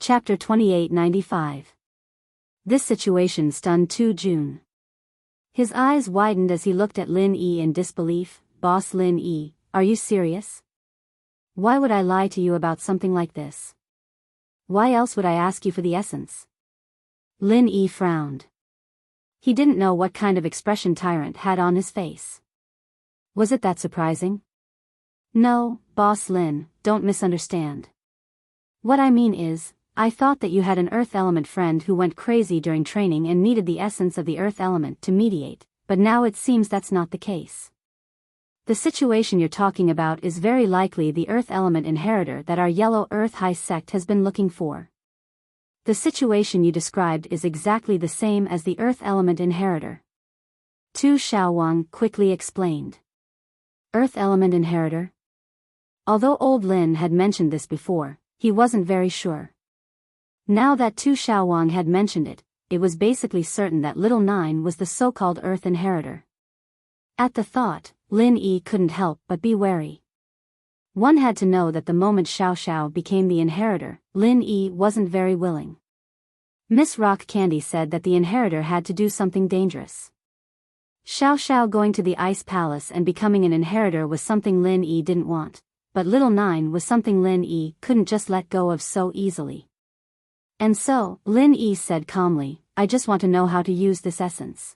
Chapter 2895. This situation stunned Jun. His eyes widened as he looked at Lin Yi in disbelief. Boss Lin Yi, are you serious? Why would I lie to you about something like this? Why else would I ask you for the essence? Lin Yi frowned. He didn't know what kind of expression Tyrant had on his face. Was it that surprising? No, Boss Lin, don't misunderstand. What I mean is, I thought that you had an earth element friend who went crazy during training and needed the essence of the earth element to mediate, but now it seems that's not the case. The situation you're talking about is very likely the earth element inheritor that our yellow earth high sect has been looking for. The situation you described is exactly the same as the earth element inheritor. Tu Xiaowang quickly explained. Earth element inheritor? Although old Lin had mentioned this before, he wasn't very sure. Now that Tu Xiaowang had mentioned it, it was basically certain that Little Nine was the so-called Earth Inheritor. At the thought, Lin Yi couldn't help but be wary. One had to know that the moment Xiao Xiao became the inheritor, Lin Yi wasn't very willing. Miss Rock Candy said that the inheritor had to do something dangerous. Xiao Xiao going to the Ice Palace and becoming an inheritor was something Lin Yi didn't want, but Little Nine was something Lin Yi couldn't just let go of so easily. And so, Lin Yi said calmly, I just want to know how to use this essence.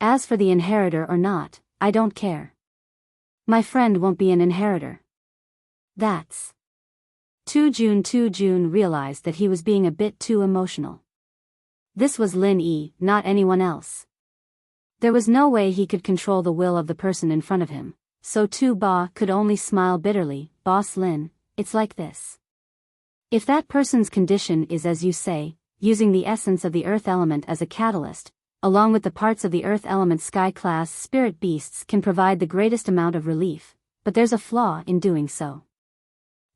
As for the inheritor or not, I don't care. My friend won't be an inheritor. That's... Tu Jun realized that he was being a bit too emotional. This was Lin Yi, not anyone else. There was no way he could control the will of the person in front of him, so Tu Ba could only smile bitterly. Boss Lin, it's like this. If that person's condition is as you say, using the essence of the earth element as a catalyst, along with the parts of the earth element sky-class spirit beasts can provide the greatest amount of relief, but there's a flaw in doing so.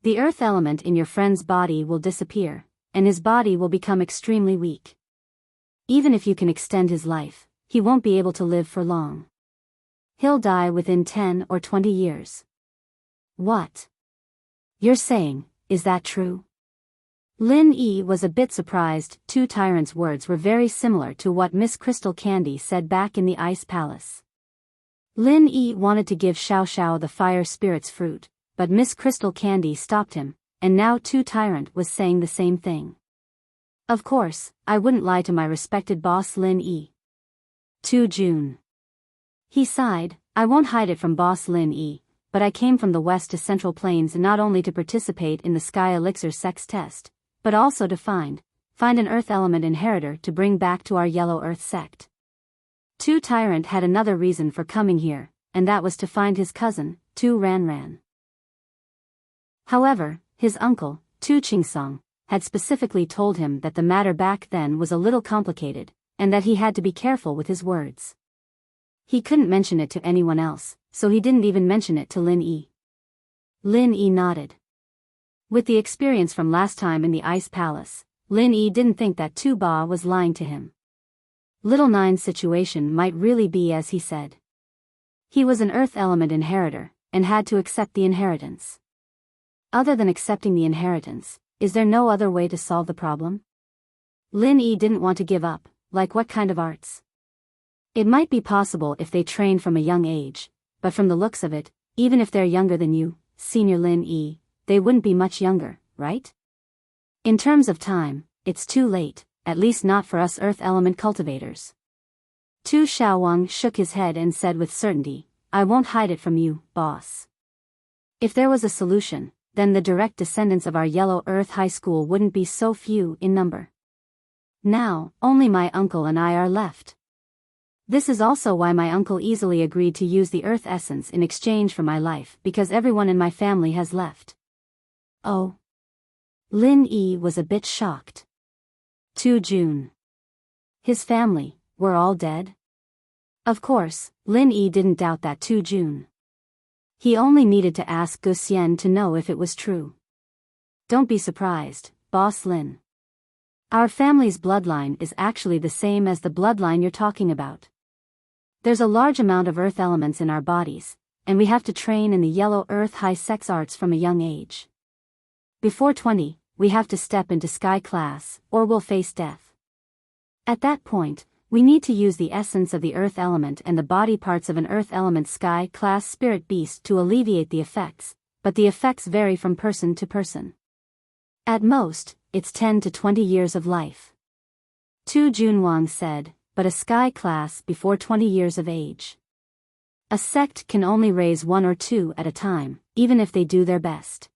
The earth element in your friend's body will disappear, and his body will become extremely weak. Even if you can extend his life, he won't be able to live for long. He'll die within 10 or 20 years. What? You're saying, is that true? Lin Yi was a bit surprised. Tu Tyrant's words were very similar to what Miss Crystal Candy said back in the Ice Palace. Lin Yi wanted to give Xiao Xiao the fire spirit's fruit, but Miss Crystal Candy stopped him, and now Tu Tyrant was saying the same thing. Of course, I wouldn't lie to my respected boss Lin Yi. Tu Jun. He sighed, I won't hide it from boss Lin Yi, but I came from the west to Central Plains not only to participate in the Sky Elixir sex test, but also to find an earth element inheritor to bring back to our yellow earth sect. Tu Tyrant had another reason for coming here, and that was to find his cousin, Tu Ranran. However, his uncle, Tu Qingsong, had specifically told him that the matter back then was a little complicated, and that he had to be careful with his words. He couldn't mention it to anyone else, so he didn't even mention it to Lin Yi. Lin Yi nodded. With the experience from last time in the Ice Palace, Lin Yi didn't think that Tu Ba was lying to him. Little Nine's situation might really be as he said. He was an earth element inheritor, and had to accept the inheritance. Other than accepting the inheritance, is there no other way to solve the problem? Lin Yi didn't want to give up, like what kind of arts? It might be possible if they train from a young age, but from the looks of it, even if they're younger than you, Senior Lin Yi, they wouldn't be much younger, right? In terms of time, it's too late, at least not for us earth element cultivators. Tu Xiaowang shook his head and said with certainty, I won't hide it from you, boss. If there was a solution, then the direct descendants of our yellow earth high school wouldn't be so few in number. Now, only my uncle and I are left. This is also why my uncle easily agreed to use the earth essence in exchange for my life, because everyone in my family has left. Oh. Lin Yi was a bit shocked. Tu Jun. His family, were all dead? Of course, Lin Yi didn't doubt that Tu Jun. He only needed to ask Gu Xian to know if it was true. Don't be surprised, Boss Lin. Our family's bloodline is actually the same as the bloodline you're talking about. There's a large amount of earth elements in our bodies, and we have to train in the yellow earth high sex arts from a young age. Before 20, we have to step into Sky class, or we'll face death. At that point, we need to use the essence of the Earth element and the body parts of an Earth element Sky class spirit beast to alleviate the effects, but the effects vary from person to person. At most, it's 10 to 20 years of life. Tu Junwang said, but a Sky class before 20 years of age. A sect can only raise 1 or 2 at a time, even if they do their best.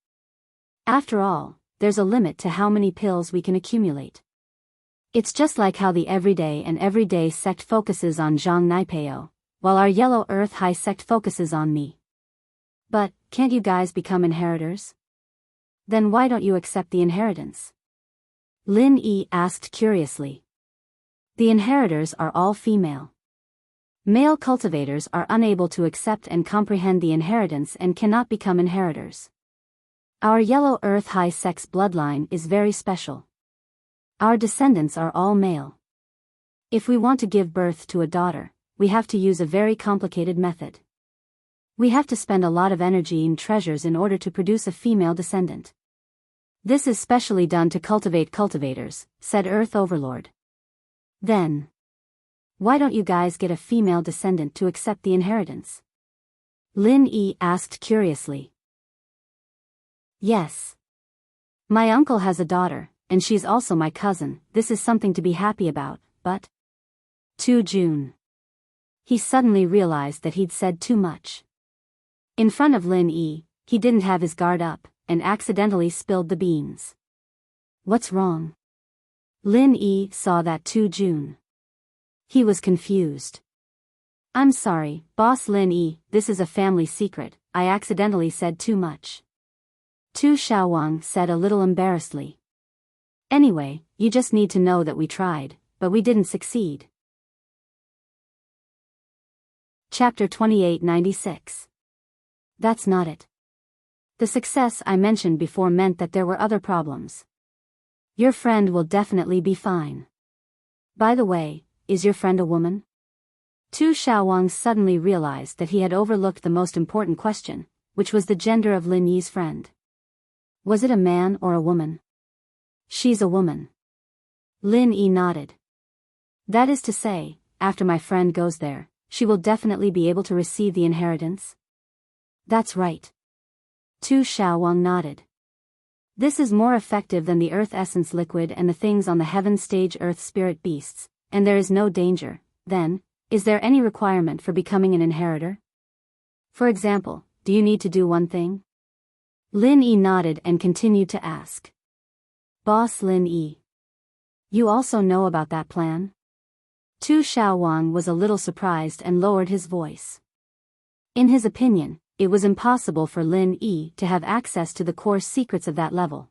After all, there's a limit to how many pills we can accumulate. It's just like how the everyday sect focuses on Zhang Naipeo, while our Yellow Earth High sect focuses on me. But, can't you guys become inheritors? Then why don't you accept the inheritance? Lin Yi asked curiously. The inheritors are all female. Male cultivators are unable to accept and comprehend the inheritance and cannot become inheritors. Our Yellow Earth High sect's bloodline is very special. Our descendants are all male. If we want to give birth to a daughter, we have to use a very complicated method. We have to spend a lot of energy and treasures in order to produce a female descendant. This is specially done to cultivate cultivators, said Earth Overlord. Then, why don't you guys get a female descendant to accept the inheritance? Lin Yi asked curiously. Yes. My uncle has a daughter, and she's also my cousin. This is something to be happy about, but... Tu Jun. He suddenly realized that he'd said too much. In front of Lin Yi, he didn't have his guard up, and accidentally spilled the beans. What's wrong? Lin Yi saw that Tu Jun. He was confused. I'm sorry, Boss Lin Yi, this is a family secret, I accidentally said too much. Tu Xiaowang said a little embarrassedly. Anyway, you just need to know that we tried, but we didn't succeed. Chapter 2896. That's not it. The success I mentioned before meant that there were other problems. Your friend will definitely be fine. By the way, is your friend a woman? Tu Xiaowang suddenly realized that he had overlooked the most important question, which was the gender of Lin Yi's friend. Was it a man or a woman? She's a woman. Lin Yi nodded. That is to say, after my friend goes there, she will definitely be able to receive the inheritance? That's right. Tu Xiaowang nodded. This is more effective than the Earth Essence liquid and the things on the Heaven stage Earth Spirit beasts, and there is no danger. Then, is there any requirement for becoming an inheritor? For example, do you need to do one thing? Lin Yi nodded and continued to ask. Boss Lin Yi. You also know about that plan? Tu Xiaowang was a little surprised and lowered his voice. In his opinion, it was impossible for Lin Yi to have access to the core secrets of that level.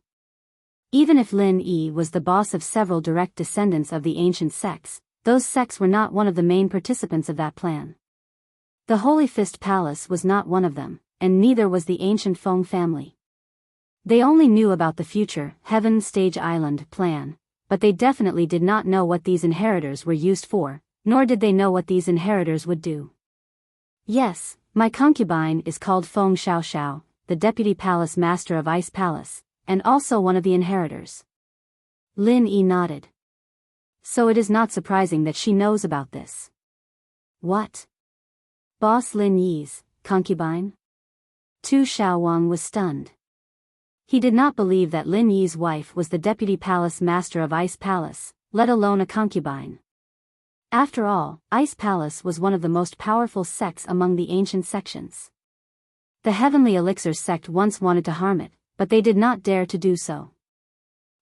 Even if Lin Yi was the boss of several direct descendants of the ancient sects, those sects were not one of the main participants of that plan. The Holy Fist Palace was not one of them, and neither was the ancient Feng family. They only knew about the future Heaven Stage Island plan, but they definitely did not know what these inheritors were used for, nor did they know what these inheritors would do. Yes, my concubine is called Feng Xiaoxiao, the Deputy Palace Master of Ice Palace, and also one of the inheritors. Lin Yi nodded. So it is not surprising that she knows about this. What? Boss Lin Yi's concubine? Tu Xiaowang was stunned. He did not believe that Lin Yi's wife was the Deputy Palace Master of Ice Palace, let alone a concubine. After all, Ice Palace was one of the most powerful sects among the ancient sections. The Heavenly Elixir sect once wanted to harm it, but they did not dare to do so.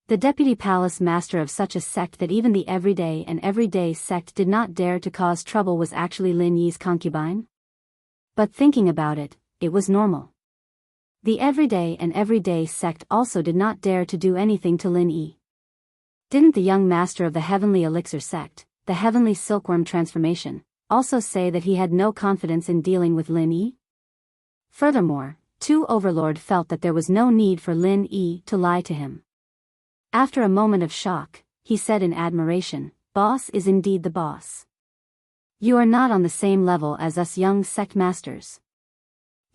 The Deputy Palace Master of such a sect that even the everyday sect did not dare to cause trouble was actually Lin Yi's concubine? But thinking about it, it was normal. The everyday sect also did not dare to do anything to Lin Yi. Didn't the young master of the Heavenly Elixir sect, the Heavenly Silkworm transformation, also say that he had no confidence in dealing with Lin Yi? Furthermore, Tu Overlord felt that there was no need for Lin Yi to lie to him. After a moment of shock, he said in admiration, "Boss is indeed the boss. You are not on the same level as us young sect masters.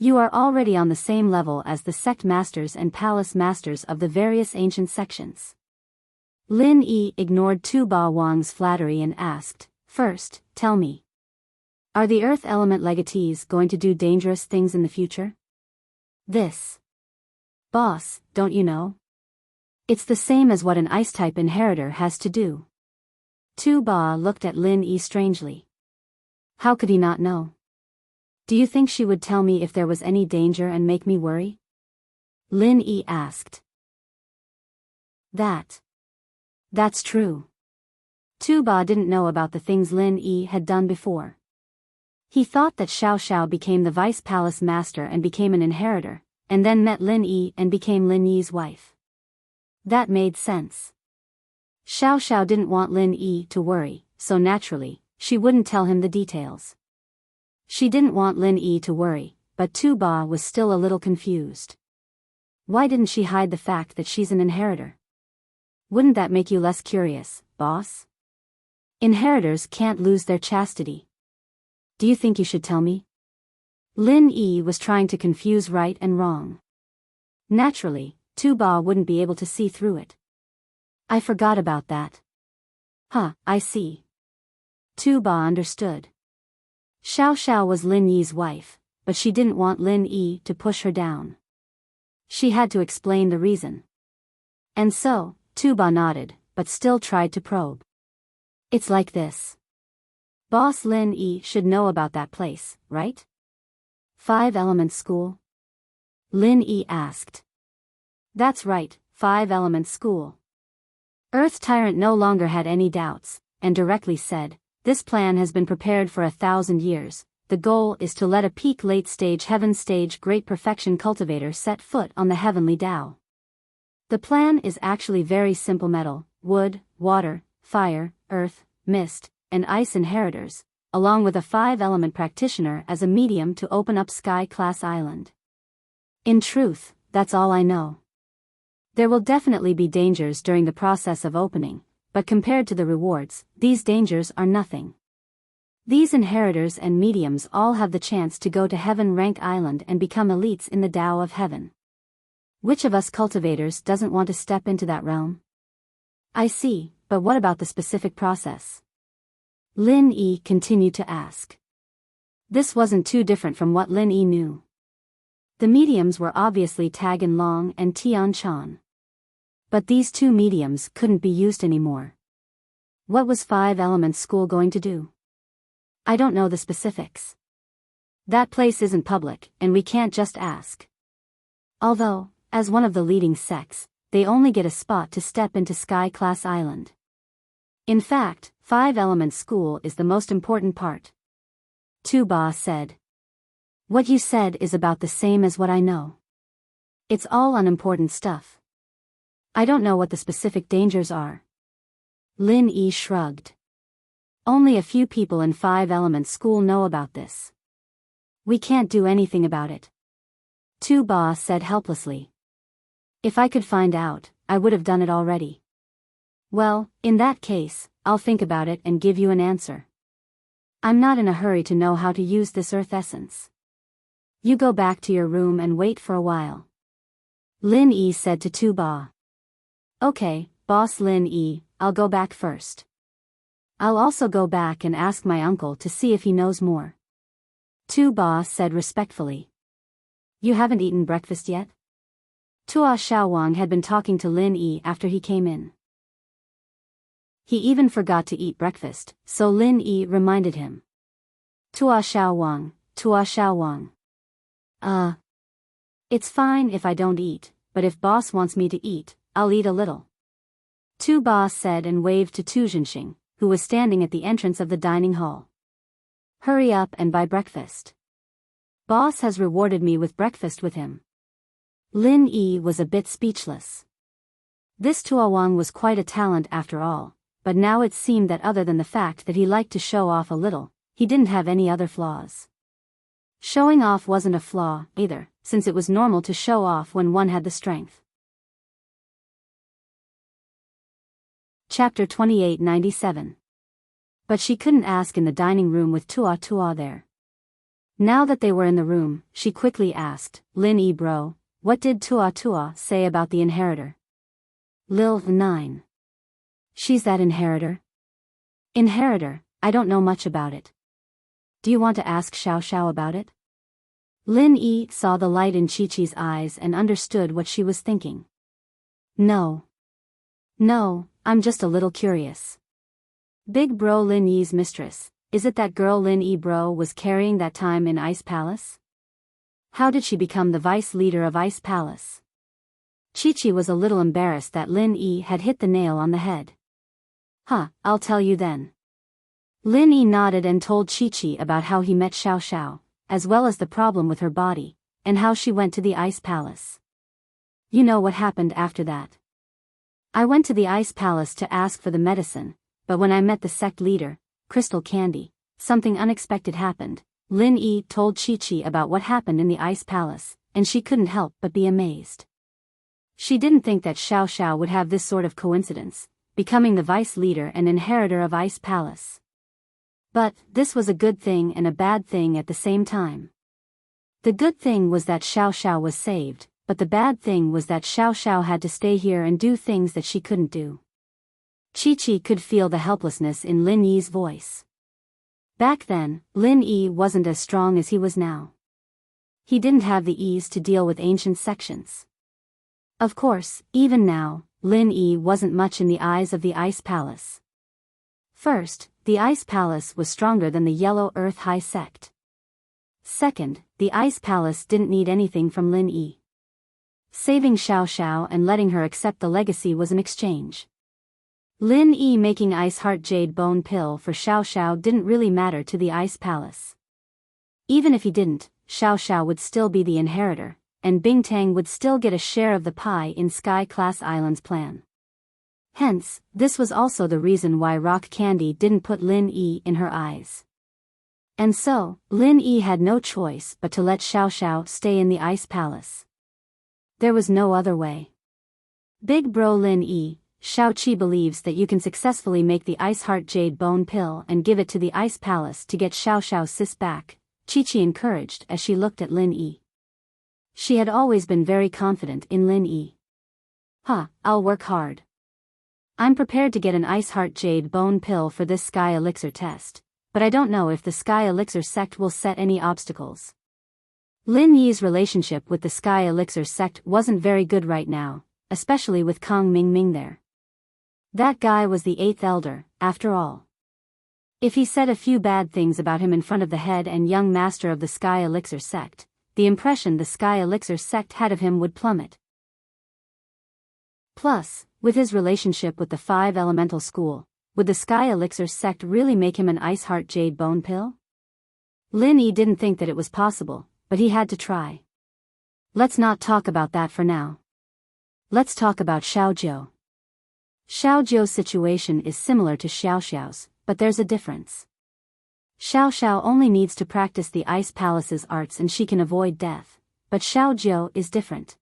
You are already on the same level as the sect masters and palace masters of the various ancient sections. Lin Yi ignored Tu Ba Wang's flattery and asked, "First, tell me. Are the earth element legatees going to do dangerous things in the future?" "This. Boss, don't you know? It's the same as what an ice-type inheritor has to do." Tu Ba looked at Lin Yi strangely. How could he not know? "Do you think she would tell me if there was any danger and make me worry?" Lin Yi asked. That's true. Tu Ba didn't know about the things Lin Yi had done before. He thought that Xiao Xiao became the vice palace master and became an inheritor, and then met Lin Yi and became Lin Yi's wife. That made sense. Xiao Xiao didn't want Lin Yi to worry, so naturally, she wouldn't tell him the details. She didn't want Lin Yi to worry, but Tu Ba was still a little confused. Why didn't she hide the fact that she's an inheritor? Wouldn't that make you less curious, boss? Inheritors can't lose their chastity. Do you think you should tell me? Lin Yi was trying to confuse right and wrong. Naturally, Tu Ba wouldn't be able to see through it. I forgot about that. Huh, I see. Tu Ba understood. Xiao Xiao was Lin Yi's wife, but she didn't want Lin Yi to push her down. She had to explain the reason. And so, Tu Ba nodded, but still tried to probe. It's like this. Boss Lin Yi should know about that place, right? 5 Elements School? Lin Yi asked. That's right, 5 Elements School. Earth Tyrant no longer had any doubts, and directly said, "This plan has been prepared for 1,000 years. The goal is to let a peak late-stage heaven stage great perfection cultivator set foot on the heavenly Tao. The plan is actually very simple: metal, wood, water, fire, earth, mist, and ice inheritors, along with a 5-element practitioner as a medium to open up Sky-class island. In truth, that's all I know. There will definitely be dangers during the process of opening, but compared to the rewards, these dangers are nothing. These inheritors and mediums all have the chance to go to Heaven Rank Island and become elites in the Tao of Heaven. Which of us cultivators doesn't want to step into that realm?" "I see, but what about the specific process?" Lin Yi continued to ask. This wasn't too different from what Lin Yi knew. The mediums were obviously Tag and Long and Tian Chan. But these 2 mediums couldn't be used anymore. What was 5 Elements School going to do? "I don't know the specifics. That place isn't public, and we can't just ask. Although, as one of the leading sects, they only get a spot to step into Sky-class island. In fact, 5 Elements School is the most important part," Tu Ba said. "What you said is about the same as what I know. It's all unimportant stuff. I don't know what the specific dangers are." Lin Yi shrugged. "Only a few people in 5 Elements School know about this. We can't do anything about it," Tu Ba said helplessly. "If I could find out, I would have done it already." "Well, in that case, I'll think about it and give you an answer. I'm not in a hurry to know how to use this earth essence. You go back to your room and wait for a while," Lin Yi said to Tu Ba. "Okay, boss Lin Yi, I'll go back first. I'll also go back and ask my uncle to see if he knows more," Tu Ba said respectfully. "You haven't eaten breakfast yet?" Tua Xiaowang had been talking to Lin Yi after he came in. He even forgot to eat breakfast, so Lin Yi reminded him. Tua Xiaowang. It's fine if I don't eat, but if boss wants me to eat, I'll eat a little," Tu Ba said and waved to Tu Zhenxing, who was standing at the entrance of the dining hall. "Hurry up and buy breakfast. Boss has rewarded me with breakfast with him." Lin Yi was a bit speechless. This Tua Wang was quite a talent after all, but now it seemed that other than the fact that he liked to show off a little, he didn't have any other flaws. Showing off wasn't a flaw, either, since it was normal to show off when one had the strength. Chapter 2897. But she couldn't ask in the dining room with Tua there. Now that they were in the room, she quickly asked, Lin E bro, what did Tua Tua say about the inheritor? Lil 9. She's that inheritor? Inheritor, I don't know much about it. Do you want to ask Xiao Xiao about it? Lin E saw the light in Chi-Chi's eyes and understood what she was thinking. No. No, I'm just a little curious. Big bro Lin Yi's mistress, is it that girl Lin E bro was carrying that time in Ice Palace? How did she become the vice leader of Ice Palace? Chi-Chi was a little embarrassed that Lin E had hit the nail on the head. Huh, I'll tell you then. Lin E nodded and told Chi-Chi about how he met Xiao Xiao, as well as the problem with her body, and how she went to the Ice Palace. You know what happened after that? I went to the Ice Palace to ask for the medicine, but when I met the sect leader, Crystal Candy, something unexpected happened. Lin E told Chi-Chi about what happened in the Ice Palace, and she couldn't help but be amazed. She didn't think that Xiao Xiao would have this sort of coincidence, becoming the vice leader and inheritor of Ice Palace. But this was a good thing and a bad thing at the same time. The good thing was that Xiao Xiao was saved, but the bad thing was that Xiao Xiao had to stay here and do things that she couldn't do. Chi-Chi could feel the helplessness in Lin Yi's voice. Back then, Lin Yi wasn't as strong as he was now. He didn't have the ease to deal with ancient sections. Of course, even now, Lin Yi wasn't much in the eyes of the Ice Palace. First, the Ice Palace was stronger than the Yellow Earth High Sect. Second, the Ice Palace didn't need anything from Lin Yi. Saving Xiao Xiao and letting her accept the legacy was an exchange. Lin Yi making Ice Heart Jade Bone Pill for Xiao Xiao didn't really matter to the Ice Palace. Even if he didn't, Xiao Xiao would still be the inheritor, and Bingtang would still get a share of the pie in Sky Class Island's plan. Hence, this was also the reason why Rock Candy didn't put Lin Yi in her eyes. And so, Lin Yi had no choice but to let Xiao Xiao stay in the Ice Palace. There was no other way. Big bro Lin Yi, Xiao Qi believes that you can successfully make the Ice Heart Jade Bone Pill and give it to the Ice Palace to get Xiao Xiao's sis back, Chi-Chi encouraged as she looked at Lin Yi. She had always been very confident in Lin Yi. I'll work hard. I'm prepared to get an Ice Heart Jade Bone Pill for this Sky Elixir test, but I don't know if the Sky Elixir sect will set any obstacles. Lin Yi's relationship with the Sky Elixir sect wasn't very good right now, especially with Kong Ming Ming there. That guy was the 8th elder, after all. If he said a few bad things about him in front of the head and young master of the Sky Elixir sect, the impression the Sky Elixir sect had of him would plummet. Plus, with his relationship with the 5 Elemental School, would the Sky Elixir sect really make him an Ice Heart Jade Bone Pill? Lin Yi didn't think that it was possible, but he had to try. Let's not talk about that for now. Let's talk about Xiaojiu. Xiaojiu's situation is similar to Xiao Xiao's, but there's a difference. Xiao Xiao only needs to practice the Ice Palace's arts and she can avoid death, but Xiaojiu is different.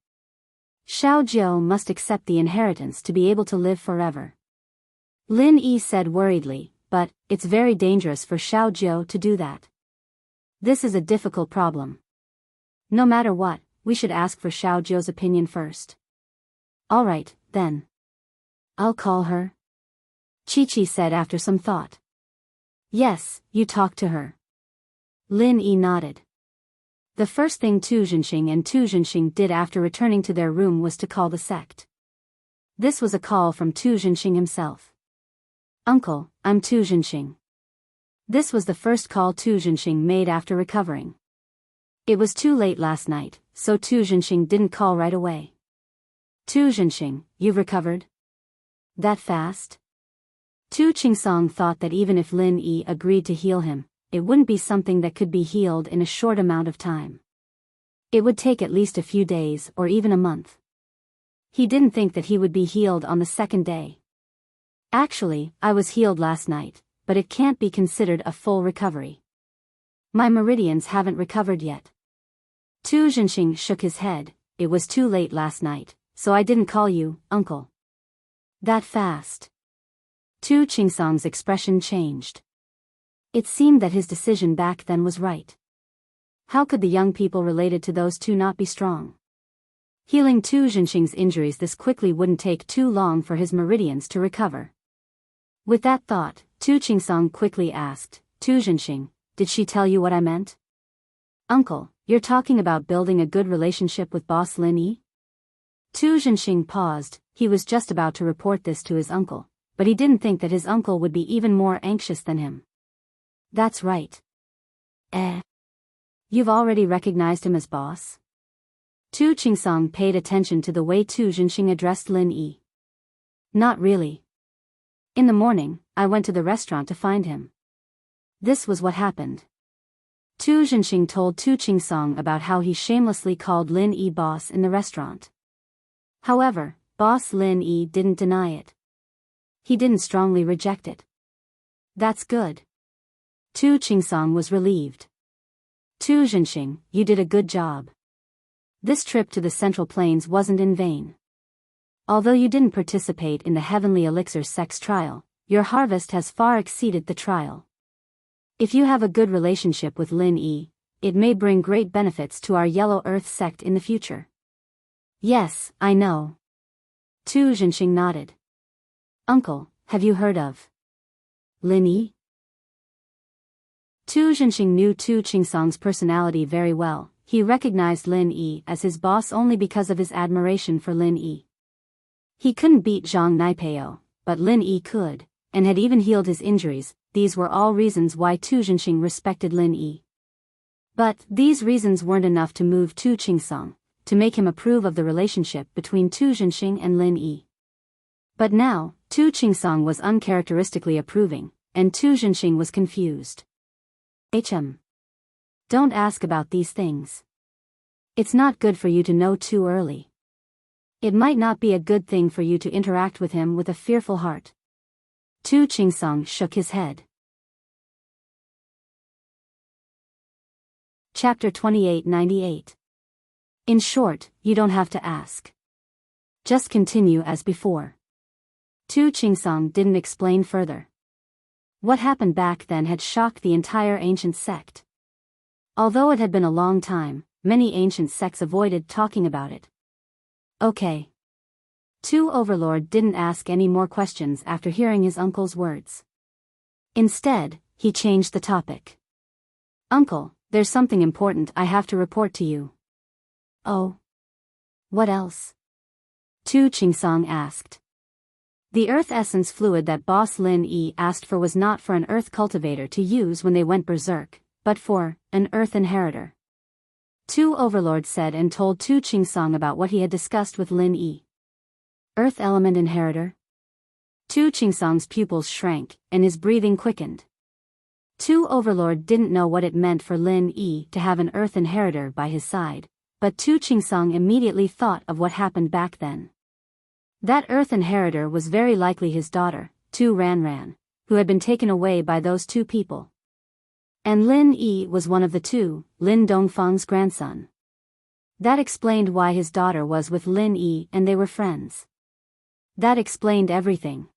Xiaojiu must accept the inheritance to be able to live forever. Lin Yi said worriedly, but it's very dangerous for Xiaojiu to do that. This is a difficult problem. No matter what, we should ask for Xiaojiu's opinion first. Alright, then. I'll call her. Chi-Chi said after some thought. Yes, you talk to her. Lin Yi nodded. The first thing Tu Zhenxing and Tu Zhenxing did after returning to their room was to call the sect. This was a call from Tu Zhenxing himself. Uncle, I'm Tu Zhenxing. This was the first call Tu Zhenxing made after recovering. It was too late last night, so Tu Zhenxing didn't call right away. Tu Zhenxing, you've recovered? That fast? Tu Qingsong thought that even if Lin Yi agreed to heal him, it wouldn't be something that could be healed in a short amount of time. It would take at least a few days or even a month. He didn't think that he would be healed on the second day. Actually, I was healed last night, but it can't be considered a full recovery. My meridians haven't recovered yet. Tu Zhenxing shook his head. It was too late last night, so I didn't call you, uncle. That fast. Tu Qingsong's expression changed. It seemed that his decision back then was right. How could the young people related to those two not be strong? Healing Tu Zhenxing's injuries this quickly wouldn't take too long for his meridians to recover. With that thought, Tu Qingsong quickly asked, Tu Zhenxing, did she tell you what I meant? Uncle, you're talking about building a good relationship with boss Lin Yi? Tu Zhenxing paused. He was just about to report this to his uncle, but he didn't think that his uncle would be even more anxious than him. That's right. You've already recognized him as boss? Tu Qingsong paid attention to the way Tu Zhenxing addressed Lin Yi. Not really. In the morning, I went to the restaurant to find him. This was what happened. Tu Zhenxing told Tu Qingsong about how he shamelessly called Lin Yi boss in the restaurant. However, boss Lin Yi didn't deny it. He didn't strongly reject it. That's good. Tu Qingsong was relieved. Tu Zhenxing, you did a good job. This trip to the Central Plains wasn't in vain. Although you didn't participate in the Heavenly Elixir sex trial, your harvest has far exceeded the trial. If you have a good relationship with Lin Yi, it may bring great benefits to our Yellow Earth sect in the future. Yes, I know. Tu Zhenxing nodded. Uncle, have you heard of Lin Yi? Tu Zhenxing knew Tu Qingsong's personality very well. He recognized Lin Yi as his boss only because of his admiration for Lin Yi. He couldn't beat Zhang Naipeo, but Lin Yi could, and had even healed his injuries. These were all reasons why Tu Zhenxing respected Lin Yi. But these reasons weren't enough to move Tu Qingsong, to make him approve of the relationship between Tu Zhenxing and Lin Yi. But now, Tu Qingsong was uncharacteristically approving, and Tu Zhenxing was confused. Don't ask about these things. It's not good for you to know too early. It might not be a good thing for you to interact with him with a fearful heart. Tu Qingsong shook his head. Chapter 2898. In short, you don't have to ask. Just continue as before. Tu Qingsong didn't explain further. What happened back then had shocked the entire ancient sect. Although it had been a long time, many ancient sects avoided talking about it. Okay. Tu Overlord didn't ask any more questions after hearing his uncle's words. Instead, he changed the topic. Uncle, there's something important I have to report to you. Oh? What else? Tu Qingsong asked. The earth essence fluid that boss Lin Yi asked for was not for an earth cultivator to use when they went berserk, but for an earth inheritor. Tu Overlord said and told Tu Qingsong about what he had discussed with Lin Yi. Earth element inheritor? Tu Qingsong's pupils shrank, and his breathing quickened. Tu Overlord didn't know what it meant for Lin Yi to have an earth inheritor by his side, but Tu Qingsong immediately thought of what happened back then. That earth inheritor was very likely his daughter, Tu Ranran, who had been taken away by those two people. And Lin Yi was one of the two, Lin Dongfang's grandson. That explained why his daughter was with Lin Yi and they were friends. That explained everything.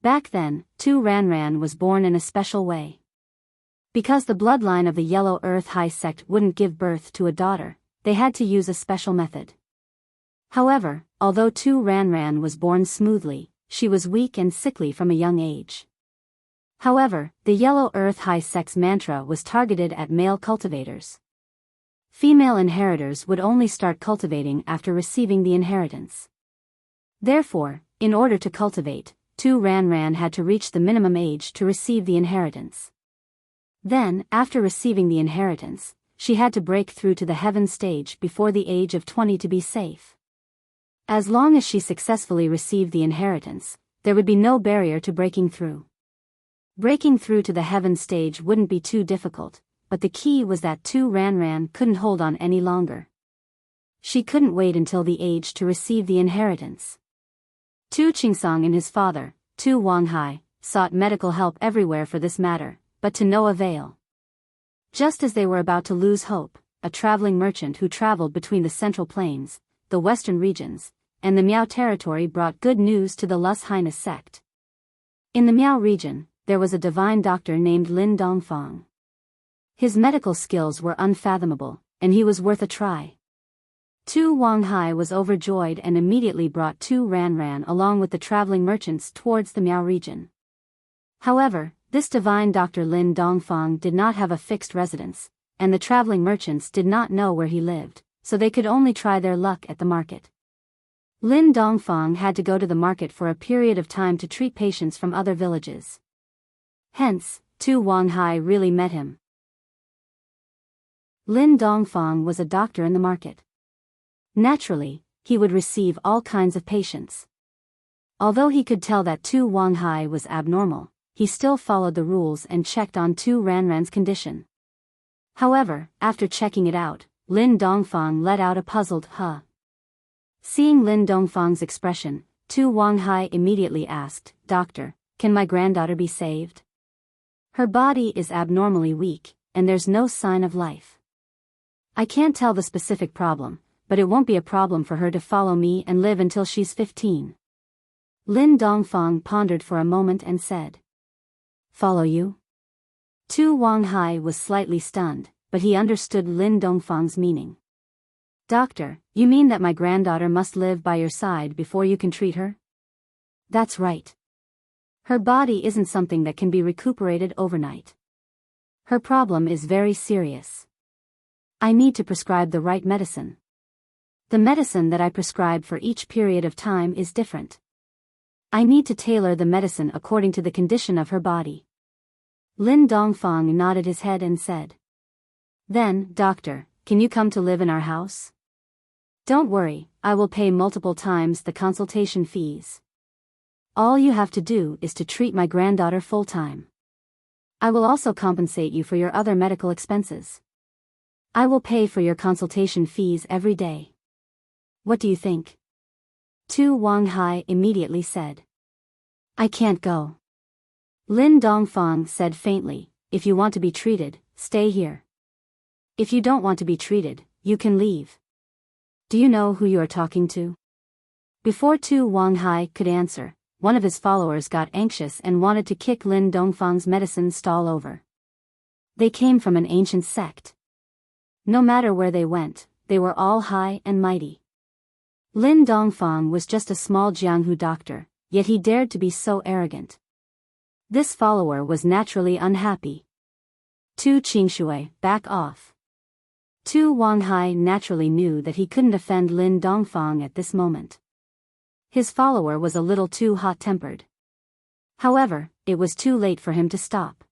Back then, Tu Ranran was born in a special way. Because the bloodline of the Yellow Earth High Sect wouldn't give birth to a daughter, they had to use a special method. However, although Tu Ranran was born smoothly, she was weak and sickly from a young age. However, the Yellow Earth High Sect's mantra was targeted at male cultivators. Female inheritors would only start cultivating after receiving the inheritance. Therefore, in order to cultivate, Tu Ranran had to reach the minimum age to receive the inheritance. Then, after receiving the inheritance, she had to break through to the heaven stage before the age of 20 to be safe. As long as she successfully received the inheritance, there would be no barrier to breaking through. Breaking through to the heaven stage wouldn't be too difficult, but the key was that Tu Ranran couldn't hold on any longer. She couldn't wait until the age to receive the inheritance. Tu Qingsong and his father, Tu Wanghai, sought medical help everywhere for this matter, but to no avail. Just as they were about to lose hope, a traveling merchant who traveled between the Central Plains, the Western regions, and the Miao territory brought good news to the Lus Highness sect. In the Miao region, there was a divine doctor named Lin Dongfang. His medical skills were unfathomable, and he was worth a try. Tu Wanghai was overjoyed and immediately brought Tu Ranran along with the traveling merchants towards the Miao region. However, this divine Dr. Lin Dongfang did not have a fixed residence, and the traveling merchants did not know where he lived, so they could only try their luck at the market. Lin Dongfang had to go to the market for a period of time to treat patients from other villages. Hence, Tu Wanghai really met him. Lin Dongfang was a doctor in the market. Naturally, he would receive all kinds of patients. Although he could tell that Tu Wanghai was abnormal, he still followed the rules and checked on Tu Ranran's condition. However, after checking it out, Lin Dongfang let out a puzzled huh. Seeing Lin Dongfang's expression, Tu Wanghai immediately asked, "Doctor, can my granddaughter be saved? Her body is abnormally weak, and there's no sign of life. I can't tell the specific problem, but it won't be a problem for her to follow me and live until she's 15. Lin Dongfang pondered for a moment and said, "Follow you?" Tu Wanghai was slightly stunned, but he understood Lin Dongfang's meaning. "Doctor, you mean that my granddaughter must live by your side before you can treat her?" "That's right. Her body isn't something that can be recuperated overnight. Her problem is very serious. I need to prescribe the right medicine. The medicine that I prescribe for each period of time is different. I need to tailor the medicine according to the condition of her body." Lin Dongfang nodded his head and said, "Then, doctor, can you come to live in our house? Don't worry, I will pay multiple times the consultation fees. All you have to do is to treat my granddaughter full-time. I will also compensate you for your other medical expenses. I will pay for your consultation fees every day. What do you think?" Tu Wanghai immediately said, "I can't go." Lin Dongfang said faintly, "If you want to be treated, stay here. If you don't want to be treated, you can leave. Do you know who you are talking to?" Before Tu Wanghai could answer, one of his followers got anxious and wanted to kick Lin Dongfang's medicine stall over. They came from an ancient sect. No matter where they went, they were all high and mighty. Lin Dongfang was just a small Jianghu doctor, yet he dared to be so arrogant. This follower was naturally unhappy. "Tu Qingshui, back off." Tu Wanghai naturally knew that he couldn't offend Lin Dongfang at this moment. His follower was a little too hot-tempered. However, it was too late for him to stop.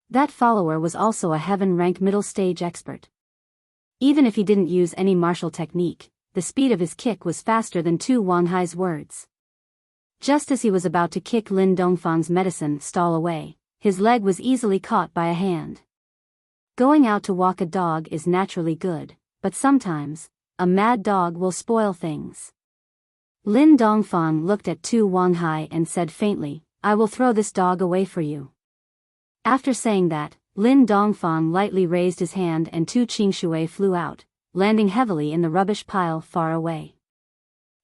That follower was also a heaven-rank middle-stage expert. Even if he didn't use any martial technique, the speed of his kick was faster than Tu Wanghai's words. Just as he was about to kick Lin Dongfang's medicine stall away, his leg was easily caught by a hand. Going out to walk a dog is naturally good, but sometimes, a mad dog will spoil things. Lin Dongfang looked at Tu Wanghai and said faintly, "I will throw this dog away for you." After saying that, Lin Dongfang lightly raised his hand and Tu Qingshui flew out, landing heavily in the rubbish pile far away.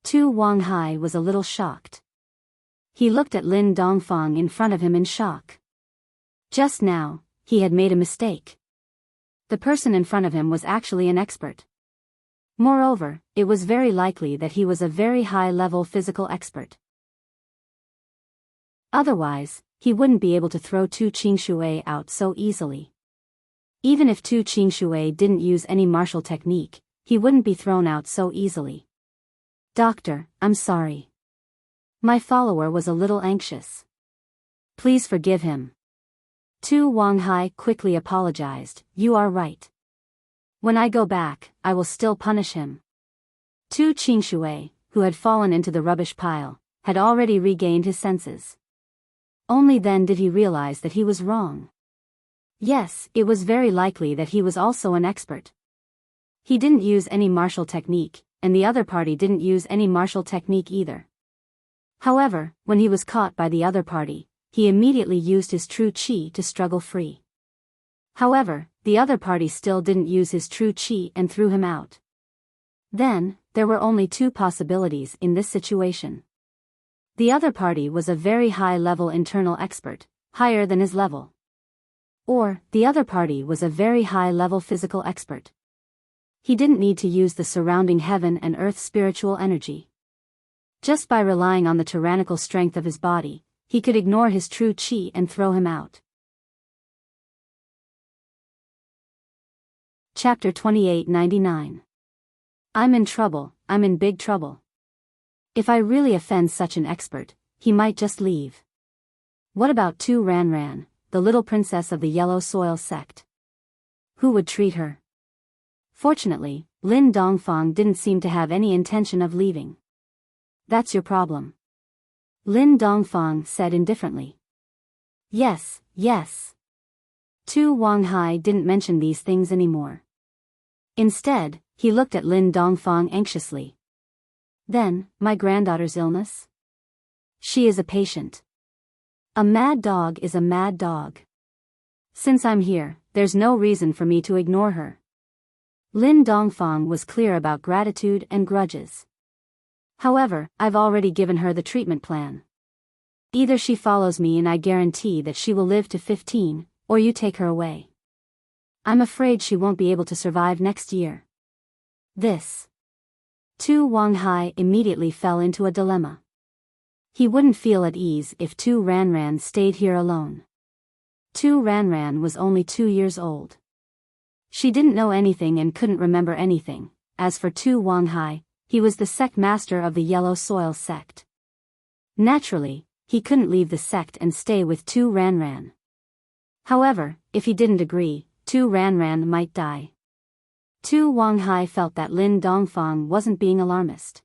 Tu Wanghai was a little shocked. He looked at Lin Dongfang in front of him in shock. Just now, he had made a mistake. The person in front of him was actually an expert. Moreover, it was very likely that he was a very high-level physical expert. Otherwise, he wouldn't be able to throw Tu Qingshui out so easily. Even if Tu Qingshui didn't use any martial technique, he wouldn't be thrown out so easily. "Doctor, I'm sorry. My follower was a little anxious. Please forgive him." Tu Wanghai quickly apologized, "You are right. When I go back, I will still punish him." Tu Qingshui, who had fallen into the rubbish pile, had already regained his senses. Only then did he realize that he was wrong. Yes, it was very likely that he was also an expert. He didn't use any martial technique, and the other party didn't use any martial technique either. However, when he was caught by the other party, he immediately used his true qi to struggle free. However, the other party still didn't use his true qi and threw him out. Then, there were only two possibilities in this situation. The other party was a very high-level internal expert, higher than his level. Or, the other party was a very high-level physical expert. He didn't need to use the surrounding heaven and earth spiritual energy. Just by relying on the tyrannical strength of his body, he could ignore his true chi and throw him out. Chapter 2899. I'm in trouble, I'm in big trouble. If I really offend such an expert, he might just leave. What about Tu Ran Ran, the little princess of the Yellow Soil sect? Who would treat her? Fortunately, Lin Dongfang didn't seem to have any intention of leaving. That's your problem. Lin Dongfang said indifferently. Yes, yes. Tu Wanghai didn't mention these things anymore. Instead, he looked at Lin Dongfang anxiously. Then, my granddaughter's illness? She is a patient. A mad dog is a mad dog. Since I'm here, there's no reason for me to ignore her. Lin Dongfang was clear about gratitude and grudges. However, I've already given her the treatment plan. Either she follows me and I guarantee that she will live to 15, or you take her away. I'm afraid she won't be able to survive next year. This. Tu Wanghai immediately fell into a dilemma. He wouldn't feel at ease if Tu Ran Ran stayed here alone. Tu Ran Ran was only 2 years old. She didn't know anything and couldn't remember anything. As for Tu Wanghai, he was the sect master of the Yellow Soil sect. Naturally, he couldn't leave the sect and stay with Tu Ran Ran. However, if he didn't agree, Tu Ran Ran might die. Tu Wanghai felt that Lin Dongfang wasn't being alarmist.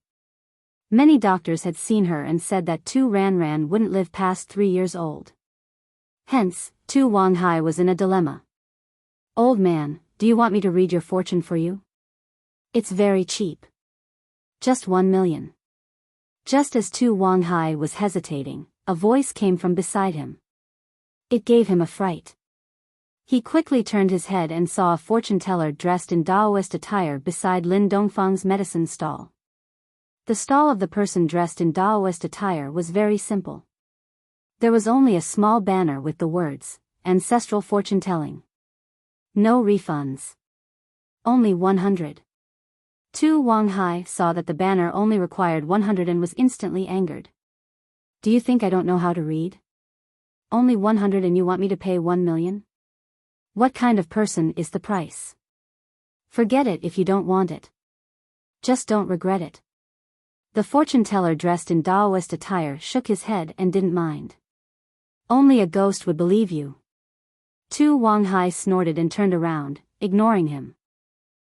Many doctors had seen her and said that Tu Ran Ran wouldn't live past 3 years old. Hence, Tu Wanghai was in a dilemma. Old man, do you want me to read your fortune for you? It's very cheap. Just 1 million. Just as Tu Wanghai was hesitating, a voice came from beside him. It gave him a fright. He quickly turned his head and saw a fortune teller dressed in Daoist attire beside Lin Dongfang's medicine stall. The stall of the person dressed in Daoist attire was very simple. There was only a small banner with the words, Ancestral Fortune Telling. No refunds. Only 100. Tu Wanghai saw that the banner only required 100 and was instantly angered. Do you think I don't know how to read? Only 100 and you want me to pay 1 million? What kind of person is the price? Forget it if you don't want it. Just don't regret it. The fortune teller dressed in Daoist attire shook his head and didn't mind. Only a ghost would believe you. Tu Wanghai snorted and turned around, ignoring him.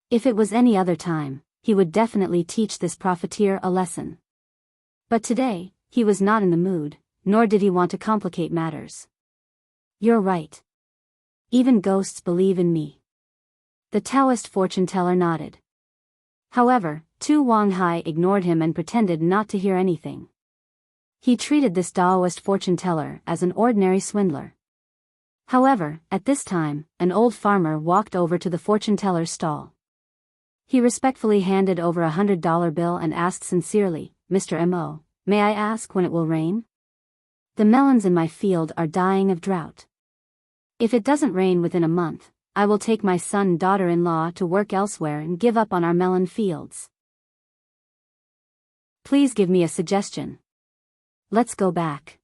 If it was any other time, he would definitely teach this profiteer a lesson. But today, he was not in the mood, nor did he want to complicate matters. You're right. Even ghosts believe in me. The Taoist fortune teller nodded. However, Tu Wanghai ignored him and pretended not to hear anything. He treated this Daoist fortune teller as an ordinary swindler. However, at this time, an old farmer walked over to the fortune teller's stall. He respectfully handed over a $100 bill and asked sincerely, Mr. M.O., may I ask when it will rain? The melons in my field are dying of drought. If it doesn't rain within a month, I will take my son and daughter-in-law to work elsewhere and give up on our melon fields. Please give me a suggestion. Let's go back.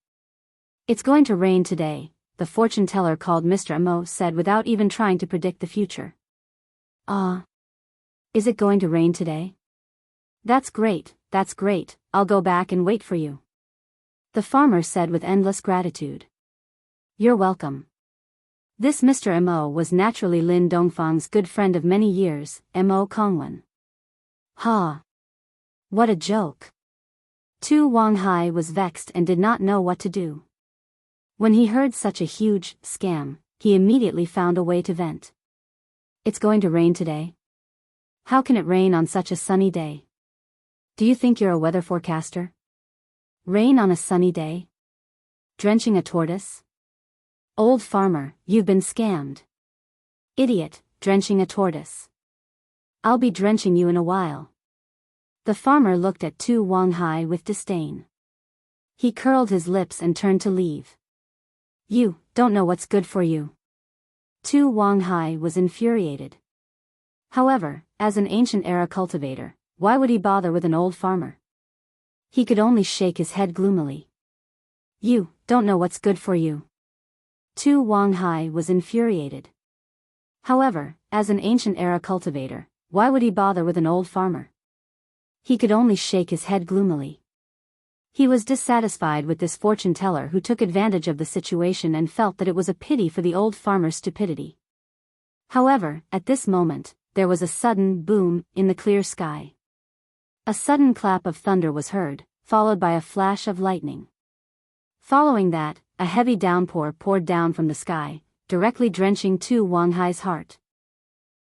It's going to rain today, the fortune teller called Mr. M.O. said without even trying to predict the future. Is it going to rain today? That's great, I'll go back and wait for you. The farmer said with endless gratitude. You're welcome. This Mr. M.O. was naturally Lin Dongfang's good friend of many years, M.O. Kongwen. Ha! What a joke. Tu Wanghai was vexed and did not know what to do. When he heard such a huge scam, he immediately found a way to vent. It's going to rain today? How can it rain on such a sunny day? Do you think you're a weather forecaster? Rain on a sunny day? Drenching a tortoise? Old farmer, you've been scammed. Idiot, drenching a tortoise. I'll be drenching you in a while. The farmer looked at Tu Wanghai with disdain. He curled his lips and turned to leave. You don't know what's good for you. Tu Wanghai was infuriated. However, as an ancient-era cultivator, why would he bother with an old farmer? He could only shake his head gloomily. You don't know what's good for you. Tu Wanghai was infuriated. However, as an ancient-era cultivator, why would he bother with an old farmer? He could only shake his head gloomily. He was dissatisfied with this fortune-teller who took advantage of the situation and felt that it was a pity for the old farmer's stupidity. However, at this moment, there was a sudden boom in the clear sky. A sudden clap of thunder was heard, followed by a flash of lightning. Following that, a heavy downpour poured down from the sky, directly drenching Tu Wanghai's heart.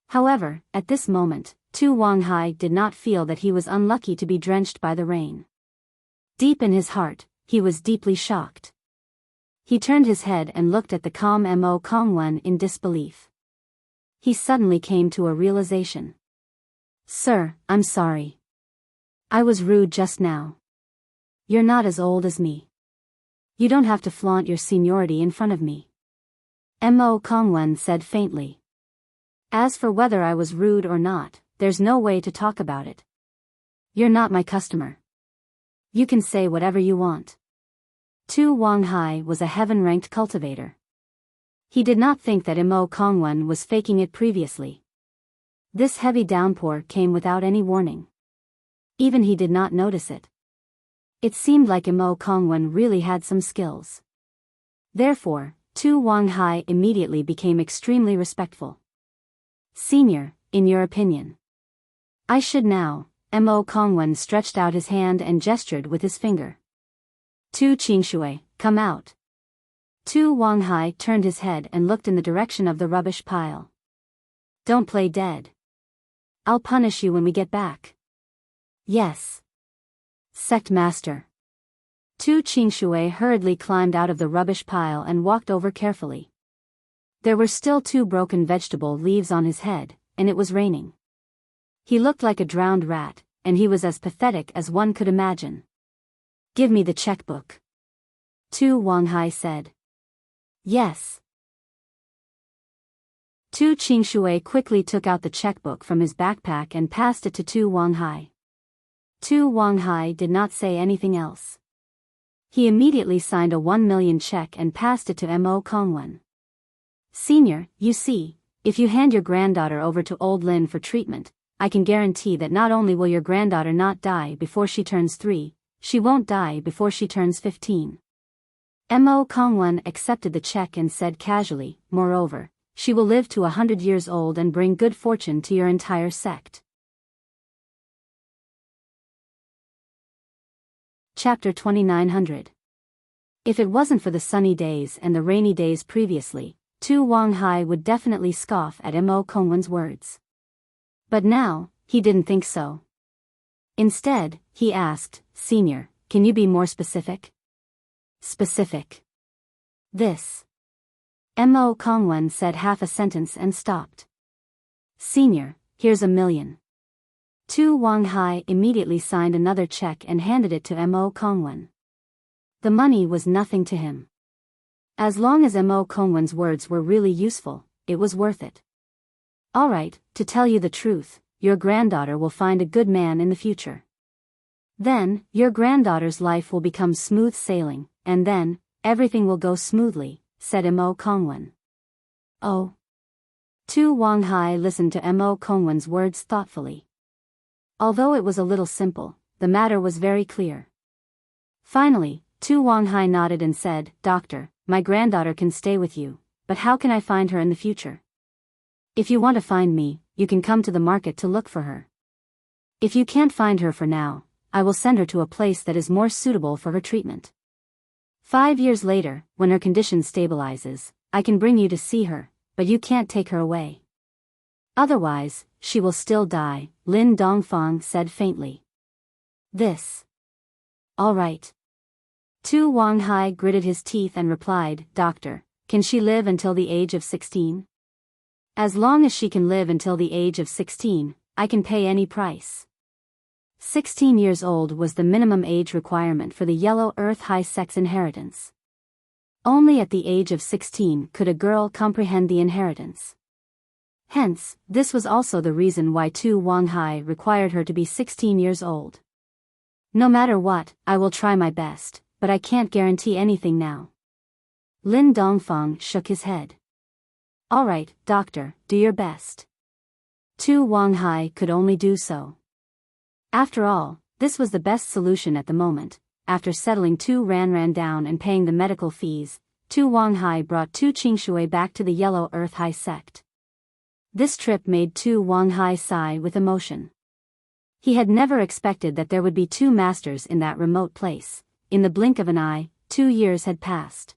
However, at this moment, Tu Wanghai did not feel that he was unlucky to be drenched by the rain. Deep in his heart, he was deeply shocked. He turned his head and looked at the calm Mo Kongwen in disbelief. He suddenly came to a realization. Sir, I'm sorry. I was rude just now. You're not as old as me. You don't have to flaunt your seniority in front of me. Mo Kongwen said faintly. As for whether I was rude or not, there's no way to talk about it. You're not my customer. You can say whatever you want. Tu Wanghai was a heaven-ranked cultivator. He did not think that Mo Kongwen was faking it previously. This heavy downpour came without any warning. Even he did not notice it. It seemed like Mo Kongwen really had some skills. Therefore, Tu Wanghai immediately became extremely respectful. Senior, in your opinion? I should now. Mo Kongwen stretched out his hand and gestured with his finger. Tu Qingshui, come out. Tu Wanghai turned his head and looked in the direction of the rubbish pile. Don't play dead. I'll punish you when we get back. Yes. Sect Master. Tu Qingshui hurriedly climbed out of the rubbish pile and walked over carefully. There were still 2 broken vegetable leaves on his head, and it was raining. He looked like a drowned rat, and he was as pathetic as one could imagine. Give me the checkbook. Tu Wanghai said. Yes. Tu Qingshui quickly took out the checkbook from his backpack and passed it to Tu Wanghai. Tu Wanghai did not say anything else. He immediately signed a 1 million check and passed it to Mo Kongwen. Senior, you see, if you hand your granddaughter over to old Lin for treatment, I can guarantee that not only will your granddaughter not die before she turns 3, she won't die before she turns 15. Mo Kongwen accepted the check and said casually, moreover, she will live to 100 years old and bring good fortune to your entire sect. Chapter 2900. If it wasn't for the sunny days and the rainy days previously, Tu Wanghai would definitely scoff at Mo Kongwen's words. But now, he didn't think so. Instead, he asked, Senior, can you be more specific? Specific. This. Mo Kongwen said half a sentence and stopped. Senior, here's $1 million. Tu Wanghai immediately signed another check and handed it to Mo Kongwen. The money was nothing to him. As long as Mo Kongwen's words were really useful, it was worth it. Alright, to tell you the truth, your granddaughter will find a good man in the future. Then, your granddaughter's life will become smooth sailing, and then, everything will go smoothly, said Mo Kongwen. Oh. Tu Wanghai listened to Mo Kongwen's words thoughtfully. Although it was a little simple, the matter was very clear. Finally, Tu Wanghai nodded and said, Doctor, my granddaughter can stay with you, but how can I find her in the future? If you want to find me, you can come to the market to look for her. If you can't find her for now, I will send her to a place that is more suitable for her treatment. 5 years later, when her condition stabilizes, I can bring you to see her, but you can't take her away. Otherwise, she will still die, Lin Dongfang said faintly. This. All right. Tu Wanghai gritted his teeth and replied, Doctor, can she live until the age of 16? As long as she can live until the age of 16, I can pay any price. 16 years old was the minimum age requirement for the Yellow Earth High Sect's inheritance. Only at the age of 16 could a girl comprehend the inheritance. Hence, this was also the reason why Tu Wanghai required her to be 16 years old. No matter what, I will try my best, but I can't guarantee anything now. Lin Dongfang shook his head. All right, doctor, do your best. Tu Wanghai could only do so. After all, this was the best solution at the moment. After settling Tu Ranran down and paying the medical fees, Tu Wanghai brought Tu Qingshui back to the Yellow Earth High sect. This trip made Tu Wanghai sigh with emotion. He had never expected that there would be two masters in that remote place. In the blink of an eye, 2 years had passed.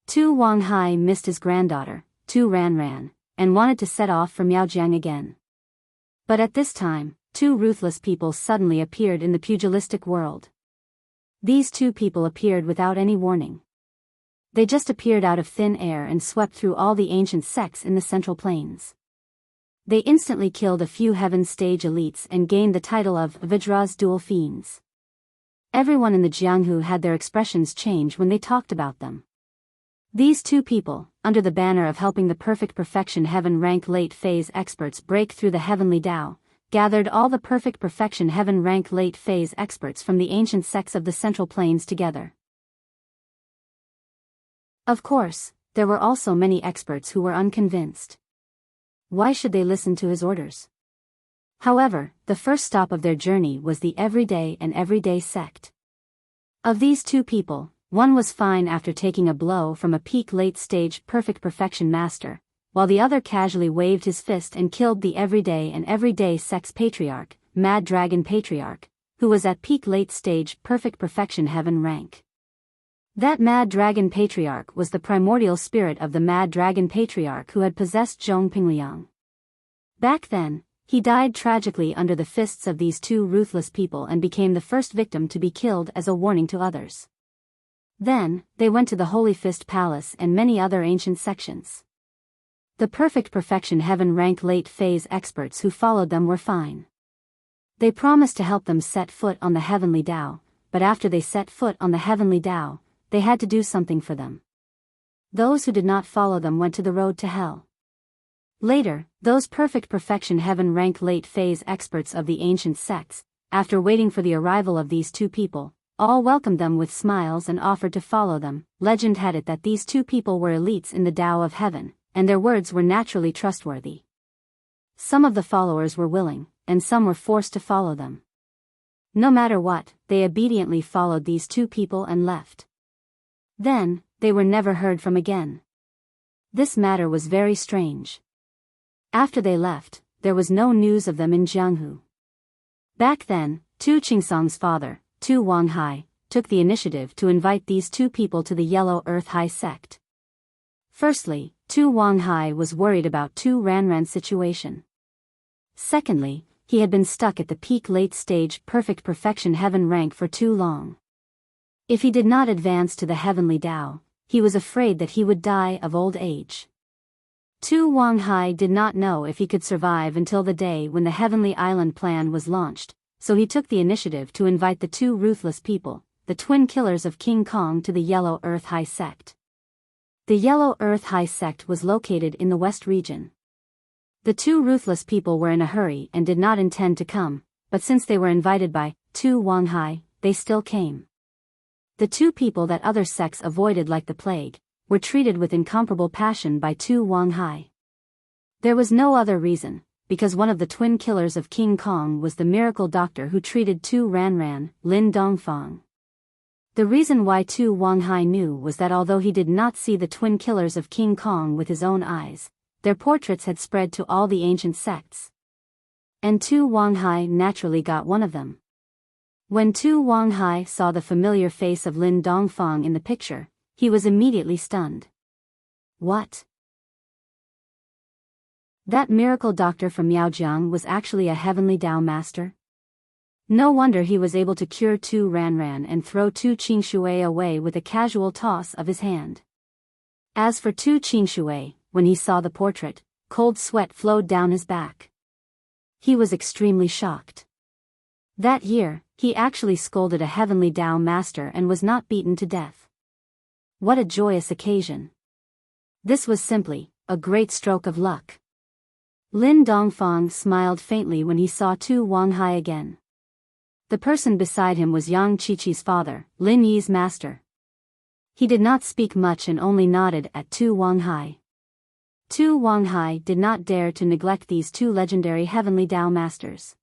Tu Wanghai missed his granddaughter, Tu Ranran, and wanted to set off for Miaojiang again. But at this time, two ruthless people suddenly appeared in the pugilistic world. These two people appeared without any warning. They just appeared out of thin air and swept through all the ancient sects in the Central Plains. They instantly killed a few Heaven Stage elites and gained the title of Vajra's Dual Fiends. Everyone in the Jianghu had their expressions change when they talked about them. These two people, under the banner of helping the Perfect Perfection Heaven rank late phase experts break through the heavenly Tao, gathered all the Perfect Perfection Heaven rank late phase experts from the ancient sects of the Central Plains together. Of course, there were also many experts who were unconvinced. Why should they listen to his orders? However, the first stop of their journey was the Everyday and Everyday sect. Of these two people, one was fine after taking a blow from a peak late-stage Perfect Perfection master, while the other casually waved his fist and killed the Everyday and Everyday sect's patriarch, Mad Dragon Patriarch, who was at peak late-stage Perfect Perfection Heaven rank. That Mad Dragon Patriarch was the primordial spirit of the Mad Dragon Patriarch who had possessed Zhong Pingliang. Back then, he died tragically under the fists of these two ruthless people and became the first victim to be killed as a warning to others. Then, they went to the Holy Fist Palace and many other ancient sections. The Perfect Perfection Heaven rank late phase experts who followed them were fine. They promised to help them set foot on the heavenly Tao, but after they set foot on the heavenly Tao, they had to do something for them. Those who did not follow them went to the road to hell. Later, those Perfect Perfection Heaven rank late phase experts of the ancient sects, after waiting for the arrival of these two people, all welcomed them with smiles and offered to follow them. Legend had it that these two people were elites in the Tao of Heaven, and their words were naturally trustworthy. Some of the followers were willing, and some were forced to follow them. No matter what, they obediently followed these two people and left. Then, they were never heard from again. This matter was very strange. After they left, there was no news of them in Jianghu. Back then, Tu Qingsong's father, Tu Wanghai, took the initiative to invite these two people to the Yellow Earth High sect. Firstly, Tu Wanghai was worried about Tu Ranran's situation. Secondly, he had been stuck at the peak late-stage Perfect Perfection Heaven rank for too long. If he did not advance to the heavenly Tao, he was afraid that he would die of old age. Tu Wanghai did not know if he could survive until the day when the Heavenly Island plan was launched, so he took the initiative to invite the two ruthless people, the twin killers of King Kong, to the Yellow Earth High sect. The Yellow Earth High sect was located in the West region. The two ruthless people were in a hurry and did not intend to come, but since they were invited by Tu Wanghai, they still came. The two people that other sects avoided like the plague were treated with incomparable passion by Tu Wanghai. There was no other reason, because one of the twin killers of King Kong was the miracle doctor who treated Tu Ranran, Lin Dongfang. The reason why Tu Wanghai knew was that although he did not see the twin killers of King Kong with his own eyes, their portraits had spread to all the ancient sects. And Tu Wanghai naturally got one of them. When Tu Wanghai saw the familiar face of Lin Dongfang in the picture, he was immediately stunned. What? That miracle doctor from Miaojiang was actually a heavenly Tao master? No wonder he was able to cure Tu Ranran and throw Tu Qingshui away with a casual toss of his hand. As for Tu Qingshui, when he saw the portrait, cold sweat flowed down his back. He was extremely shocked. That year, he actually scolded a heavenly Tao master and was not beaten to death. What a joyous occasion. This was simply a great stroke of luck. Lin Dongfang smiled faintly when he saw Tu Wanghai again. The person beside him was Yang Qiqi's father, Lin Yi's master. He did not speak much and only nodded at Tu Wanghai. Tu Wanghai did not dare to neglect these two legendary heavenly Tao masters.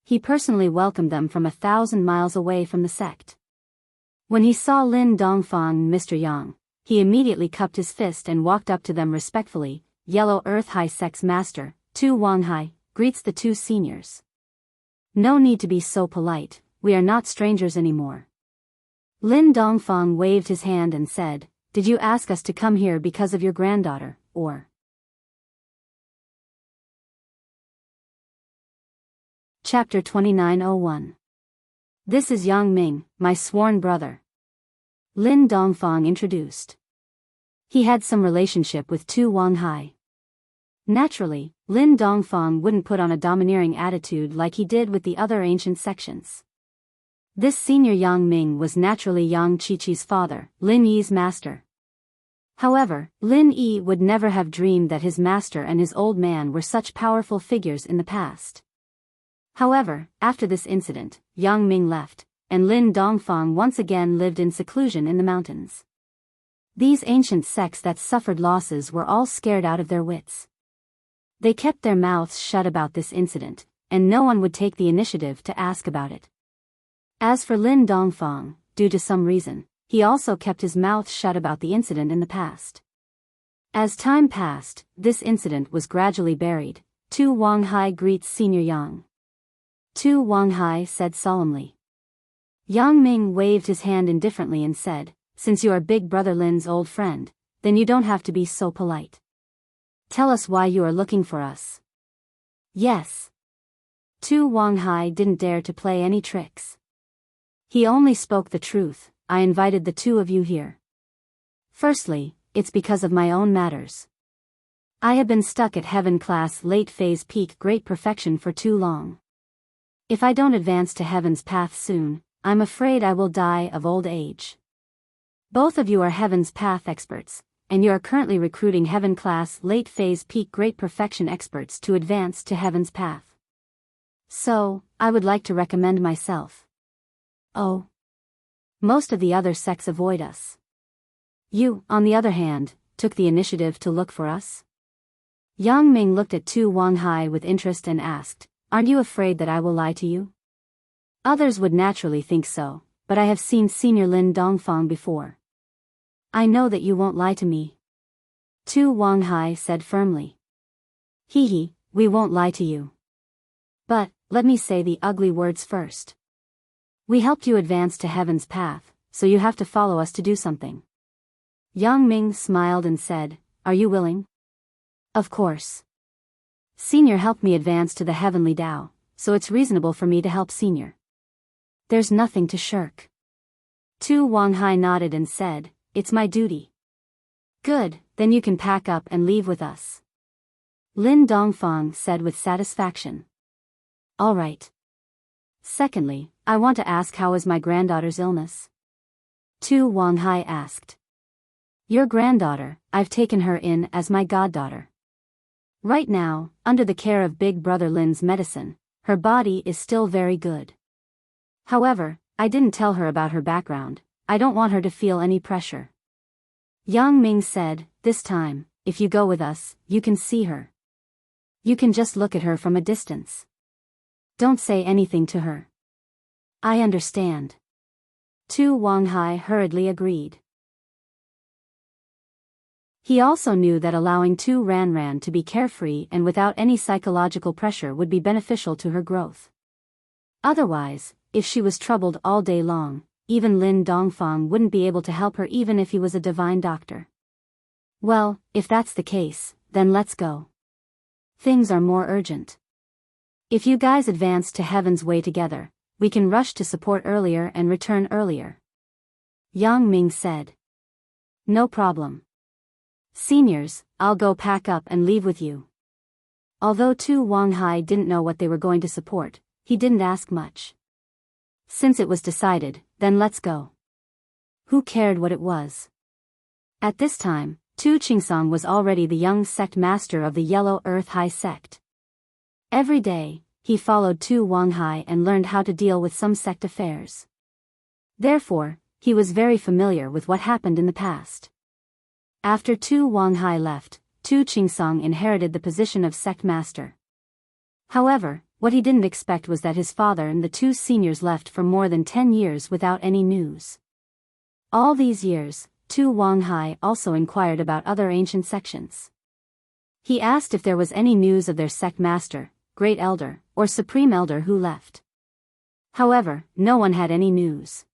He personally welcomed them from 1,000 miles away from the sect. When he saw Lin Dongfang and Mr. Yang, he immediately cupped his fist and walked up to them respectfully. Yellow Earth High Sect's master, Tu Wanghai, greets the two seniors. No need to be so polite, we are not strangers anymore. Lin Dongfang waved his hand and said, "Did you ask us to come here because of your granddaughter, or?" Chapter 2901. This is Yang Ming, my sworn brother. Lin Dongfang introduced. He had some relationship with Tu Wanghai. Naturally, Lin Dongfang wouldn't put on a domineering attitude like he did with the other ancient sections. This senior Yang Ming was naturally Yang Qiqi's father, Lin Yi's master. However, Lin Yi would never have dreamed that his master and his old man were such powerful figures in the past. However, after this incident, Yang Ming left, and Lin Dongfang once again lived in seclusion in the mountains. These ancient sects that suffered losses were all scared out of their wits. They kept their mouths shut about this incident, and no one would take the initiative to ask about it. As for Lin Dongfang, due to some reason, he also kept his mouth shut about the incident in the past. As time passed, this incident was gradually buried. Tu Wanghai greets Senior Yang. Tu Wanghai said solemnly. Yang Ming waved his hand indifferently and said, "Since you are Big Brother Lin's old friend, then you don't have to be so polite. Tell us why you are looking for us." Yes. Tu Wanghai didn't dare to play any tricks. He only spoke the truth. I invited the two of you here. Firstly, it's because of my own matters. I have been stuck at heaven class late phase peak great perfection for too long. If I don't advance to heaven's path soon, I'm afraid I will die of old age. Both of you are heaven's path experts, and you are currently recruiting heaven class late phase peak great perfection experts to advance to heaven's path. So, I would like to recommend myself. Oh. Most of the other sects avoid us. You, on the other hand, took the initiative to look for us? Yang Ming looked at Tu Wanghai with interest and asked, "Aren't you afraid that I will lie to you?" Others would naturally think so, but I have seen Senior Lin Dongfang before. I know that you won't lie to me. Tu Wanghai said firmly. Hee, we won't lie to you. But, let me say the ugly words first. We helped you advance to heaven's path, so you have to follow us to do something. Yang Ming smiled and said, "Are you willing?" Of course. Senior helped me advance to the heavenly Tao, so it's reasonable for me to help Senior. There's nothing to shirk. Tu Wanghai nodded and said, "It's my duty." Good, then you can pack up and leave with us. Lin Dongfang said with satisfaction. All right. Secondly, I want to ask, how is my granddaughter's illness? Tu Wanghai asked. Your granddaughter, I've taken her in as my goddaughter. Right now, under the care of Big Brother Lin's medicine, her body is still very good. However, I didn't tell her about her background. I don't want her to feel any pressure. Yang Ming said, this time, if you go with us, you can see her. You can just look at her from a distance. Don't say anything to her. I understand. Tu Wanghai hurriedly agreed. He also knew that allowing Tu Ranran to be carefree and without any psychological pressure would be beneficial to her growth. Otherwise, if she was troubled all day long, even Lin Dongfang wouldn't be able to help her even if he was a divine doctor. Well, if that's the case, then let's go. Things are more urgent. If you guys advance to heaven's way together, we can rush to support earlier and return earlier. Yang Ming said. No problem. Seniors, I'll go pack up and leave with you. Although Tu Wanghai didn't know what they were going to support, he didn't ask much. Since it was decided, then let's go. Who cared what it was? At this time, Tu Chingsong was already the young sect master of the Yellow Earth High sect. Every day, he followed Tu Wanghai and learned how to deal with some sect affairs. Therefore, he was very familiar with what happened in the past. After Tu Wanghai left, Tu Chingsong inherited the position of sect master. However, what he didn't expect was that his father and the two seniors left for more than 10 years without any news. All these years, Tu Wanghai also inquired about other ancient sections. He asked if there was any news of their sect master, great elder, or supreme elder who left. However, no one had any news.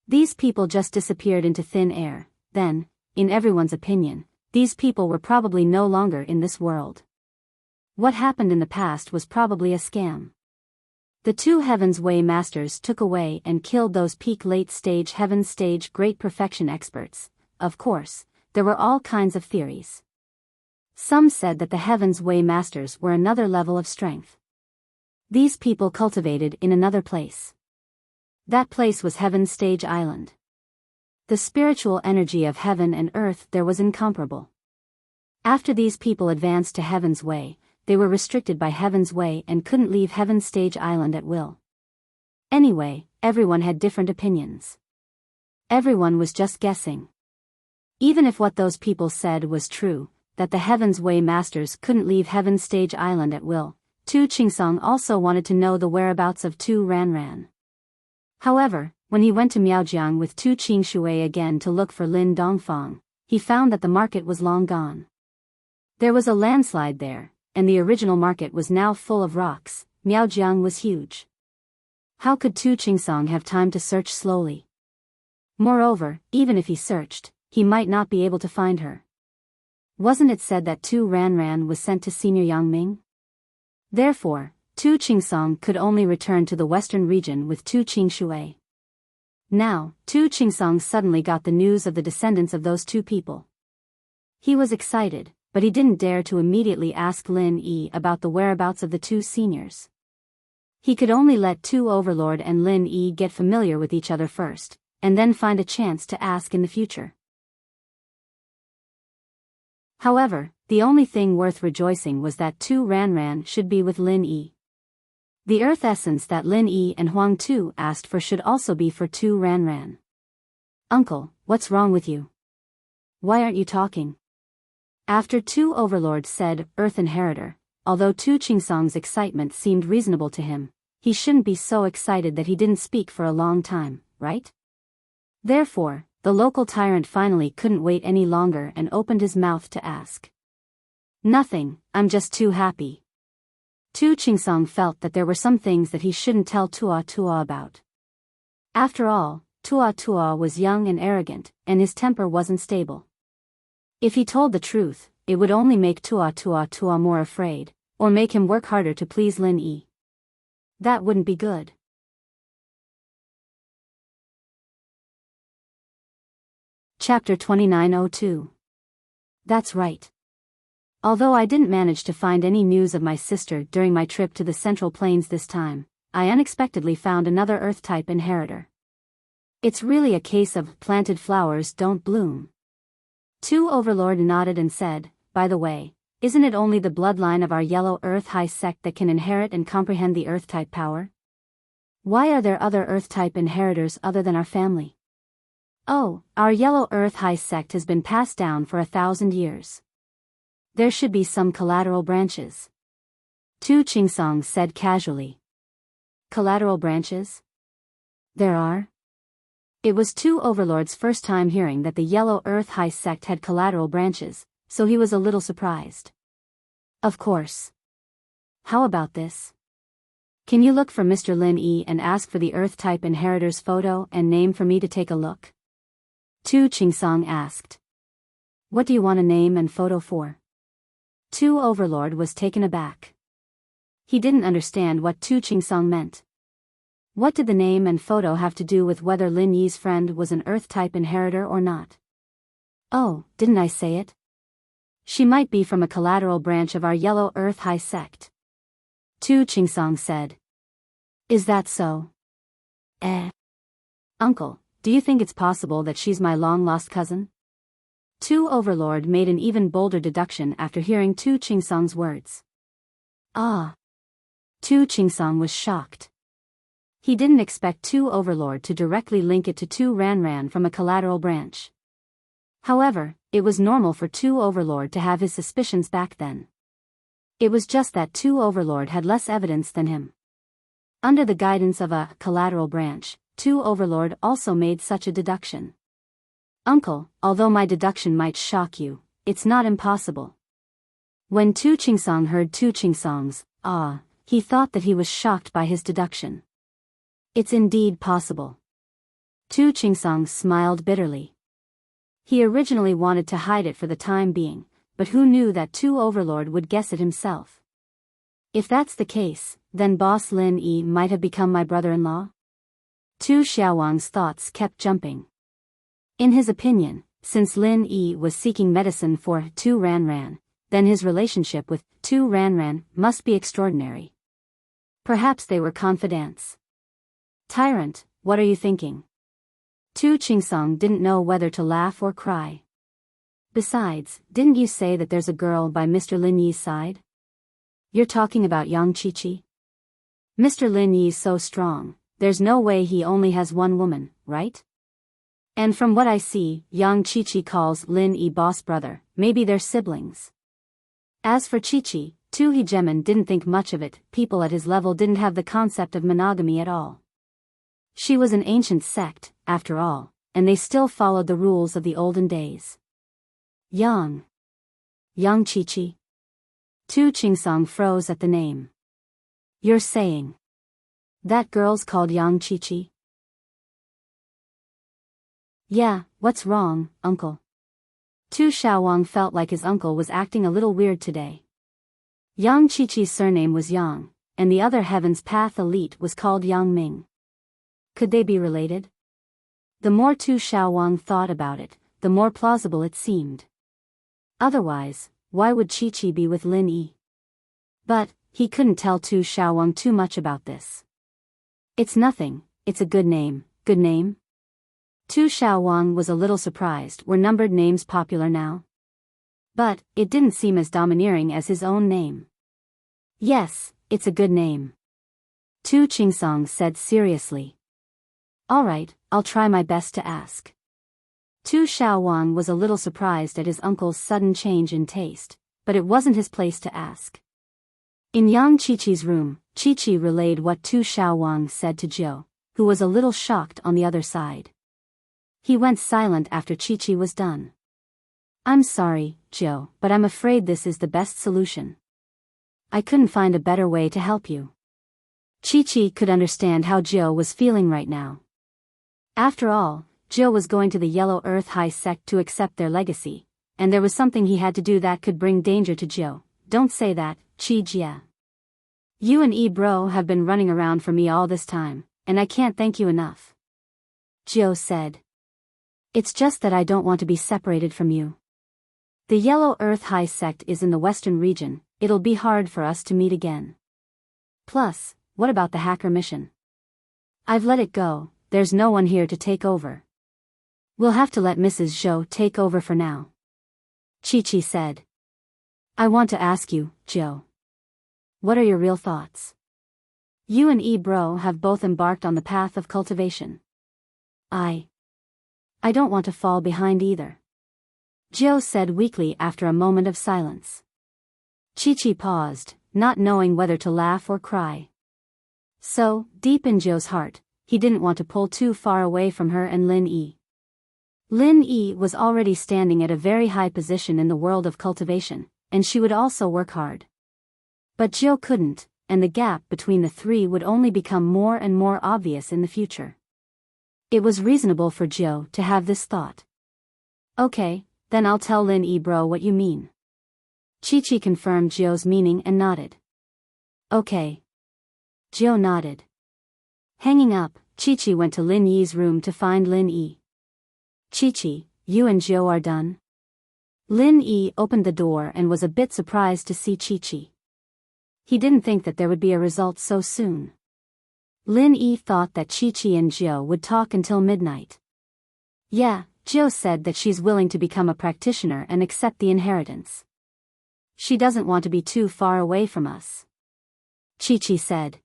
These people just disappeared into thin air. Then, in everyone's opinion, these people were probably no longer in this world. What happened in the past was probably a scam. The two Heaven's Way masters took away and killed those peak late-stage Heaven's Stage Great Perfection experts. Of course, there were all kinds of theories. Some said that the Heaven's Way masters were another level of strength. These people cultivated in another place. That place was Heaven's Stage Island. The spiritual energy of heaven and earth there was incomparable. After these people advanced to Heaven's Way, they were restricted by Heaven's Way and couldn't leave Heaven's Stage Island at will. Anyway, everyone had different opinions. Everyone was just guessing. Even if what those people said was true, that the Heaven's Way masters couldn't leave Heaven's Stage Island at will, Tu Chingsong also wanted to know the whereabouts of Tu Ranran. However, when he went to Miaojiang with Tu Qingshui again to look for Lin Dongfang, he found that the market was long gone. There was a landslide there, and the original market was now full of rocks. Miaojiang was huge. How could Tu Chingsong have time to search slowly? Moreover, even if he searched, he might not be able to find her. Wasn't it said that Tu Ranran was sent to Senior Yangming? Therefore, Tu Chingsong could only return to the western region with Tu Qingshui. Now, Tu Chingsong suddenly got the news of the descendants of those two people. He was excited, but he didn't dare to immediately ask Lin Yi about the whereabouts of the two seniors. He could only let Tu Overlord and Lin Yi get familiar with each other first, and then find a chance to ask in the future. However, the only thing worth rejoicing was that Tu Ranran should be with Lin Yi. The earth essence that Lin Yi and Huang Tu asked for should also be for Tu Ranran. Uncle, what's wrong with you? Why aren't you talking? After Tu Overlord said, Earth Inheritor, although Tu Chingsong's excitement seemed reasonable to him, he shouldn't be so excited that he didn't speak for a long time, right? Therefore, the local tyrant finally couldn't wait any longer and opened his mouth to ask. Nothing, I'm just too happy. Tu Chingsong felt that there were some things that he shouldn't tell Tua Tua about. After all, Tua Tua was young and arrogant, and his temper wasn't stable. If he told the truth, it would only make Tua more afraid, or make him work harder to please Lin Yi. That wouldn't be good. Chapter 2902. That's right. Although I didn't manage to find any news of my sister during my trip to the Central Plains this time, I unexpectedly found another Earth-type inheritor. It's really a case of planted flowers don't bloom. Tu Overlord nodded and said, by the way, isn't it only the bloodline of our Yellow Earth High sect that can inherit and comprehend the Earth-type power? Why are there other Earth-type inheritors other than our family? Oh, our Yellow Earth High sect has been passed down for 1,000 years. There should be some collateral branches. Tu Chingsong said casually. Collateral branches? There are? It was Tu Overlord's first time hearing that the Yellow Earth High sect had collateral branches, so he was a little surprised. Of course. How about this? Can you look for Mr. Lin Yi and ask for the Earth-type inheritor's photo and name for me to take a look? Tu Chingsong asked. What do you want a name and photo for? Tu Overlord was taken aback. He didn't understand what Tu Chingsong meant. What did the name and photo have to do with whether Lin Yi's friend was an Earth-type inheritor or not? Oh, didn't I say it? She might be from a collateral branch of our Yellow Earth High sect. Tu Chingsong said. Is that so? Uncle, do you think it's possible that she's my long-lost cousin? Tu Overlord made an even bolder deduction after hearing Tu Qingsong's words. Ah! Tu Qingsong was shocked. He didn't expect Tu Overlord to directly link it to Tu Ranran from a collateral branch. However, it was normal for Tu Overlord to have his suspicions back then. It was just that Tu Overlord had less evidence than him. Under the guidance of a collateral branch, Tu Overlord also made such a deduction. Uncle, although my deduction might shock you, it's not impossible. When Tu Qingsong heard Tu Qingsong's he thought that he was shocked by his deduction. It's indeed possible. Tu Qingsong smiled bitterly. He originally wanted to hide it for the time being, but who knew that Tu Overlord would guess it himself? If that's the case, then Boss Lin Yi might have become my brother-in-law? Tu Xiaowang's thoughts kept jumping. In his opinion, since Lin Yi was seeking medicine for Tu Ranran, then his relationship with Tu Ranran must be extraordinary. Perhaps they were confidants. Tyrant, what are you thinking? Tu Qingsong didn't know whether to laugh or cry. Besides, didn't you say that there's a girl by Mr. Lin Yi's side? You're talking about Yang Qiqi? Mr. Lin Yi's so strong, there's no way he only has one woman, right? And from what I see, Yang Qiqi calls Lin Yi boss brother, maybe they're siblings. As for Qiqi, Tu Hegemon didn't think much of it, people at his level didn't have the concept of monogamy at all. She was an ancient sect, after all, and they still followed the rules of the olden days. Yang Qiqi. Tu Qingsong froze at the name. You're saying that girl's called Yang Qiqi? Yeah, what's wrong, uncle? Tu Xiaowang felt like his uncle was acting a little weird today. Yang Qiqi's surname was Yang, and the other Heaven's Path elite was called Yang Ming. Could they be related? The more Tu Xiaowang thought about it, the more plausible it seemed. Otherwise, why would Qiqi be with Lin Yi? But he couldn't tell Tu Xiaowang too much about this. It's nothing, it's a good name, good name? Tu Xiaowang was a little surprised. Were numbered names popular now? But it didn't seem as domineering as his own name. Yes, it's a good name. Tu Qingsong said seriously. Alright, I'll try my best to ask. Tu Xiaowang was a little surprised at his uncle's sudden change in taste, but it wasn't his place to ask. In Yang Qiqi's room, Qiqi relayed what Tu Xiaowang said to Zhou, who was a little shocked on the other side. He went silent after Qiqi was done. I'm sorry, Zhou, but I'm afraid this is the best solution. I couldn't find a better way to help you. Qiqi could understand how Zhou was feeling right now. After all, Zhou was going to the Yellow Earth High Sect to accept their legacy, and there was something he had to do that could bring danger to Zhou. Don't say that, Qi Jie. You and Bro have been running around for me all this time, and I can't thank you enough. Zhou said. It's just that I don't want to be separated from you. The Yellow Earth High Sect is in the western region, it'll be hard for us to meet again. Plus, what about the hacker mission? I've let it go, there's no one here to take over. We'll have to let Mrs. Zhou take over for now. Qiqi said. I want to ask you, Zhou. What are your real thoughts? You and Bro have both embarked on the path of cultivation. I don't want to fall behind either. Zhou said weakly after a moment of silence. Qiqi paused, not knowing whether to laugh or cry. So, deep in Zhou's heart, he didn't want to pull too far away from her and Lin Yi. Lin Yi was already standing at a very high position in the world of cultivation, and she would also work hard. But Zhou couldn't, and the gap between the three would only become more and more obvious in the future. It was reasonable for Zhou to have this thought. Okay, then I'll tell Lin Bro what you mean. Qiqi confirmed Zhou's meaning and nodded. Okay. Zhou nodded. Hanging up, Qiqi went to Lin Yi's room to find Lin Yi. Qiqi, you and Zhou are done? Lin Yi opened the door and was a bit surprised to see Qiqi. He didn't think that there would be a result so soon. Lin Yi thought that Qiqi and Zhou would talk until midnight. Yeah, Jiu said that she's willing to become a practitioner and accept the inheritance. She doesn't want to be too far away from us. Chi-Chi said.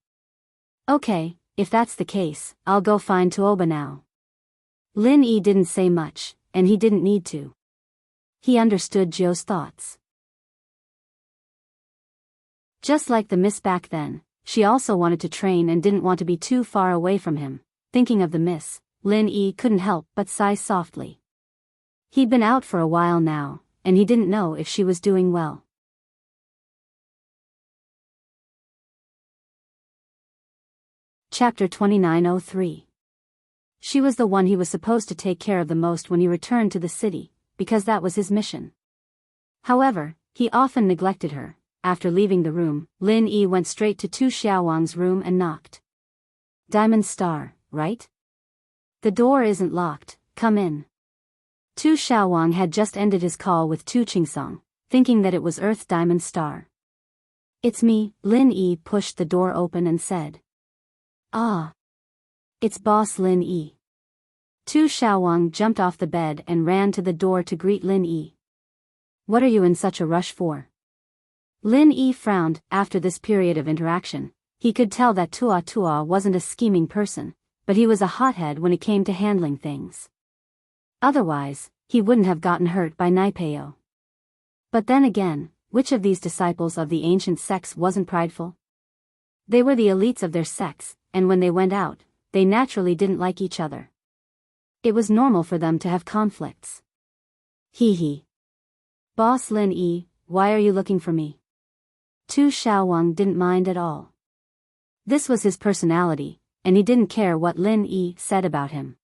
Okay, if that's the case, I'll go find Tuoba now. Lin Yi didn't say much, and he didn't need to. He understood Jiu's thoughts. Just like the miss back then, she also wanted to train and didn't want to be too far away from him. Thinking of the miss, Lin Yi couldn't help but sigh softly. He'd been out for a while now, and he didn't know if she was doing well. Chapter 2903. She was the one he was supposed to take care of the most when he returned to the city, because that was his mission. However, he often neglected her. After leaving the room, Lin Yi went straight to Tu Xiaowang's room and knocked. Diamond Star, right? The door isn't locked, come in. Tu Xiaowang had just ended his call with Tu Qingsong, thinking that it was Earth Diamond Star. It's me, Lin Yi pushed the door open and said. Ah. It's Boss Lin Yi. Tu Xiaowang jumped off the bed and ran to the door to greet Lin Yi. What are you in such a rush for? Lin Yi frowned. After this period of interaction, he could tell that Tua wasn't a scheming person, but he was a hothead when it came to handling things. Otherwise, he wouldn't have gotten hurt by Naipeo. But then again, which of these disciples of the ancient sects wasn't prideful? They were the elites of their sects, and when they went out, they naturally didn't like each other. It was normal for them to have conflicts. Hee. Boss Lin Yi, why are you looking for me? Tu Xiaowang didn't mind at all. This was his personality, and he didn't care what Lin Yi said about him.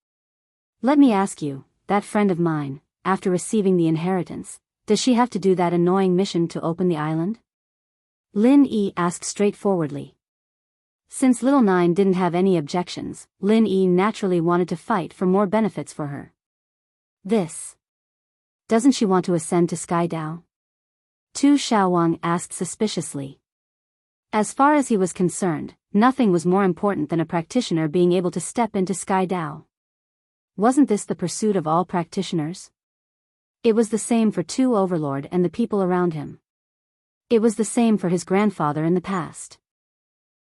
Let me ask you, that friend of mine, after receiving the inheritance, does she have to do that annoying mission to open the island? Lin Yi asked straightforwardly. Since Little Nine didn't have any objections, Lin Yi naturally wanted to fight for more benefits for her. Doesn't she want to ascend to Sky Dao? Tu Xiaowang asked suspiciously. As far as he was concerned, nothing was more important than a practitioner being able to step into Sky Dao. Wasn't this the pursuit of all practitioners? It was the same for Tu Overlord and the people around him. It was the same for his grandfather in the past.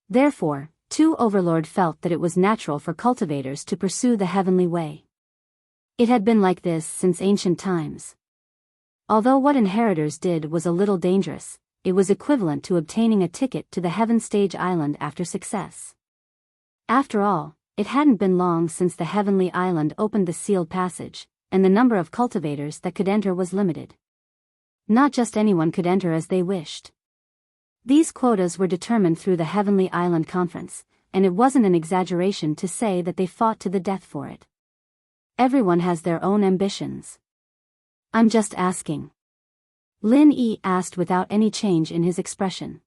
Therefore, Tu Overlord felt that it was natural for cultivators to pursue the heavenly way. It had been like this since ancient times. Although what inheritors did was a little dangerous, it was equivalent to obtaining a ticket to the Heaven Stage Island after success. After all, it hadn't been long since the Heavenly Island opened the sealed passage, and the number of cultivators that could enter was limited. Not just anyone could enter as they wished. These quotas were determined through the Heavenly Island Conference, and it wasn't an exaggeration to say that they fought to the death for it. Everyone has their own ambitions. I'm just asking. Lin Yi asked without any change in his expression.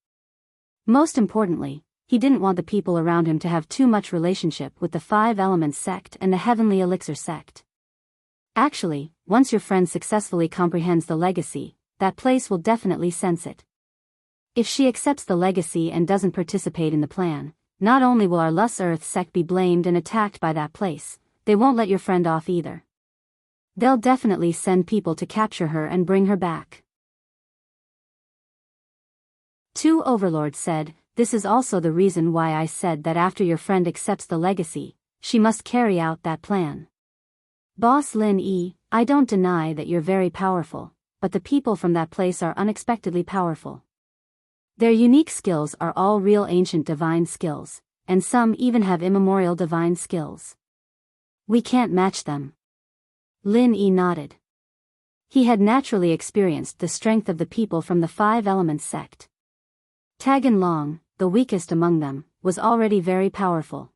Most importantly, he didn't want the people around him to have too much relationship with the Five Elements sect and the Heavenly Elixir sect. Actually, once your friend successfully comprehends the legacy, that place will definitely sense it. If she accepts the legacy and doesn't participate in the plan, not only will our Lus Earth sect be blamed and attacked by that place, they won't let your friend off either. They'll definitely send people to capture her and bring her back. Tu Overlord said, this is also the reason why I said that after your friend accepts the legacy, she must carry out that plan. Boss Lin Yi, I don't deny that you're very powerful, but the people from that place are unexpectedly powerful. Their unique skills are all real ancient divine skills, and some even have immemorial divine skills. We can't match them. Lin Yi nodded. He had naturally experienced the strength of the people from the Five Elements sect. Tagan Long, the weakest among them, was already very powerful.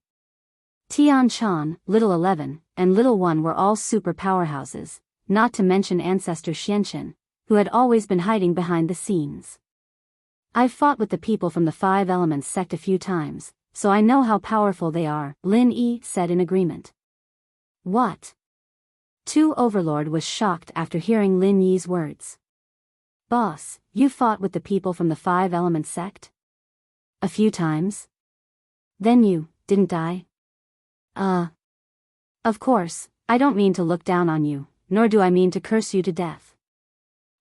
Tian Chan, Little 11, and Little 1 were all super powerhouses, not to mention Ancestor Xianchen, who had always been hiding behind the scenes. I've fought with the people from the Five Elements sect a few times, so I know how powerful they are, Lin Yi said in agreement. What? Tu Overlord was shocked after hearing Lin Yi's words. Boss, you fought with the people from the Five Elements sect? A few times? Then you didn't die? Of course, I don't mean to look down on you, nor do I mean to curse you to death.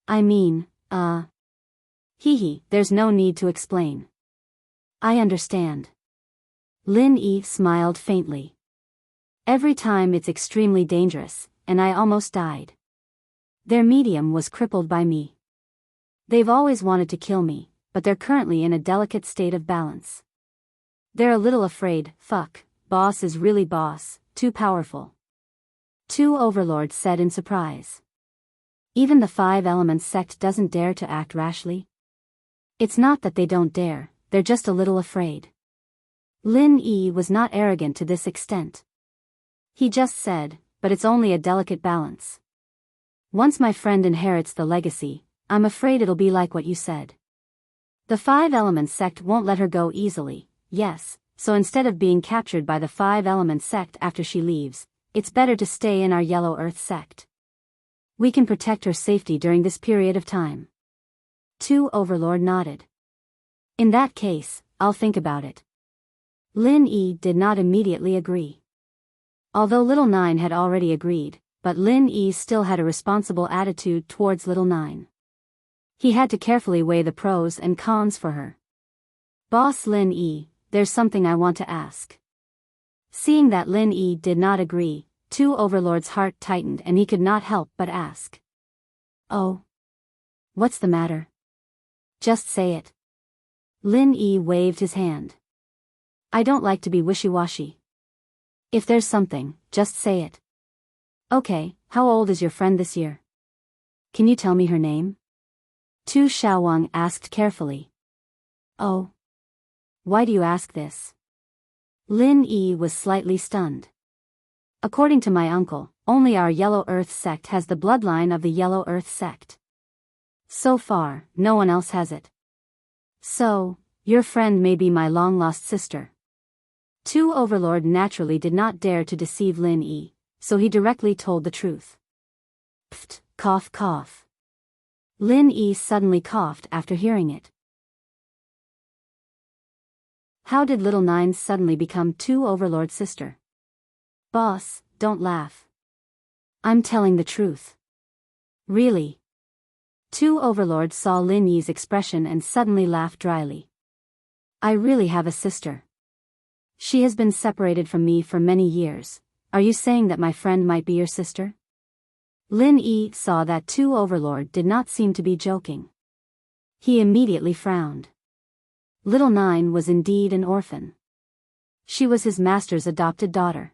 I mean, there's no need to explain. I understand. Lin Yi smiled faintly. Every time it's extremely dangerous, and I almost died. Their medium was crippled by me. They've always wanted to kill me, but they're currently in a delicate state of balance. They're a little afraid. Boss is really boss, too powerful. Two overlords said in surprise. Even the Five Elements sect doesn't dare to act rashly? It's not that they don't dare, they're just a little afraid. Lin Yi was not arrogant to this extent. He just said, but it's only a delicate balance. Once my friend inherits the legacy, I'm afraid it'll be like what you said. The Five Elements sect won't let her go easily, yes, so instead of being captured by the Five Elements sect after she leaves, it's better to stay in our Yellow Earth sect. We can protect her safety during this period of time. Two Overlord nodded. In that case, I'll think about it. Lin Yi did not immediately agree. Although Little Nine had already agreed, but Lin Yi still had a responsible attitude towards Little Nine. He had to carefully weigh the pros and cons for her. Boss Lin Yi, there's something I want to ask. Seeing that Lin Yi did not agree, Two Overlord's heart tightened and he could not help but ask. Oh? What's the matter? Just say it. Lin Yi waved his hand. I don't like to be wishy-washy. If there's something, just say it. Okay, how old is your friend this year? Can you tell me her name? Tu Xiaowang asked carefully. Oh. Why do you ask this? Lin Yi was slightly stunned. According to my uncle, only our Yellow Earth sect has the bloodline of the Yellow Earth sect. So far, no one else has it. So, your friend may be my long-lost sister. Two Overlord naturally did not dare to deceive Lin Yi, so he directly told the truth. Pft, cough cough. Lin Yi suddenly coughed after hearing it. How did Little Nine suddenly become Two Overlord's sister? Boss, don't laugh. I'm telling the truth. Really? Two Overlords saw Lin Yi's expression and suddenly laughed dryly. I really have a sister. She has been separated from me for many years. Are you saying that my friend might be your sister? Lin Yi saw that Two Overlord did not seem to be joking. He immediately frowned. Little Nine was indeed an orphan. She was his master's adopted daughter.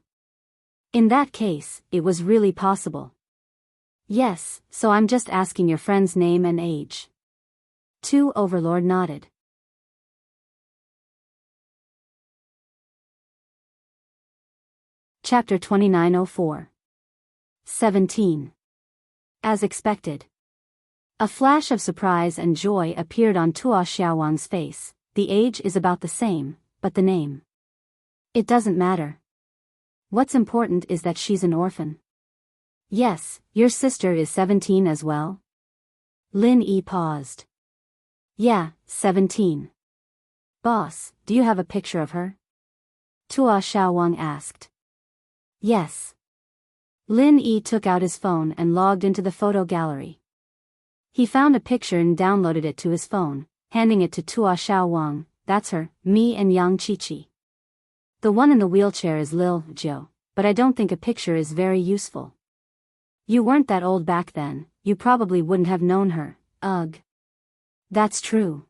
In that case, it was really possible. Yes, so I'm just asking your friend's name and age. Two Overlord nodded. Chapter 2904. 17. As expected. A flash of surprise and joy appeared on Tuo Xiaowang's face. The age is about the same, but the name. It doesn't matter. What's important is that she's an orphan. Yes, your sister is 17 as well? Lin Yi paused. Yeah, 17. Boss, do you have a picture of her? Tuo Xiaowang asked. Yes. Lin Yi took out his phone and logged into the photo gallery. He found a picture and downloaded it to his phone, handing it to Tuo Xiaowang. That's her, me and Yang Qiqi. The one in the wheelchair is Lil Zhou, but I don't think a picture is very useful. You weren't that old back then, you probably wouldn't have known her, ugh. That's true.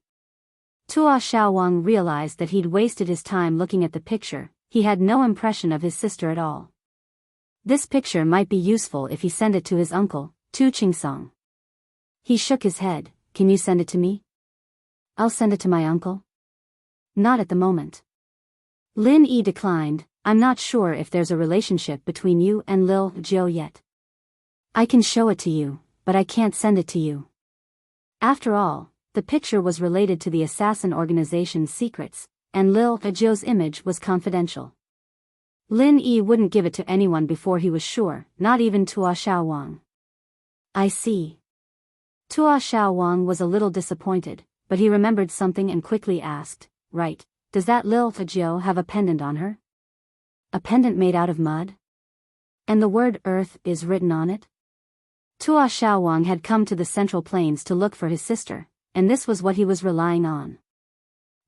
Tuo Xiaowang realized that he'd wasted his time looking at the picture. He had no impression of his sister at all. This picture might be useful if he sent it to his uncle, Tu Qingsong. He shook his head. Can you send it to me? I'll send it to my uncle. Not at the moment. Lin Yi declined. I'm not sure if there's a relationship between you and Lil Zhou yet. I can show it to you, but I can't send it to you. After all, the picture was related to the assassin organization's secrets, and Lil Zhou's image was confidential. Lin Yi wouldn't give it to anyone before he was sure, not even Tuo Xiaowang. I see. Tuo Xiaowang was a little disappointed, but he remembered something and quickly asked, right, does that Lil Zhou have a pendant on her? A pendant made out of mud? And the word Earth is written on it? Tua Xiaowang had come to the Central Plains to look for his sister, and this was what he was relying on.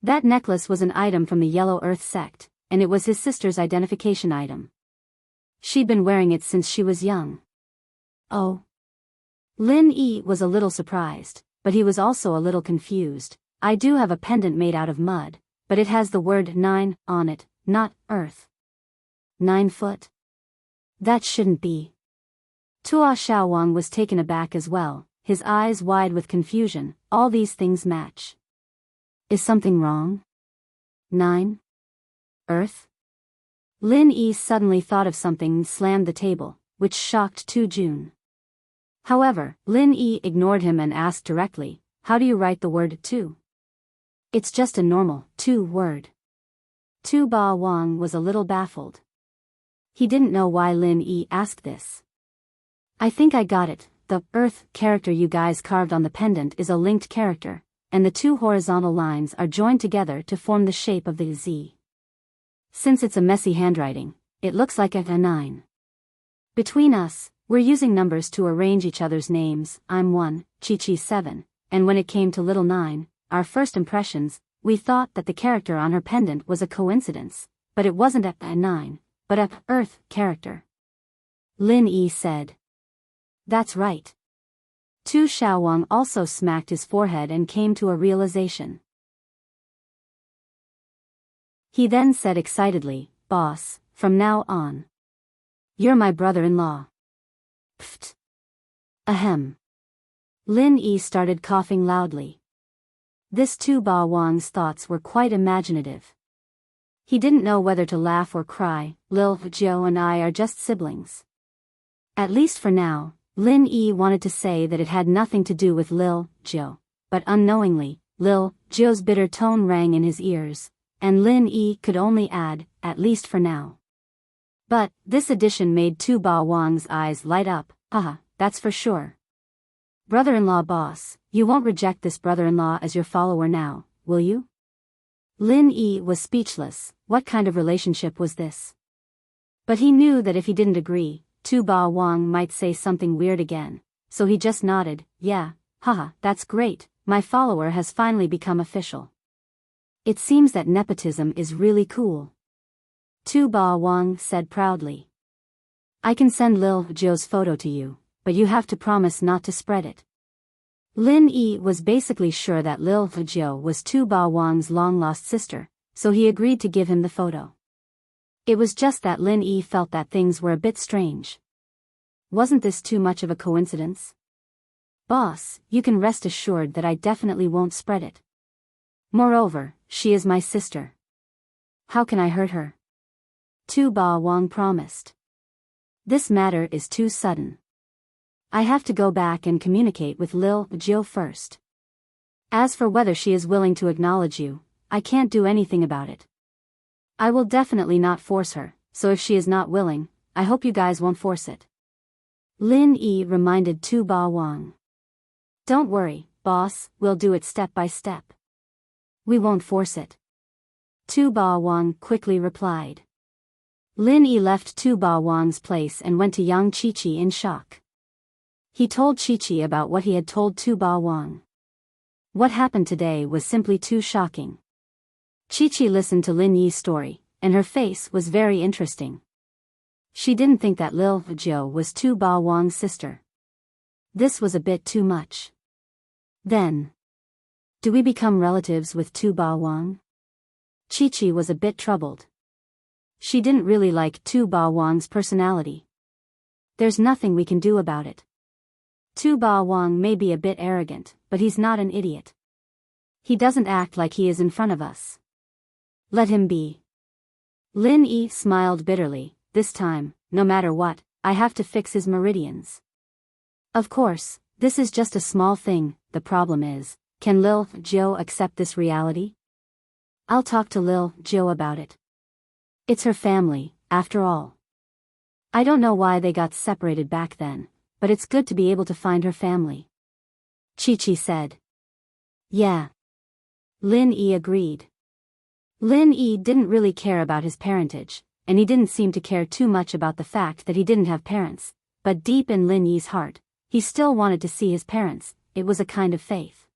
That necklace was an item from the Yellow Earth sect, and it was his sister's identification item. She'd been wearing it since she was young. Oh. Lin Yi was a little surprised, but he was also a little confused. I do have a pendant made out of mud, but it has the word 9 on it, not earth. 9 foot? That shouldn't be. Tua Xiaowang was taken aback as well, his eyes wide with confusion. All these things match. Is something wrong? 9? Earth? Lin Yi suddenly thought of something and slammed the table, which shocked Tu Jun. However, Lin Yi ignored him and asked directly, how do you write the word 2? It's just a normal 2 word. Tu Ba Wang was a little baffled. He didn't know why Lin Yi asked this. I think I got it. The earth character you guys carved on the pendant is a linked character, and the 2 horizontal lines are joined together to form the shape of the Z. Since it's a messy handwriting, it looks like a 9. Between us, we're using numbers to arrange each other's names. I'm 1, Chi-Chi 7, and when it came to little 9, our first impressions, we thought that the character on her pendant was a coincidence, but it wasn't a 9, but a earth character. Lin Yi said. That's right. Tu Xiaowang also smacked his forehead and came to a realization. He then said excitedly, Boss, from now on, you're my brother-in-law. Pfft. Ahem. Lin Yi started coughing loudly. This Tu Ba Wang's thoughts were quite imaginative. He didn't know whether to laugh or cry. Lil Jiu and I are just siblings. At least for now. Lin Yi wanted to say that it had nothing to do with Lil Jiu, but unknowingly, Lil Jiu's bitter tone rang in his ears, and Lin Yi could only add, at least for now. But, this addition made Tu Ba Wang's eyes light up. Haha, that's for sure. Brother-in-law boss, you won't reject this brother-in-law as your follower now, will you? Lin Yi was speechless. What kind of relationship was this? But he knew that if he didn't agree, Tu Ba Wang might say something weird again, so he just nodded. Yeah, haha, that's great, my follower has finally become official. It seems that nepotism is really cool. Tu Ba Wang said proudly. I can send Lil Jiu's photo to you, but you have to promise not to spread it. Lin Yi was basically sure that Lil Jiu was Tu Ba Wang's long-lost sister, so he agreed to give him the photo. It was just that Lin Yi felt that things were a bit strange. Wasn't this too much of a coincidence? Boss, you can rest assured that I definitely won't spread it. Moreover, she is my sister. How can I hurt her? Tu Ba Wang promised. This matter is too sudden. I have to go back and communicate with Lil Jiu first. As for whether she is willing to acknowledge you, I can't do anything about it. I will definitely not force her, so if she is not willing, I hope you guys won't force it. Lin Yi reminded Tu Ba Wang. Don't worry, boss, we'll do it step by step. We won't force it. Tu Ba Wang quickly replied. Lin Yi left Tu Ba Wang's place and went to Yang Chi-Chi in shock. He told Chi-Chi about what he had told Tu Ba Wang. What happened today was simply too shocking. Chi-Chi listened to Lin Yi's story, and her face was very interesting. She didn't think that Lil Jiu was Tu Ba Wang's sister. This was a bit too much. Then, do we become relatives with Tu Ba Wang? Chi-Chi was a bit troubled. She didn't really like Tu Ba Wang's personality. There's nothing we can do about it. Tu Ba Wang may be a bit arrogant, but he's not an idiot. He doesn't act like he is in front of us. Let him be. Lin Yi smiled bitterly. This time, no matter what, I have to fix his meridians. Of course, this is just a small thing. The problem is, can Lil Jiu accept this reality? I'll talk to Lil Jiu about it. It's her family, after all. I don't know why they got separated back then, but it's good to be able to find her family. Chi-Chi said. Yeah. Lin Yi agreed. Lin Yi didn't really care about his parentage, and he didn't seem to care too much about the fact that he didn't have parents, but deep in Lin Yi's heart, he still wanted to see his parents. It was a kind of faith.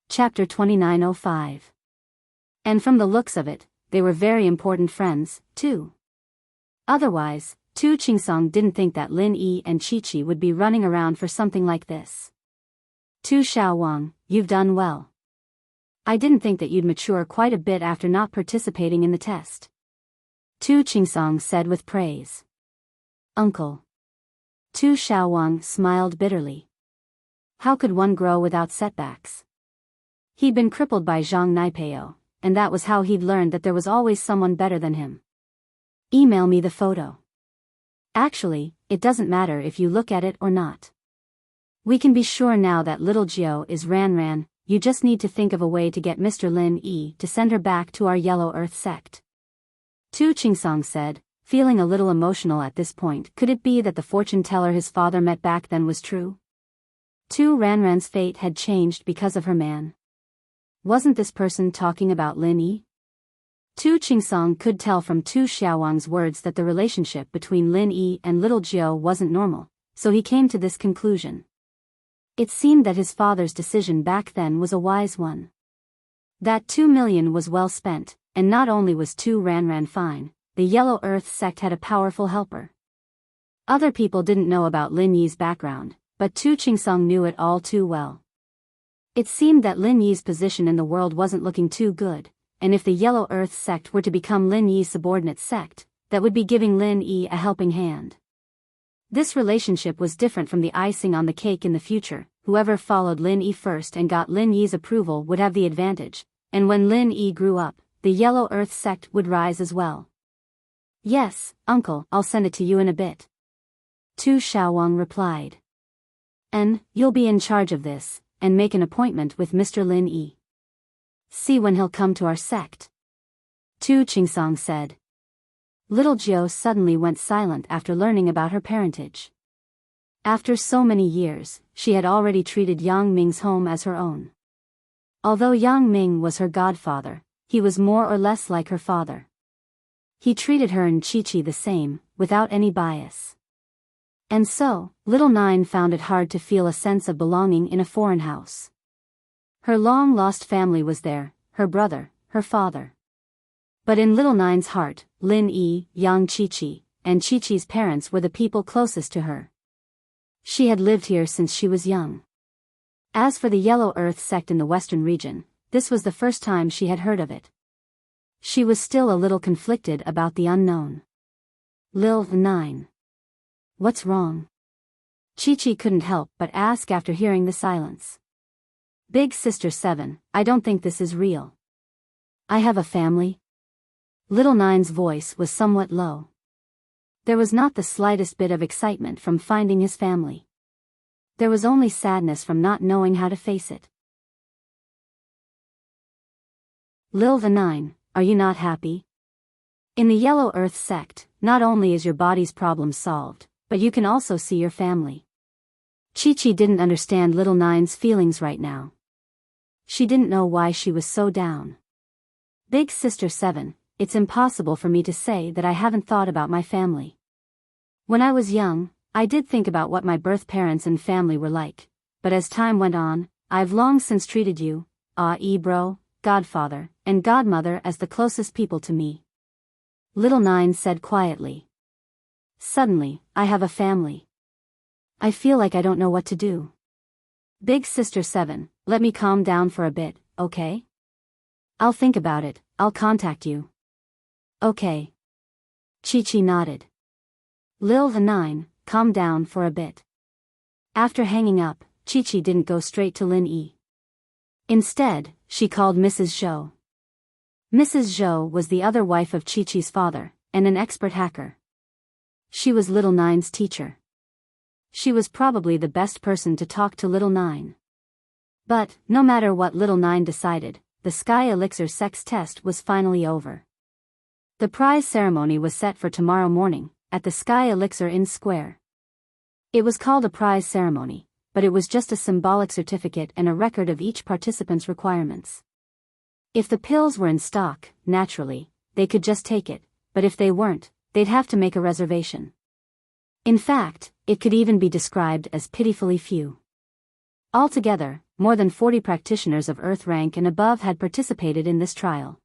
Chapter 2905. And from the looks of it, they were very important friends, too. Otherwise, Tu Qingsong didn't think that Lin Yi and Chi-Chi would be running around for something like this. Tu Xiaowang, you've done well. I didn't think that you'd mature quite a bit after not participating in the test. Tu Qingsong said with praise. Uncle. Tu Xiaowang smiled bitterly. How could one grow without setbacks? He'd been crippled by Zhang Naipeo, and that was how he'd learned that there was always someone better than him. Email me the photo. Actually, it doesn't matter if you look at it or not. We can be sure now that little Jiao is Ranran. You just need to think of a way to get Mr. Lin Yi to send her back to our Yellow Earth sect. Tu Qingsong said, feeling a little emotional at this point. Could it be that the fortune teller his father met back then was true? Tu Ranran's fate had changed because of her man. Wasn't this person talking about Lin Yi? Tu Qingsong could tell from Tu Xiaowang's words that the relationship between Lin Yi and little Jiao wasn't normal, so he came to this conclusion. It seemed that his father's decision back then was a wise one. That 2 million was well spent, and not only was Tu Ranran fine, the Yellow Earth sect had a powerful helper. Other people didn't know about Lin Yi's background, but Tu Qingsong knew it all too well. It seemed that Lin Yi's position in the world wasn't looking too good, and if the Yellow Earth sect were to become Lin Yi's subordinate sect, that would be giving Lin Yi a helping hand. This relationship was different from the icing on the cake in the future. Whoever followed Lin Yi first and got Lin Yi's approval would have the advantage, and when Lin Yi grew up, the Yellow Earth sect would rise as well. Yes, uncle, I'll send it to you in a bit. Tu Xiaowang replied. And you'll be in charge of this, and make an appointment with Mr. Lin Yi. See when he'll come to our sect. Tu Qingsong said. Little Jiao suddenly went silent after learning about her parentage. After so many years, she had already treated Yang Ming's home as her own. Although Yang Ming was her godfather, he was more or less like her father. He treated her and Chi-Chi the same, without any bias. And so, little Nine found it hard to feel a sense of belonging in a foreign house. Her long-lost family was there, her brother, her father. But in little Nine's heart, Lin Yi, Yang Chi-Chi, and Chi-Chi's parents were the people closest to her. She had lived here since she was young. As for the Yellow Earth sect in the western region, this was the first time she had heard of it. She was still a little conflicted about the unknown. Lil 9. What's wrong? Chi-Chi couldn't help but ask after hearing the silence. Big Sister 7, I don't think this is real. I have a family. Little Nine's voice was somewhat low. There was not the slightest bit of excitement from finding his family. There was only sadness from not knowing how to face it. Lil 9, are you not happy? In the Yellow Earth sect, not only is your body's problem solved, but you can also see your family. Chi-Chi didn't understand little Nine's feelings right now. She didn't know why she was so down. Big Sister 7, it's impossible for me to say that I haven't thought about my family. When I was young, I did think about what my birth parents and family were like, but as time went on, I've long since treated you, bro, godfather, and godmother as the closest people to me. Little Nine said quietly. Suddenly, I have a family. I feel like I don't know what to do. Big Sister 7, let me calm down for a bit, okay? I'll think about it, I'll contact you. Okay. Chi-Chi nodded. Lil 9, calm down for a bit. After hanging up, Chi-Chi didn't go straight to Lin Yi. Instead, she called Mrs. Zhou. Mrs. Zhou was the other wife of Chi-Chi's father, and an expert hacker. She was Little Nine's teacher. She was probably the best person to talk to Little Nine. But, no matter what Little Nine decided, the Sky Elixir sex test was finally over. The prize ceremony was set for tomorrow morning, at the Sky Elixir Inn Square. It was called a prize ceremony, but it was just a symbolic certificate and a record of each participant's requirements. If the pills were in stock, naturally, they could just take it, but if they weren't, they'd have to make a reservation. In fact, it could even be described as pitifully few. Altogether, more than 40 practitioners of Earth rank and above had participated in this trial.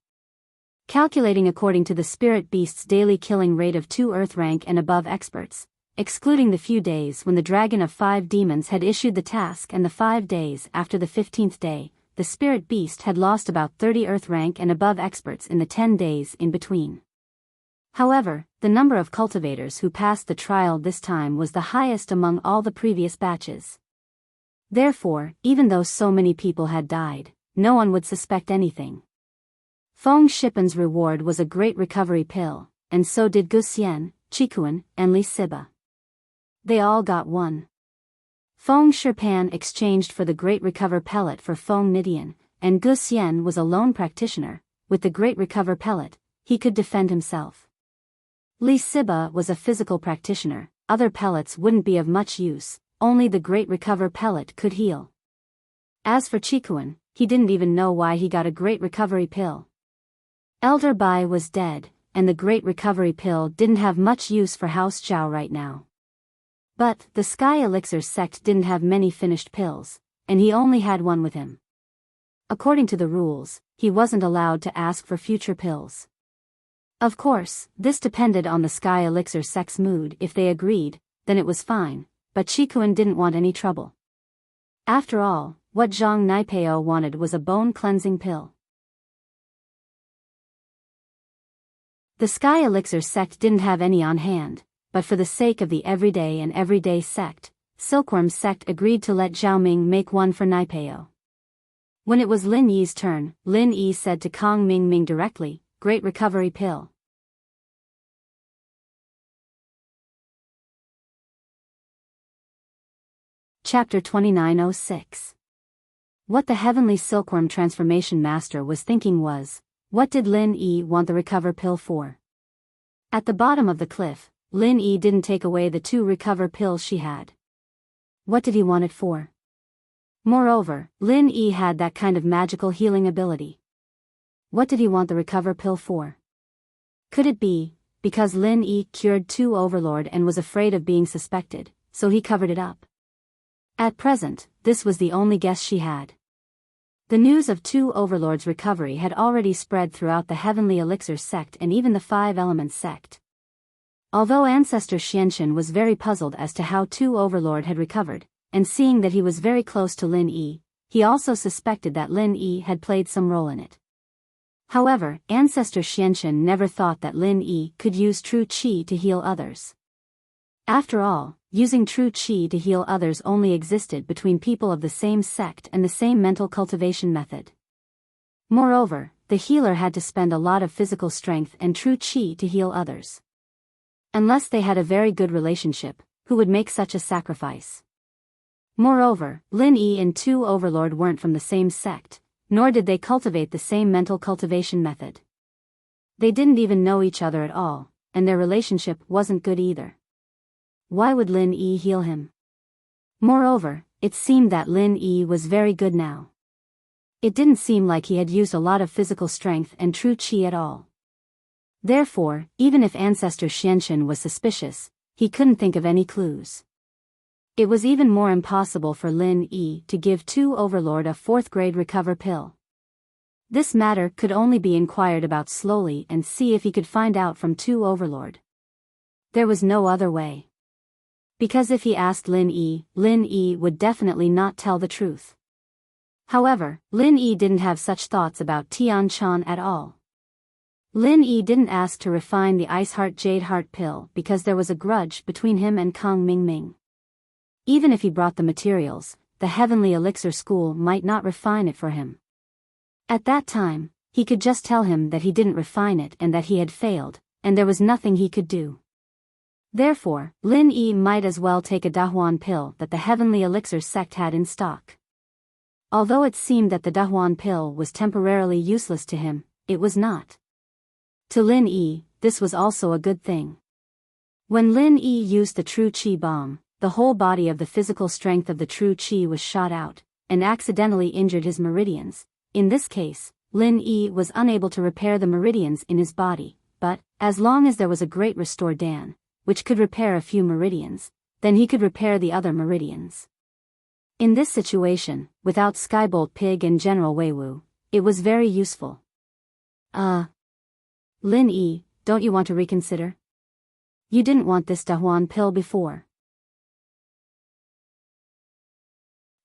Calculating according to the spirit beast's daily killing rate of 2 Earth rank and above experts, excluding the few days when the Dragon of 5 Demons had issued the task and the 5 days after the 15th day, the spirit beast had lost about 30 Earth rank and above experts in the 10 days in between. However, the number of cultivators who passed the trial this time was the highest among all the previous batches. Therefore, even though so many people had died, no one would suspect anything. Feng Shipan's reward was a great recovery pill, and so did Gu Xian, Qikuan, and Li Siba. They all got one. Feng Shipan exchanged for the Great Recover pellet for Feng Nidian, and Gu Xian was a lone practitioner. With the Great Recover pellet, he could defend himself. Li Siba was a physical practitioner, other pellets wouldn't be of much use, only the Great Recover pellet could heal. As for Qikuan, he didn't even know why he got a Great Recovery pill. Elder Bai was dead, and the Great Recovery pill didn't have much use for House Zhao right now. But the Sky Elixir sect didn't have many finished pills, and he only had one with him. According to the rules, he wasn't allowed to ask for future pills. Of course, this depended on the Sky Elixir sect's mood. If they agreed, then it was fine, but Qikuan didn't want any trouble. After all, what Zhang Naipeo wanted was a bone-cleansing pill. The Sky Elixir sect didn't have any on hand, but for the sake of the everyday sect, Silkworm sect agreed to let Zhao Ming make one for Naipeo. When it was Lin Yi's turn, Lin Yi said to Kong Ming directly, "Great recovery pill." Chapter 2906. What the Heavenly Silkworm Transformation Master was thinking was, what did Lin Yi want the recover pill for? At the bottom of the cliff, Lin Yi didn't take away the 2 recover pills she had. What did he want it for? Moreover, Lin Yi had that kind of magical healing ability. What did he want the recover pill for? Could it be, because Lin Yi cured 2 Overlord and was afraid of being suspected, so he covered it up? At present, this was the only guess she had. The news of 2 Overlords' recovery had already spread throughout the Heavenly Elixir sect and even the 5 Elements sect. Although Ancestor Xianshan was very puzzled as to how 2 Overlord had recovered, and seeing that he was very close to Lin Yi, he also suspected that Lin Yi had played some role in it. However, Ancestor Xianshan never thought that Lin Yi could use true qi to heal others. After all, using true qi to heal others only existed between people of the same sect and the same mental cultivation method. Moreover, the healer had to spend a lot of physical strength and true qi to heal others. Unless they had a very good relationship, who would make such a sacrifice? Moreover, Lin Yi and 2 Overlord weren't from the same sect, nor did they cultivate the same mental cultivation method. They didn't even know each other at all, and their relationship wasn't good either. Why would Lin Yi heal him? Moreover, it seemed that Lin Yi was very good now. It didn't seem like he had used a lot of physical strength and true qi at all. Therefore, even if Ancestor Xianshan was suspicious, he couldn't think of any clues. It was even more impossible for Lin Yi to give 2 Overlord a 4th grade recover pill. This matter could only be inquired about slowly and see if he could find out from 2 Overlord. There was no other way. Because if he asked Lin Yi would definitely not tell the truth. However, Lin Yi didn't have such thoughts about Tian Chan at all. Lin Yi didn't ask to refine the Ice Heart Jade Heart pill because there was a grudge between him and Kong Ming. Even if he brought the materials, the Heavenly Elixir School might not refine it for him. At that time, he could just tell him that he didn't refine it and that he had failed, and there was nothing he could do. Therefore, Lin Yi might as well take a Dahuan pill that the Heavenly Elixir sect had in stock. Although it seemed that the Dahuan pill was temporarily useless to him, it was not. To Lin Yi, this was also a good thing. When Lin Yi used the True Qi Bomb, the whole body of the physical strength of the true qi was shot out, and accidentally injured his meridians. In this case, Lin Yi was unable to repair the meridians in his body, but, as long as there was a great restore Dan, which could repair a few meridians, then he could repair the other meridians. In this situation, without Skybolt Pig and General Weiwu, it was very useful. Lin Yi, don't you want to reconsider? You didn't want this Dahuan pill before.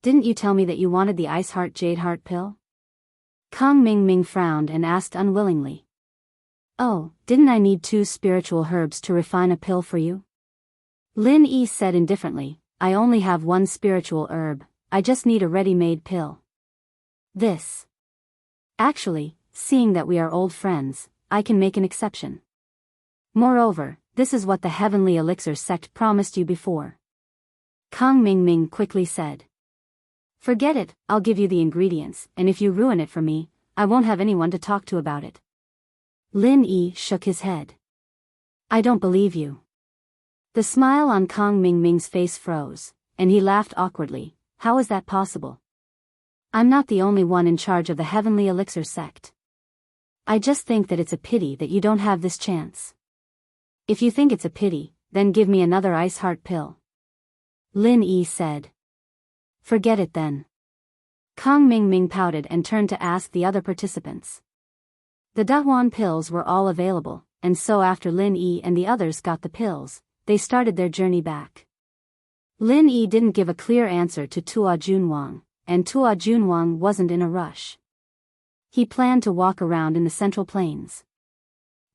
Didn't you tell me that you wanted the Ice Heart Jade Heart pill? Kang Ming frowned and asked unwillingly. Oh, didn't I need 2 spiritual herbs to refine a pill for you? Lin Yi said indifferently, I only have 1 spiritual herb, I just need a ready-made pill. This. Actually, seeing that we are old friends, I can make an exception. Moreover, this is what the Heavenly Elixir sect promised you before. Kang Ming quickly said. Forget it, I'll give you the ingredients, and if you ruin it for me, I won't have anyone to talk to about it. Lin Yi shook his head. I don't believe you. The smile on Kang Ming's face froze, and he laughed awkwardly. How is that possible? I'm not the only one in charge of the Heavenly Elixir sect. I just think that it's a pity that you don't have this chance. If you think it's a pity, then give me another Ice Heart pill. Lin Yi said. Forget it then. Kang Ming pouted and turned to ask the other participants. The Dahuan pills were all available, and so after Lin Yi and the others got the pills, they started their journey back. Lin Yi didn't give a clear answer to Tua Junwang, and Tua Junwang wasn't in a rush. He planned to walk around in the Central Plains.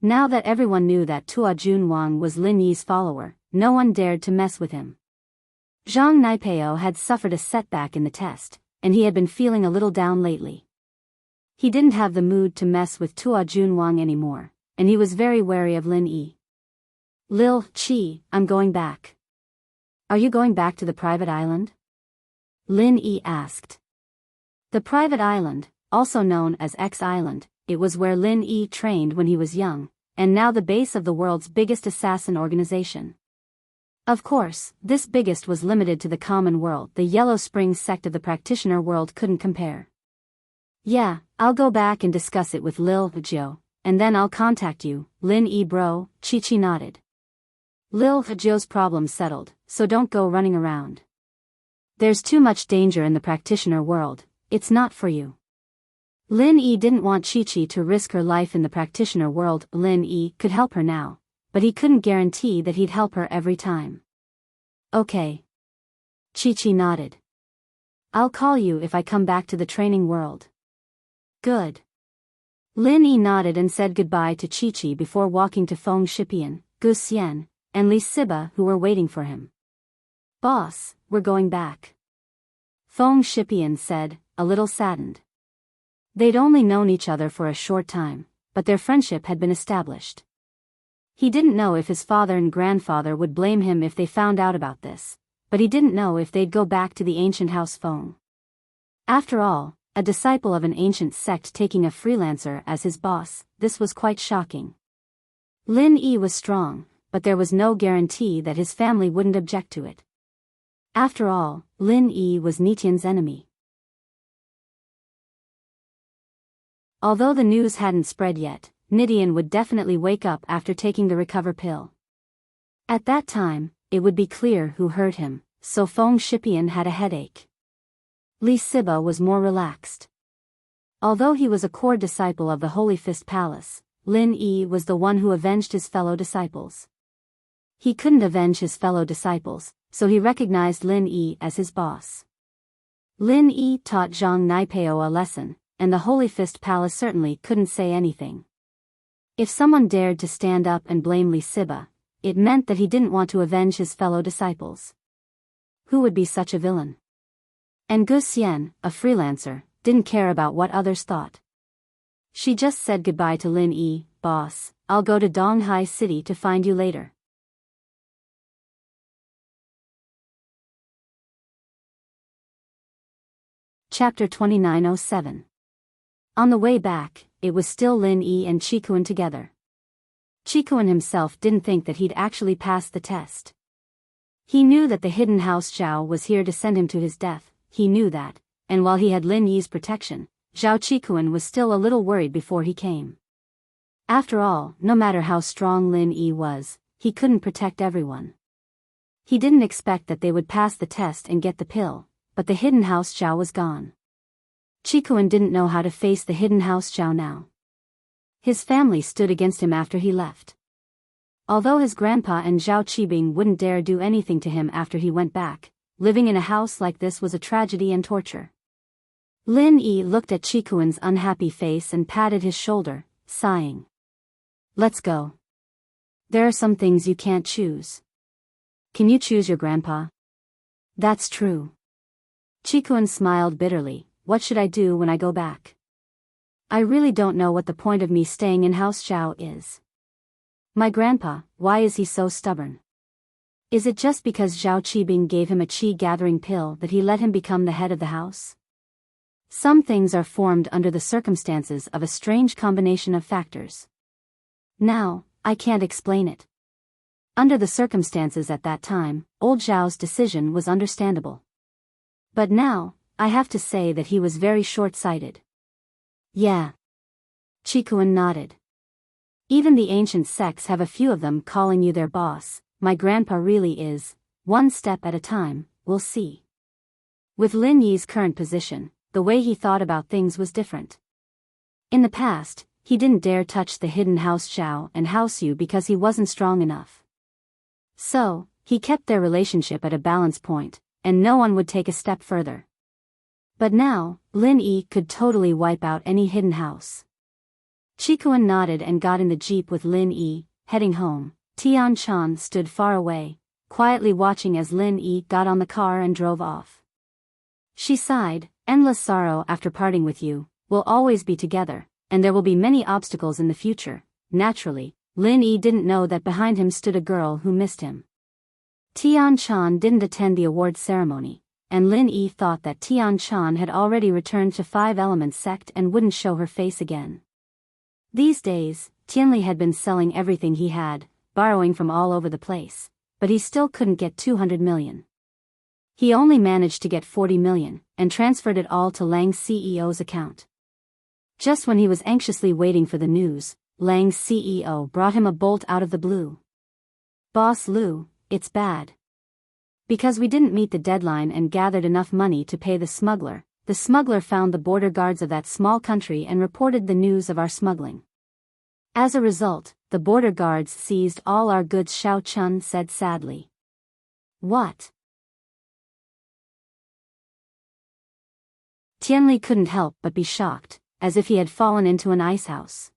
Now that everyone knew that Tua Junwang was Lin Yi's follower, no one dared to mess with him. Zhang Naipeo had suffered a setback in the test, and he had been feeling a little down lately. He didn't have the mood to mess with Tua Junwang anymore, and he was very wary of Lin Yi. Lil Chi, I'm going back. Are you going back to the private island? Lin Yi asked. The private island, also known as X Island, it was where Lin Yi trained when he was young, and now the base of the world's biggest assassin organization. Of course, this biggest was limited to the common world. The Yellow Springs sect of the practitioner world couldn't compare. Yeah, I'll go back and discuss it with Lil Zhou, and then I'll contact you, Lin Yi bro, Chi nodded. Lil Zhou's problem settled, so don't go running around. There's too much danger in the practitioner world, it's not for you. Lin Yi didn't want Chi to risk her life in the practitioner world. Lin Yi could help her now, but he couldn't guarantee that he'd help her every time. Okay. Chi nodded. I'll call you if I come back to the training world. Good. Lin Yi nodded and said goodbye to Chi before walking to Feng Shipian, Gu Xian, and Li Siba who were waiting for him. Boss, we're going back. Feng Shipian said, a little saddened. They'd only known each other for a short time, but their friendship had been established. He didn't know if his father and grandfather would blame him if they found out about this, but he didn't know if they'd go back to the ancient house Feng. After all, a disciple of an ancient sect taking a freelancer as his boss, this was quite shocking. Lin Yi was strong, but there was no guarantee that his family wouldn't object to it. After all, Lin Yi was Nitian's enemy. Although the news hadn't spread yet, Nitian would definitely wake up after taking the recover pill. At that time, it would be clear who hurt him, so Feng Shipian had a headache. Li Siba was more relaxed. Although he was a core disciple of the Holy Fist Palace, Lin Yi was the one who avenged his fellow disciples. He couldn't avenge his fellow disciples, so he recognized Lin Yi as his boss. Lin Yi taught Zhang Naipeo a lesson, and the Holy Fist Palace certainly couldn't say anything. If someone dared to stand up and blame Li Siba, it meant that he didn't want to avenge his fellow disciples. Who would be such a villain? And Gu Xian, a freelancer, didn't care about what others thought. She just said goodbye to Lin Yi. Boss, I'll go to Donghai City to find you later. Chapter 2907. On the way back, it was still Lin Yi and Chikuan together. Chikuan himself didn't think that he'd actually passed the test. He knew that the hidden house Zhao was here to send him to his death, he knew that, and while he had Lin Yi's protection, Zhao Chikuan was still a little worried before he came. After all, no matter how strong Lin Yi was, he couldn't protect everyone. He didn't expect that they would pass the test and get the pill, but the hidden house Zhao was gone. Qikuan didn't know how to face the hidden house Zhao now. His family stood against him after he left. Although his grandpa and Zhao Qibing wouldn't dare do anything to him after he went back, living in a house like this was a tragedy and torture. Lin Yi looked at Qikuan's unhappy face and patted his shoulder, sighing. Let's go. There are some things you can't choose. Can you choose your grandpa? That's true. Qikuan smiled bitterly. What should I do when I go back? I really don't know what the point of me staying in House Zhao is. My grandpa, why is he so stubborn? Is it just because Zhao Qibing gave him a qi-gathering pill that he let him become the head of the house? Some things are formed under the circumstances of a strange combination of factors. Now, I can't explain it. Under the circumstances at that time, old Zhao's decision was understandable. But now, I have to say that he was very short-sighted. Yeah. Qikuan nodded. Even the ancient sects have a few of them calling you their boss. My grandpa really is, one step at a time, we'll see. With Lin Yi's current position, the way he thought about things was different. In the past, he didn't dare touch the hidden House Zhao and House Yu because he wasn't strong enough. So, he kept their relationship at a balance point, and no one would take a step further. But now, Lin Yi could totally wipe out any hidden house. Qikuan nodded and got in the jeep with Lin Yi, heading home. Tian Chan stood far away, quietly watching as Lin Yi got on the car and drove off. She sighed, endless sorrow after parting with you, we'll always be together, and there will be many obstacles in the future. Naturally, Lin Yi didn't know that behind him stood a girl who missed him. Tian Chan didn't attend the awards ceremony, and Lin Yi thought that Tian Chan had already returned to Five Elements sect and wouldn't show her face again. These days, Tianli had been selling everything he had, borrowing from all over the place, but he still couldn't get 200 million. He only managed to get 40 million, and transferred it all to Lang's CEO's account. Just when he was anxiously waiting for the news, Lang's CEO brought him a bolt out of the blue. Boss Liu, it's bad. Because we didn't meet the deadline and gathered enough money to pay the smuggler found the border guards of that small country and reported the news of our smuggling. As a result, the border guards seized all our goods, Xiao Chun said sadly. What? Tianli couldn't help but be shocked, as if he had fallen into an icehouse.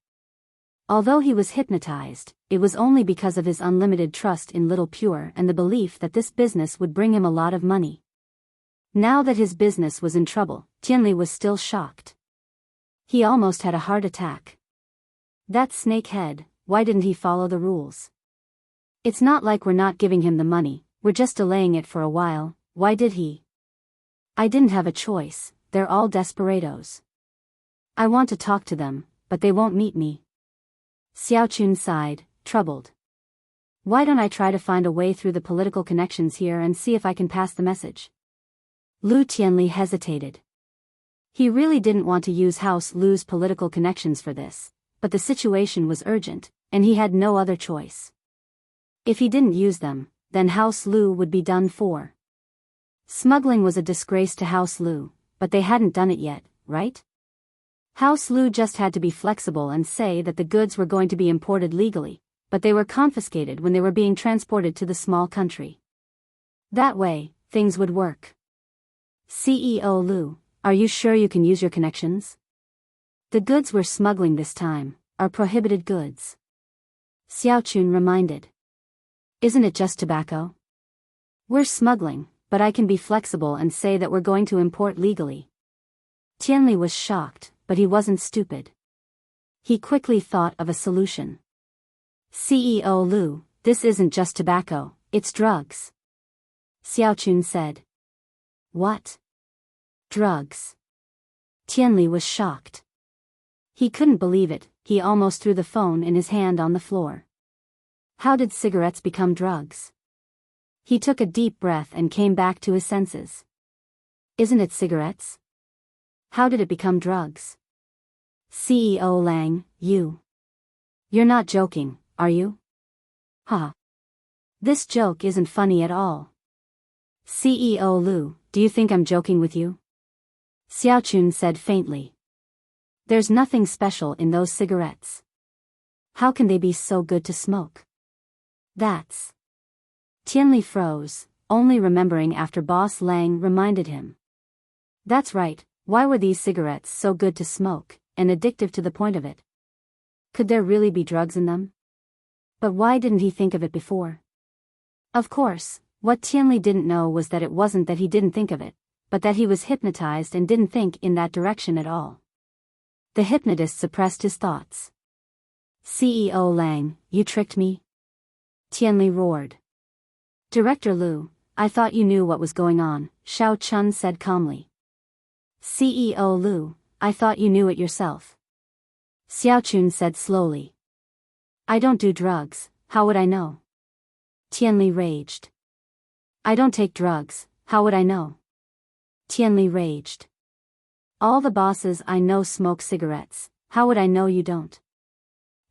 Although he was hypnotized, it was only because of his unlimited trust in Little Pure and the belief that this business would bring him a lot of money. Now that his business was in trouble, Tianli was still shocked. He almost had a heart attack. That snakehead, why didn't he follow the rules? It's not like we're not giving him the money, we're just delaying it for a while, why did he? I didn't have a choice, they're all desperados. I want to talk to them, but they won't meet me. Xiaochun sighed, troubled. Why don't I try to find a way through the political connections here and see if I can pass the message? Lu Tianli hesitated. He really didn't want to use House Lu's political connections for this, but the situation was urgent, and he had no other choice. If he didn't use them, then House Lu would be done for. Smuggling was a disgrace to House Lu, but they hadn't done it yet, right? House Lu just had to be flexible and say that the goods were going to be imported legally, but they were confiscated when they were being transported to the small country. That way, things would work. CEO Lu, are you sure you can use your connections? The goods we're smuggling this time are prohibited goods. Xiaochun reminded. Isn't it just tobacco? We're smuggling, but I can be flexible and say that we're going to import legally. Tianli was shocked, but he wasn't stupid. He quickly thought of a solution. CEO Lu, this isn't just tobacco, it's drugs. Xiaochun said. What? Drugs. Tianli was shocked. He couldn't believe it, he almost threw the phone in his hand on the floor. How did cigarettes become drugs? He took a deep breath and came back to his senses. Isn't it cigarettes? How did it become drugs? CEO Lang, you. You're not joking, are you? Ha. This joke isn't funny at all. CEO Lu, do you think I'm joking with you? Xiaochun said faintly. There's nothing special in those cigarettes. How can they be so good to smoke? That's... Tianli froze, only remembering after Boss Lang reminded him. That's right, why were these cigarettes so good to smoke, and addictive to the point of it? Could there really be drugs in them? But why didn't he think of it before? Of course, what Tianli didn't know was that it wasn't that he didn't think of it, but that he was hypnotized and didn't think in that direction at all. The hypnotist suppressed his thoughts. CEO Lang, you tricked me? Tianli roared. Director Lu, I thought you knew what was going on, Xiao Chun said calmly. CEO Lu, I thought you knew it yourself. Xiaochun said slowly. I don't do drugs, how would I know? Tianli raged. I don't take drugs, how would I know? Tianli raged. All the bosses I know smoke cigarettes, how would I know you don't?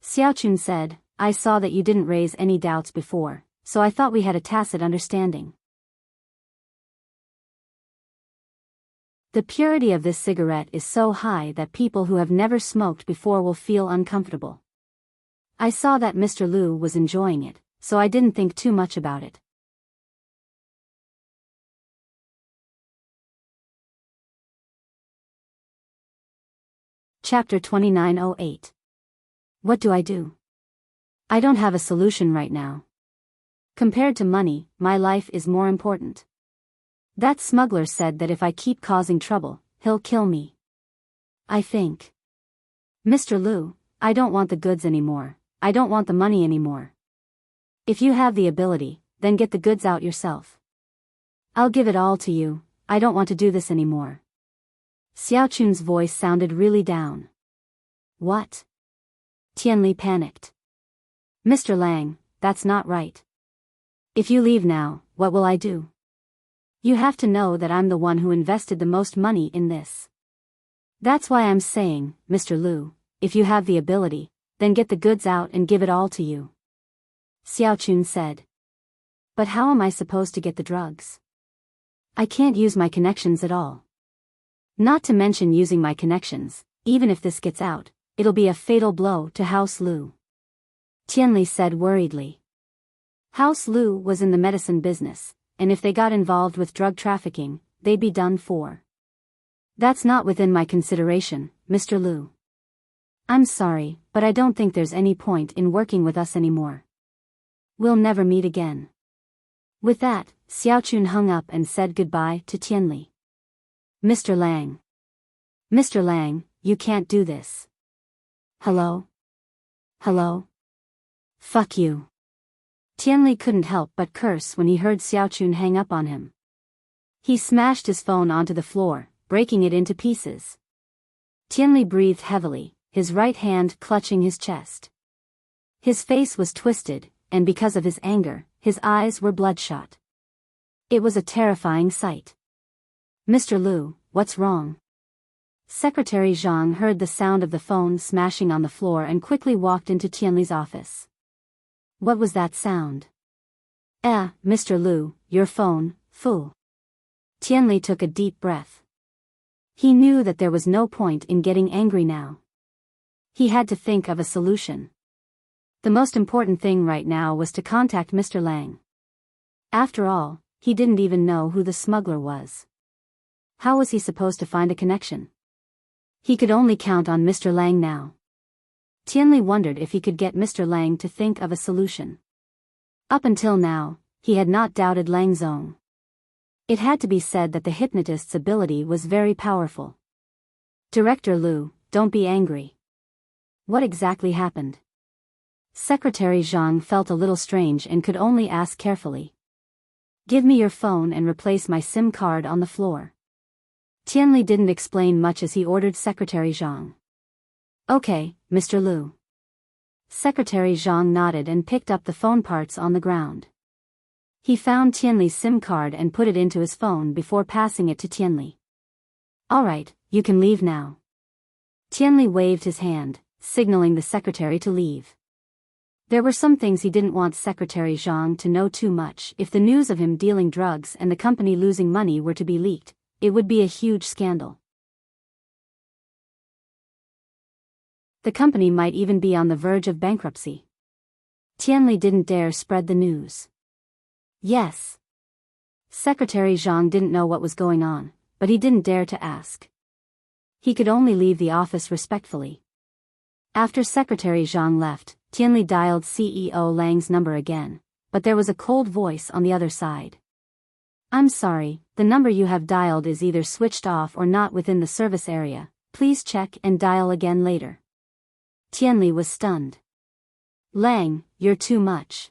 Xiaochun said, I saw that you didn't raise any doubts before, so I thought we had a tacit understanding. The purity of this cigarette is so high that people who have never smoked before will feel uncomfortable. I saw that Mr. Lu was enjoying it, so I didn't think too much about it. Chapter 2908. What do I do? I don't have a solution right now. Compared to money, my life is more important. That smuggler said that if I keep causing trouble, he'll kill me. I think. Mr. Lu, I don't want the goods anymore, I don't want the money anymore. If you have the ability, then get the goods out yourself. I'll give it all to you, I don't want to do this anymore. Xiaochun's voice sounded really down. What? Tianli panicked. Mr. Lang, that's not right. If you leave now, what will I do? You have to know that I'm the one who invested the most money in this. That's why I'm saying, Mr. Lu, if you have the ability, then get the goods out and give it all to you. Xiaochun said. But how am I supposed to get the drugs? I can't use my connections at all. Not to mention using my connections, even if this gets out, it'll be a fatal blow to House Lu. Tianli said worriedly. House Lu was in the medicine business, and if they got involved with drug trafficking, they'd be done for. That's not within my consideration, Mr. Lu. I'm sorry, but I don't think there's any point in working with us anymore. We'll never meet again. With that, Xiaochun hung up and said goodbye to Tianli. Mr. Lang. Mr. Lang, you can't do this. Hello? Hello? Fuck you. Tianli couldn't help but curse when he heard Xiaochun hang up on him. He smashed his phone onto the floor, breaking it into pieces. Tianli breathed heavily, his right hand clutching his chest. His face was twisted, and because of his anger, his eyes were bloodshot. It was a terrifying sight. Mr. Lu, what's wrong? Secretary Zhang heard the sound of the phone smashing on the floor and quickly walked into Tianli's office. What was that sound? Mr. Lu, your phone, fool. Tianli took a deep breath. He knew that there was no point in getting angry now. He had to think of a solution. The most important thing right now was to contact Mr. Lang. After all, he didn't even know who the smuggler was. How was he supposed to find a connection? He could only count on Mr. Lang now. Tianli wondered if he could get Mr. Lang to think of a solution. Up until now, he had not doubted Lang Zong. It had to be said that the hypnotist's ability was very powerful. Director Lu, don't be angry. What exactly happened? Secretary Zhang felt a little strange and could only ask carefully. Give me your phone and replace my SIM card on the floor. Tianli didn't explain much as he ordered Secretary Zhang. Okay, Mr. Lu. Secretary Zhang nodded and picked up the phone parts on the ground. He found Tianli's SIM card and put it into his phone before passing it to Tianli. All right, you can leave now. Tianli waved his hand, signaling the secretary to leave. There were some things he didn't want Secretary Zhang to know too much. If the news of him dealing drugs and the company losing money were to be leaked, it would be a huge scandal. The company might even be on the verge of bankruptcy. Tianli didn't dare spread the news. Yes. Secretary Zhang didn't know what was going on, but he didn't dare to ask. He could only leave the office respectfully. After Secretary Zhang left, Tianli dialed CEO Lang's number again, but there was a cold voice on the other side. I'm sorry, the number you have dialed is either switched off or not within the service area. Please check and dial again later. Tianli was stunned. Lang, you're too much.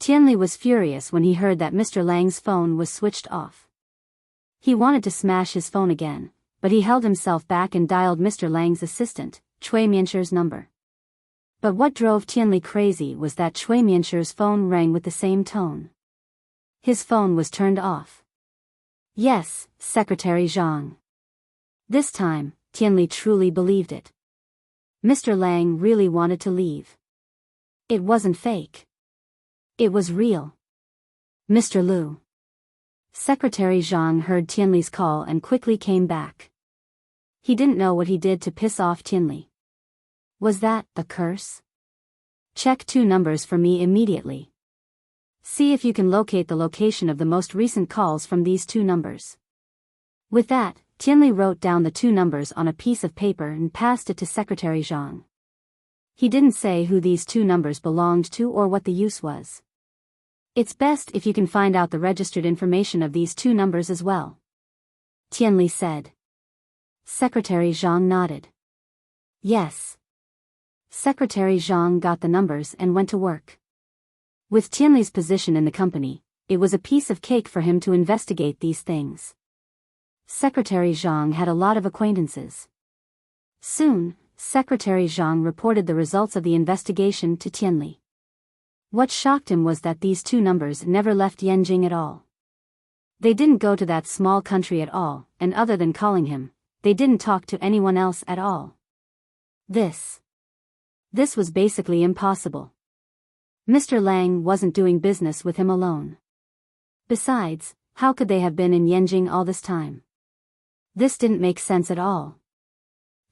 Tianli was furious when he heard that Mr. Lang's phone was switched off. He wanted to smash his phone again, but he held himself back and dialed Mr. Lang's assistant, Cui Mianshir's number. But what drove Tianli crazy was that Cui Mianshir's phone rang with the same tone. His phone was turned off. Yes, Secretary Zhang. This time, Tianli truly believed it. Mr. Lang really wanted to leave. It wasn't fake. It was real. Mr. Lu. Secretary Zhang heard Tianli's call and quickly came back. He didn't know what he did to piss off Tianli. Was that a curse? Check 2 numbers for me immediately. See if you can locate the location of the most recent calls from these 2 numbers. With that, Tianli wrote down the 2 numbers on a piece of paper and passed it to Secretary Zhang. He didn't say who these 2 numbers belonged to or what the use was. It's best if you can find out the registered information of these 2 numbers as well. Tianli said. Secretary Zhang nodded. Yes. Secretary Zhang got the numbers and went to work. With Tianli's position in the company, it was a piece of cake for him to investigate these things. Secretary Zhang had a lot of acquaintances. Soon, Secretary Zhang reported the results of the investigation to Tianli. What shocked him was that these 2 numbers never left Yanjing at all. They didn't go to that small country at all, and other than calling him, they didn't talk to anyone else at all. This was basically impossible. Mr. Lang wasn't doing business with him alone. Besides, how could they have been in Yanjing all this time? This didn't make sense at all.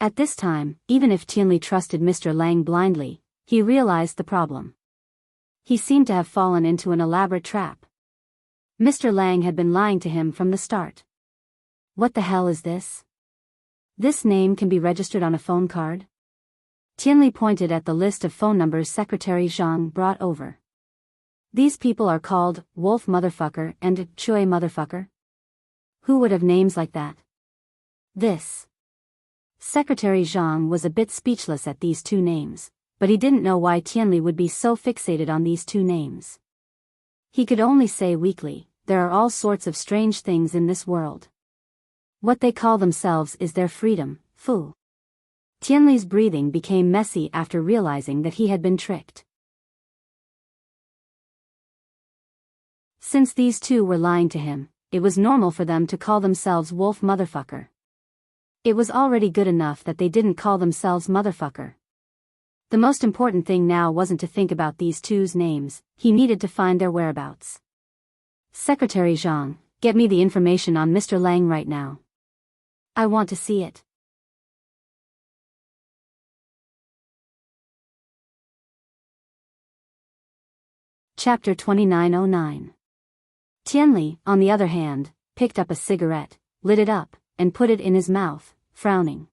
At this time, even if Tianli trusted Mr. Lang blindly, he realized the problem. He seemed to have fallen into an elaborate trap. Mr. Lang had been lying to him from the start. What the hell is this? This name can be registered on a phone card? Tianli pointed at the list of phone numbers Secretary Zhang brought over. These people are called Wolf Motherfucker and Chui Motherfucker. Who would have names like that? This. Secretary Zhang was a bit speechless at these 2 names, but he didn't know why Tianli would be so fixated on these 2 names. He could only say weakly, there are all sorts of strange things in this world. What they call themselves is their freedom, fu. Tianli's breathing became messy after realizing that he had been tricked. Since these 2 were lying to him, it was normal for them to call themselves Wolf Motherfucker. It was already good enough that they didn't call themselves Motherfucker. The most important thing now wasn't to think about these 2's names, he needed to find their whereabouts. Secretary Zhang, get me the information on Mr. Lang right now. I want to see it. Chapter 2909. Tianli, on the other hand, picked up a cigarette, lit it up, and put it in his mouth, frowning.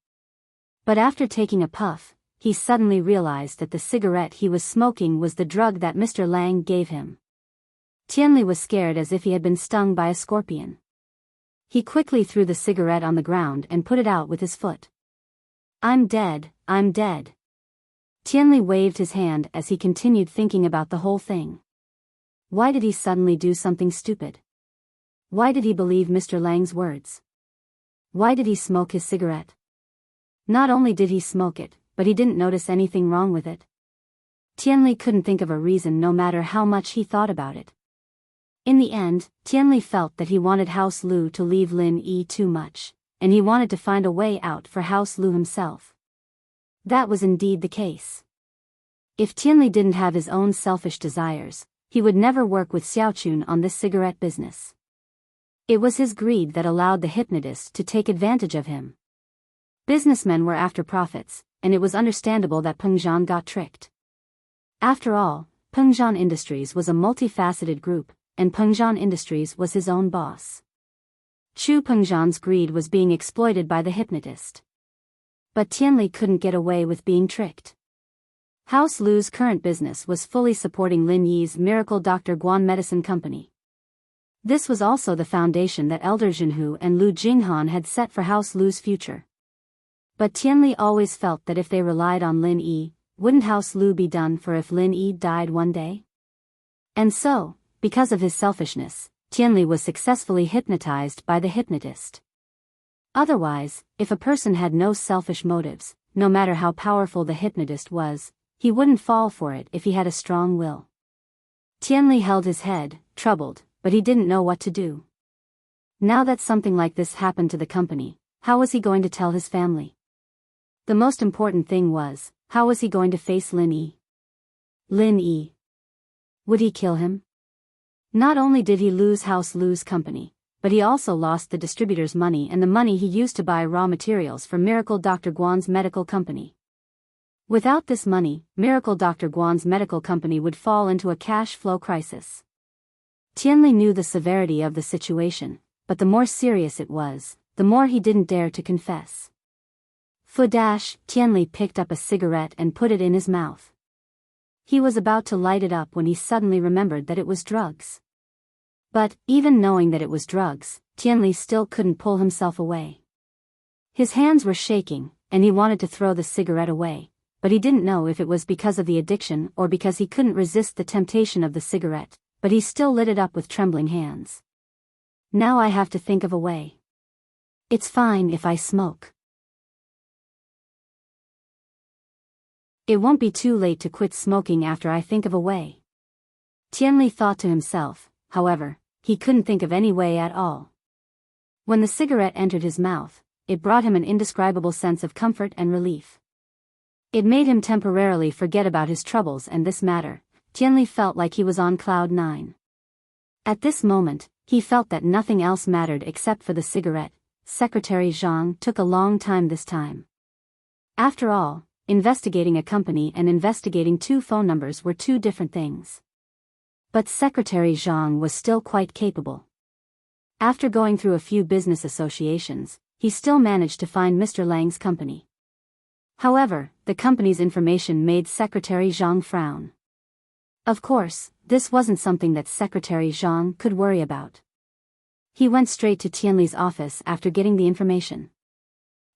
But after taking a puff, he suddenly realized that the cigarette he was smoking was the drug that Mr. Lang gave him. Tianli was scared as if he had been stung by a scorpion. He quickly threw the cigarette on the ground and put it out with his foot. I'm dead, I'm dead. Tianli waved his hand as he continued thinking about the whole thing. Why did he suddenly do something stupid? Why did he believe Mr. Lang's words? Why did he smoke his cigarette? Not only did he smoke it, but he didn't notice anything wrong with it. Tianli couldn't think of a reason no matter how much he thought about it. In the end, Tianli felt that he wanted House Lu to leave Lin Yi too much, and he wanted to find a way out for House Lu himself. That was indeed the case. If Tianli didn't have his own selfish desires, he would never work with Xiaochun on this cigarette business. It was his greed that allowed the hypnotist to take advantage of him. Businessmen were after profits, and it was understandable that Peng Zhan got tricked. After all, Peng Zhan Industries was a multifaceted group, and Peng Zhan Industries was his own boss. Chu Peng Zhan's greed was being exploited by the hypnotist. But Tianli couldn't get away with being tricked. House Lu's current business was fully supporting Lin Yi's Miracle Dr. Guan Medicine Company. This was also the foundation that Elder Zhenhu and Lu Jinghan had set for House Lu's future. But Tianli always felt that if they relied on Lin Yi, wouldn't House Lu be done for if Lin Yi died one day? And so, because of his selfishness, Tianli was successfully hypnotized by the hypnotist. Otherwise, if a person had no selfish motives, no matter how powerful the hypnotist was, he wouldn't fall for it if he had a strong will. Tianli held his head, troubled, but he didn't know what to do. Now that something like this happened to the company, how was he going to tell his family? The most important thing was, how was he going to face Lin Yi? Lin Yi. Would he kill him? Not only did he lose House Lu's company, but he also lost the distributor's money and the money he used to buy raw materials for Miracle Dr. Guan's medical company. Without this money, Miracle Dr. Guan's medical company would fall into a cash flow crisis. Tianli knew the severity of the situation, but the more serious it was, the more he didn't dare to confess. Tianli picked up a cigarette and put it in his mouth. He was about to light it up when he suddenly remembered that it was drugs. But, even knowing that it was drugs, Tianli still couldn't pull himself away. His hands were shaking, and he wanted to throw the cigarette away, but he didn't know if it was because of the addiction or because he couldn't resist the temptation of the cigarette, but he still lit it up with trembling hands. Now I have to think of a way. It's fine if I smoke. It won't be too late to quit smoking after I think of a way. Tianli thought to himself. However, he couldn't think of any way at all. When the cigarette entered his mouth, it brought him an indescribable sense of comfort and relief. It made him temporarily forget about his troubles and this matter. Tianli felt like he was on cloud 9. At this moment, he felt that nothing else mattered except for the cigarette. Secretary Zhang took a long time this time. After all, investigating a company and investigating 2 phone numbers were 2 different things. But Secretary Zhang was still quite capable. After going through a few business associations, he still managed to find Mr. Lang's company. However, the company's information made Secretary Zhang frown. Of course, this wasn't something that Secretary Zhang could worry about. He went straight to Tianli's office after getting the information.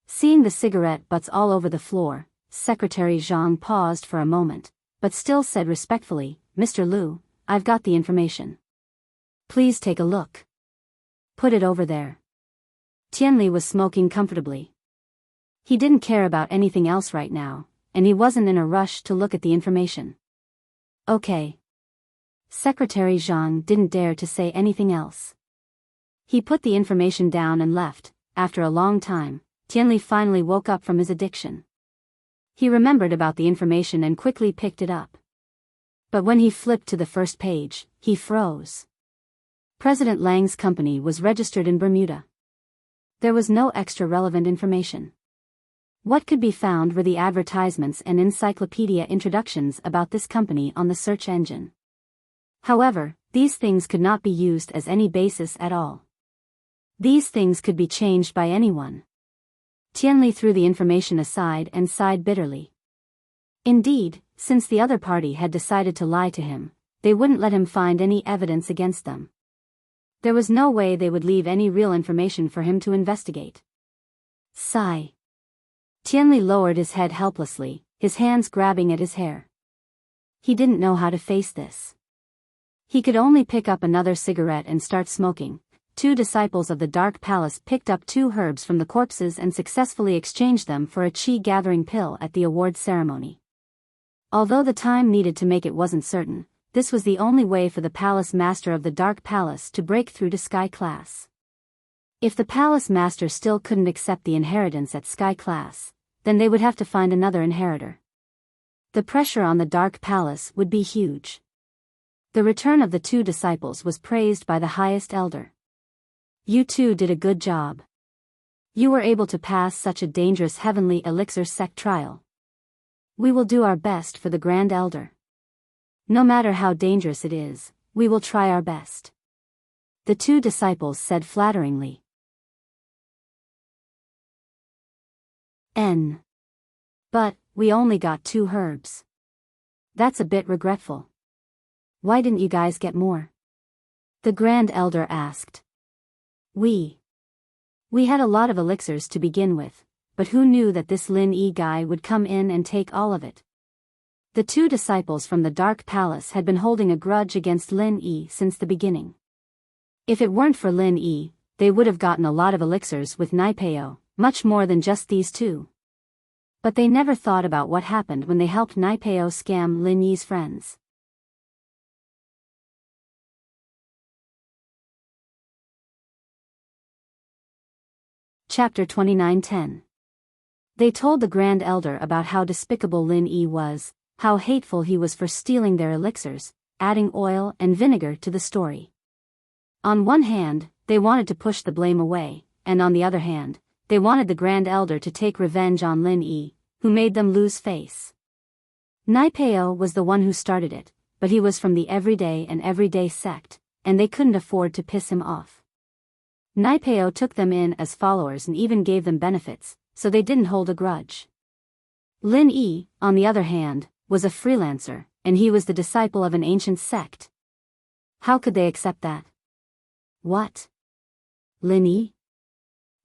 Seeing the cigarette butts all over the floor, Secretary Zhang paused for a moment, but still said respectfully, "Mr. Lu, I've got the information. Please take a look. Put it over there." Tianli was smoking comfortably. He didn't care about anything else right now, and he wasn't in a rush to look at the information. Okay. Secretary Zhang didn't dare to say anything else. He put the information down and left. After a long time, Tianli finally woke up from his addiction. He remembered about the information and quickly picked it up. But when he flipped to the first page, he froze. President Lang's company was registered in Bermuda. There was no extra relevant information. What could be found were the advertisements and encyclopedia introductions about this company on the search engine. However, these things could not be used as any basis at all. These things could be changed by anyone. Tianli threw the information aside and sighed bitterly. Indeed, since the other party had decided to lie to him, they wouldn't let him find any evidence against them. There was no way they would leave any real information for him to investigate. Sigh. Tianli lowered his head helplessly, his hands grabbing at his hair. He didn't know how to face this. He could only pick up another cigarette and start smoking. 2 disciples of the Dark Palace picked up 2 herbs from the corpses and successfully exchanged them for a chi-gathering pill at the award ceremony. Although the time needed to make it wasn't certain, this was the only way for the palace master of the Dark Palace to break through to Sky Class. If the palace master still couldn't accept the inheritance at Sky Class, then they would have to find another inheritor. The pressure on the Dark Palace would be huge. The return of the two disciples was praised by the highest elder. You two did a good job. You were able to pass such a dangerous heavenly elixir sect trial. We will do our best for the Grand Elder. No matter how dangerous it is, we will try our best. The two disciples said flatteringly. But, we only got 2 herbs. That's a bit regretful. Why didn't you guys get more? The Grand Elder asked. We had a lot of elixirs to begin with, but who knew that this Lin Yi guy would come in and take all of it? The two disciples from the Dark Palace had been holding a grudge against Lin Yi since the beginning. If it weren't for Lin Yi, they would have gotten a lot of elixirs with Naipeo, much more than just these two. But they never thought about what happened when they helped Naipeo scam Lin Yi's friends. Chapter 29:10. They told the Grand Elder about how despicable Lin Yi was, how hateful he was for stealing their elixirs, adding oil and vinegar to the story. On one hand, they wanted to push the blame away, and on the other hand, they wanted the Grand Elder to take revenge on Lin Yi, who made them lose face. Naipeo was the one who started it, but he was from the everyday sect, and they couldn't afford to piss him off. Naipeo took them in as followers and even gave them benefits, so they didn't hold a grudge. Lin Yi, on the other hand, was a freelancer, and he was the disciple of an ancient sect. How could they accept that? What? Lin Yi?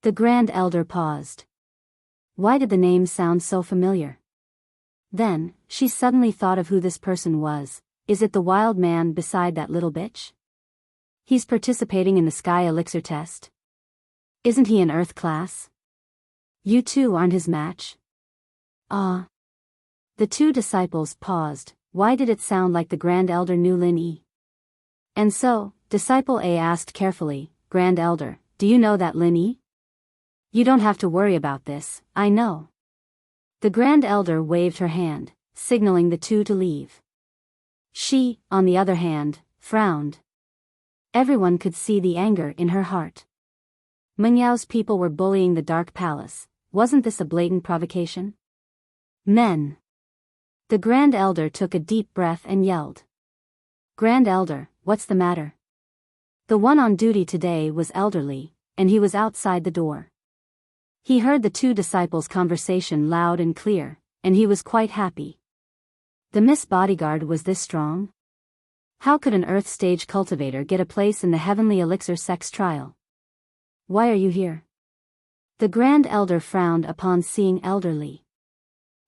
The Grand Elder paused. Why did the name sound so familiar? Then, she suddenly thought of who this person was. Is it the wild man beside that little bitch? He's participating in the Sky Elixir test. Isn't he an Earth class? You two aren't his match? Ah. The two disciples paused. Why did it sound like the Grand Elder knew Lin Yi? And so, Disciple A asked carefully, Grand Elder, do you know that Lin Yi? You don't have to worry about this, I know. The Grand Elder waved her hand, signaling the two to leave. She, on the other hand, frowned. Everyone could see the anger in her heart. Mengyao's people were bullying the Dark Palace. Wasn't this a blatant provocation? Men. The Grand Elder took a deep breath and yelled. Grand Elder, what's the matter? The one on duty today was elderly, and he was outside the door. He heard the two disciples' conversation loud and clear, and he was quite happy. The Miss Bodyguard was this strong? How could an Earth stage cultivator get a place in the Heavenly Elixir sex trial? Why are you here? The Grand Elder frowned upon seeing Elderly.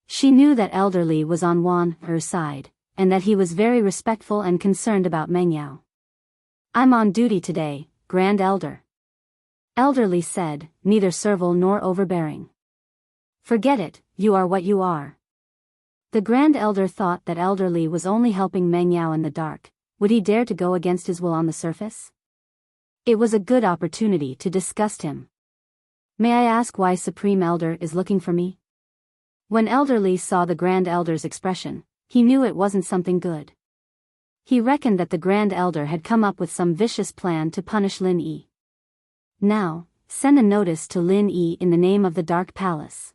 She knew that Elderly was on her side, and that he was very respectful and concerned about Mengyao. I'm on duty today, Grand Elder. Elderly said, neither servile nor overbearing. Forget it, you are what you are. The Grand Elder thought that Elderly was only helping Mengyao in the dark. Would he dare to go against his will on the surface? It was a good opportunity to disgust him. May I ask why Supreme Elder is looking for me? When Elderly saw the Grand Elder's expression, he knew it wasn't something good. He reckoned that the Grand Elder had come up with some vicious plan to punish Lin Yi. Now, send a notice to Lin Yi in the name of the Dark Palace.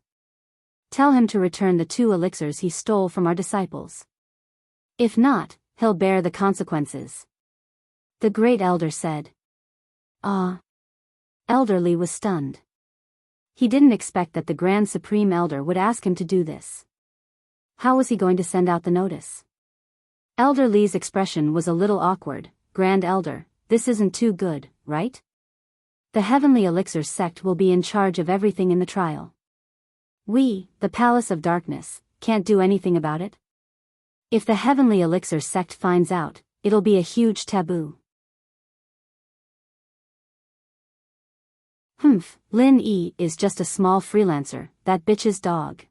Tell him to return the 2 elixirs he stole from our disciples. If not, he'll bear the consequences. The Great Elder said. Ah. Elderly was stunned. He didn't expect that the Grand Supreme Elder would ask him to do this. How was he going to send out the notice? Elderly's expression was a little awkward. Grand Elder, this isn't too good, right? The Heavenly Elixir sect will be in charge of everything in the trial. We, the Palace of Darkness, can't do anything about it. If the Heavenly Elixir sect finds out, it'll be a huge taboo. Lin Yi is just a small freelancer, that bitch's dog.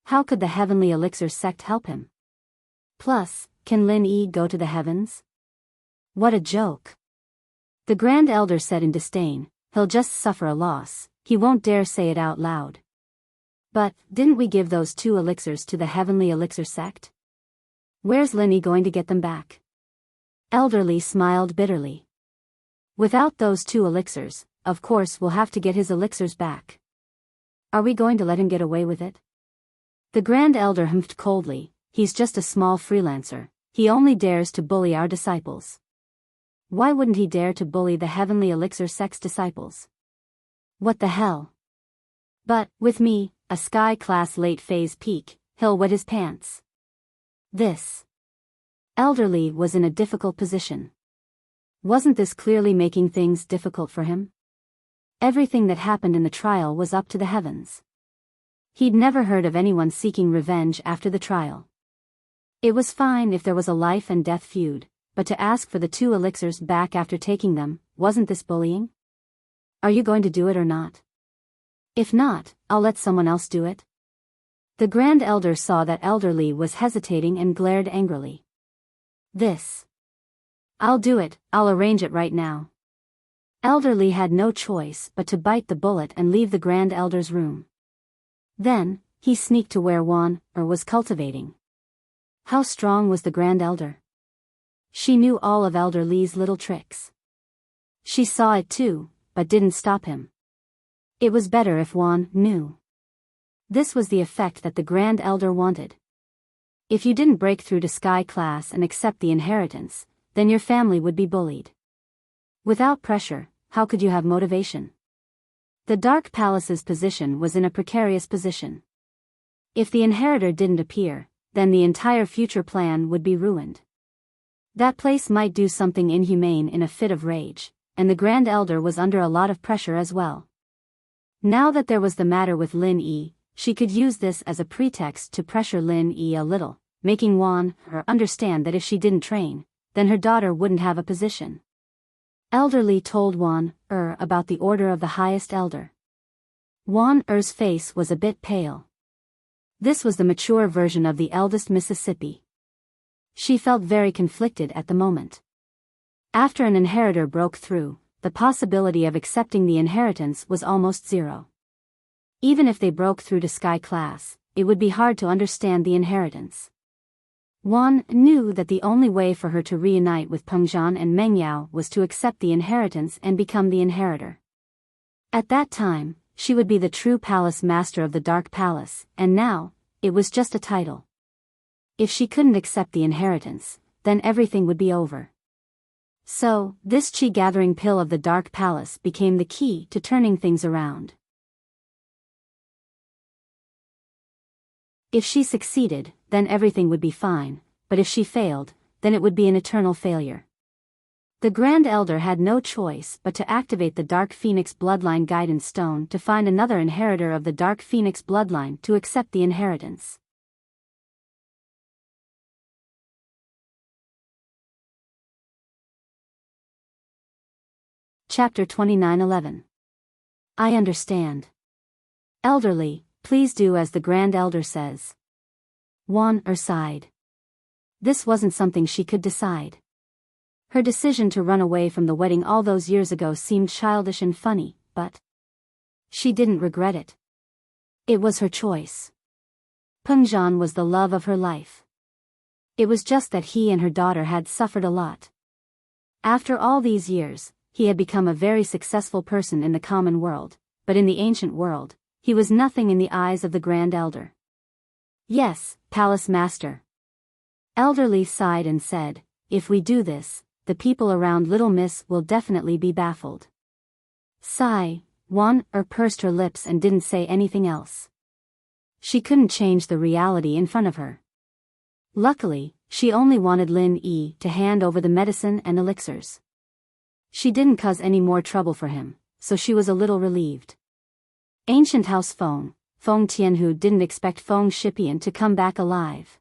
How could the Heavenly Elixir sect help him? Plus, can Lin Yi go to the heavens? What a joke. The Grand Elder said in disdain, he'll just suffer a loss, he won't dare say it out loud. But, didn't we give those 2 elixirs to the Heavenly Elixir sect? Where's Linny going to get them back? Elderly smiled bitterly. Without those 2 elixirs, of course we'll have to get his elixirs back. Are we going to let him get away with it? The Grand Elder humphed coldly. He's just a small freelancer. He only dares to bully our disciples. Why wouldn't he dare to bully the Heavenly Elixir sect's disciples? What the hell? But, with me, a Sky-class late-phase peak, he'll wet his pants. This. Elderly was in a difficult position. Wasn't this clearly making things difficult for him? Everything that happened in the trial was up to the heavens. He'd never heard of anyone seeking revenge after the trial. It was fine if there was a life and death feud, but to ask for the 2 elixirs back after taking them, wasn't this bullying? Are you going to do it or not? If not, I'll let someone else do it. The Grand Elder saw that Elderly was hesitating and glared angrily. This. I'll do it, I'll arrange it right now. Elderly had no choice but to bite the bullet and leave the Grand Elder's room. Then, he sneaked to where was cultivating. How strong was the Grand Elder? She knew all of Elderly's little tricks. She saw it too, but didn't stop him. It was better if knew. This was the effect that the Grand Elder wanted. If you didn't break through to Sky class and accept the inheritance, then your family would be bullied. Without pressure, how could you have motivation? The Dark Palace's position was in a precarious position. If the inheritor didn't appear, then the entire future plan would be ruined. That place might do something inhumane in a fit of rage, and the Grand Elder was under a lot of pressure as well. Now that there was the matter with Lin Yi, she could use this as a pretext to pressure Lin Yi a little, making understand that if she didn't train, then her daughter wouldn't have a position. Elderly told about the order of the highest elder. Er's face was a bit pale. This was the mature version of the eldest Mississippi. She felt very conflicted at the moment. After an inheritor broke through, the possibility of accepting the inheritance was almost zero. Even if they broke through to Sky class, it would be hard to understand the inheritance. Knew that the only way for her to reunite with Pengzhan and Mengyao was to accept the inheritance and become the inheritor. At that time, she would be the true palace master of the Dark Palace, and now, it was just a title. If she couldn't accept the inheritance, then everything would be over. So, this chi-gathering pill of the Dark Palace became the key to turning things around. If she succeeded, then everything would be fine, but if she failed, then it would be an eternal failure. The Grand Elder had no choice but to activate the Dark Phoenix Bloodline Guidance Stone to find another inheritor of the Dark Phoenix Bloodline to accept the inheritance. Chapter 29:11. I understand. Elderly, please do as the Grand Elder says. Sighed. This wasn't something she could decide. Her decision to run away from the wedding all those years ago seemed childish and funny, but she didn't regret it. It was her choice. Pengzhan was the love of her life. It was just that he and her daughter had suffered a lot. After all these years, he had become a very successful person in the common world, but in the ancient world, he was nothing in the eyes of the Grand Elder. Yes, Palace Master. Elderly sighed and said, if we do this, the people around Little Miss will definitely be baffled. Sigh, pursed her lips and didn't say anything else. She couldn't change the reality in front of her. Luckily, she only wanted Lin Yi to hand over the medicine and elixirs. She didn't cause any more trouble for him, so she was a little relieved. Ancient House Feng Tianhu didn't expect Feng Shipian to come back alive.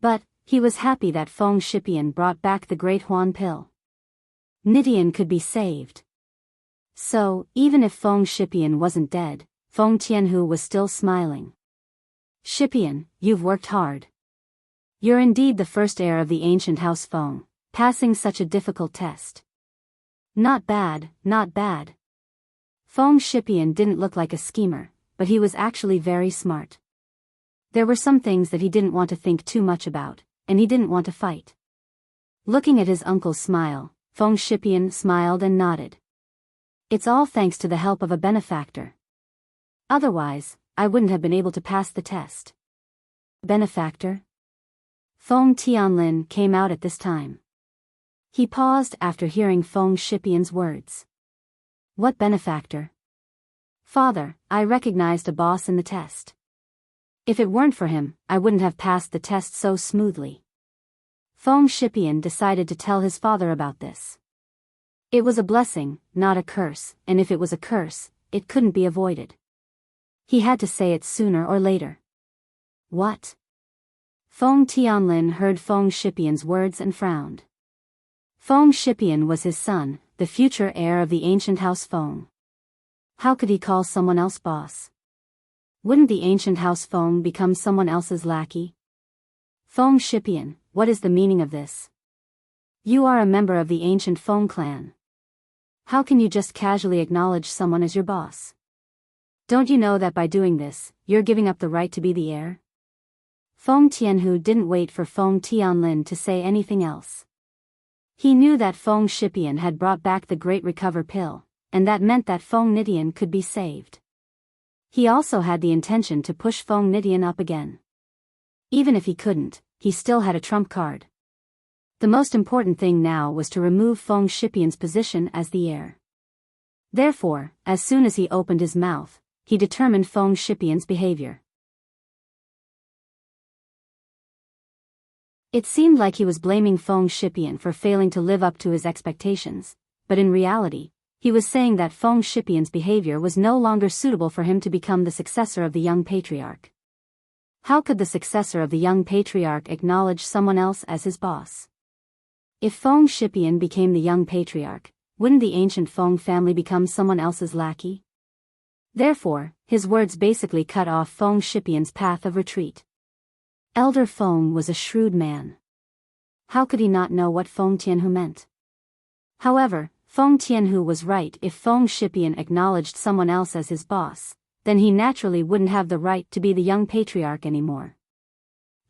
But, he was happy that Feng Shipian brought back the Great Huan Pill. Nidian could be saved. So, even if Feng Shipian wasn't dead, Feng Tianhu was still smiling. Shipian, you've worked hard. You're indeed the first heir of the ancient House Feng, passing such a difficult test. Not bad, not bad. Feng Shipian didn't look like a schemer, but he was actually very smart. There were some things that he didn't want to think too much about, and he didn't want to fight. Looking at his uncle's smile, Feng Shipian smiled and nodded. It's all thanks to the help of a benefactor. Otherwise, I wouldn't have been able to pass the test. Benefactor? Feng Tianlin came out at this time. He paused after hearing Feng Shipian's words. What benefactor? Father, I recognized a boss in the test. If it weren't for him, I wouldn't have passed the test so smoothly. Feng Shipian decided to tell his father about this. It was a blessing, not a curse, and if it was a curse, it couldn't be avoided. He had to say it sooner or later. What? Feng Tianlin heard Feng Shipian's words and frowned. Feng Shipian was his son, the future heir of the ancient House Feng. How could he call someone else boss? Wouldn't the ancient House Feng become someone else's lackey? Feng Shipian, what is the meaning of this? You are a member of the ancient Feng clan. How can you just casually acknowledge someone as your boss? Don't you know that by doing this, you're giving up the right to be the heir? Feng Tianhu didn't wait for Feng Tianlin to say anything else. He knew that Feng Shipian had brought back the Great Recover Pill, and that meant that Feng Nidian could be saved. He also had the intention to push Feng Nidian up again. Even if he couldn't, he still had a trump card. The most important thing now was to remove Feng Shipian's position as the heir. Therefore, as soon as he opened his mouth, he determined Feng Shipian's behavior. It seemed like he was blaming Feng Shipian for failing to live up to his expectations, but in reality, he was saying that Feng Shipian's behavior was no longer suitable for him to become the successor of the young patriarch. How could the successor of the young patriarch acknowledge someone else as his boss? If Feng Shipian became the young patriarch, wouldn't the ancient Feng family become someone else's lackey? Therefore, his words basically cut off Feng Shipian's path of retreat. Elder Feng was a shrewd man. How could he not know what Feng Tianhu meant? However, Feng Tianhu was right. If Feng Shipian acknowledged someone else as his boss, then he naturally wouldn't have the right to be the young patriarch anymore.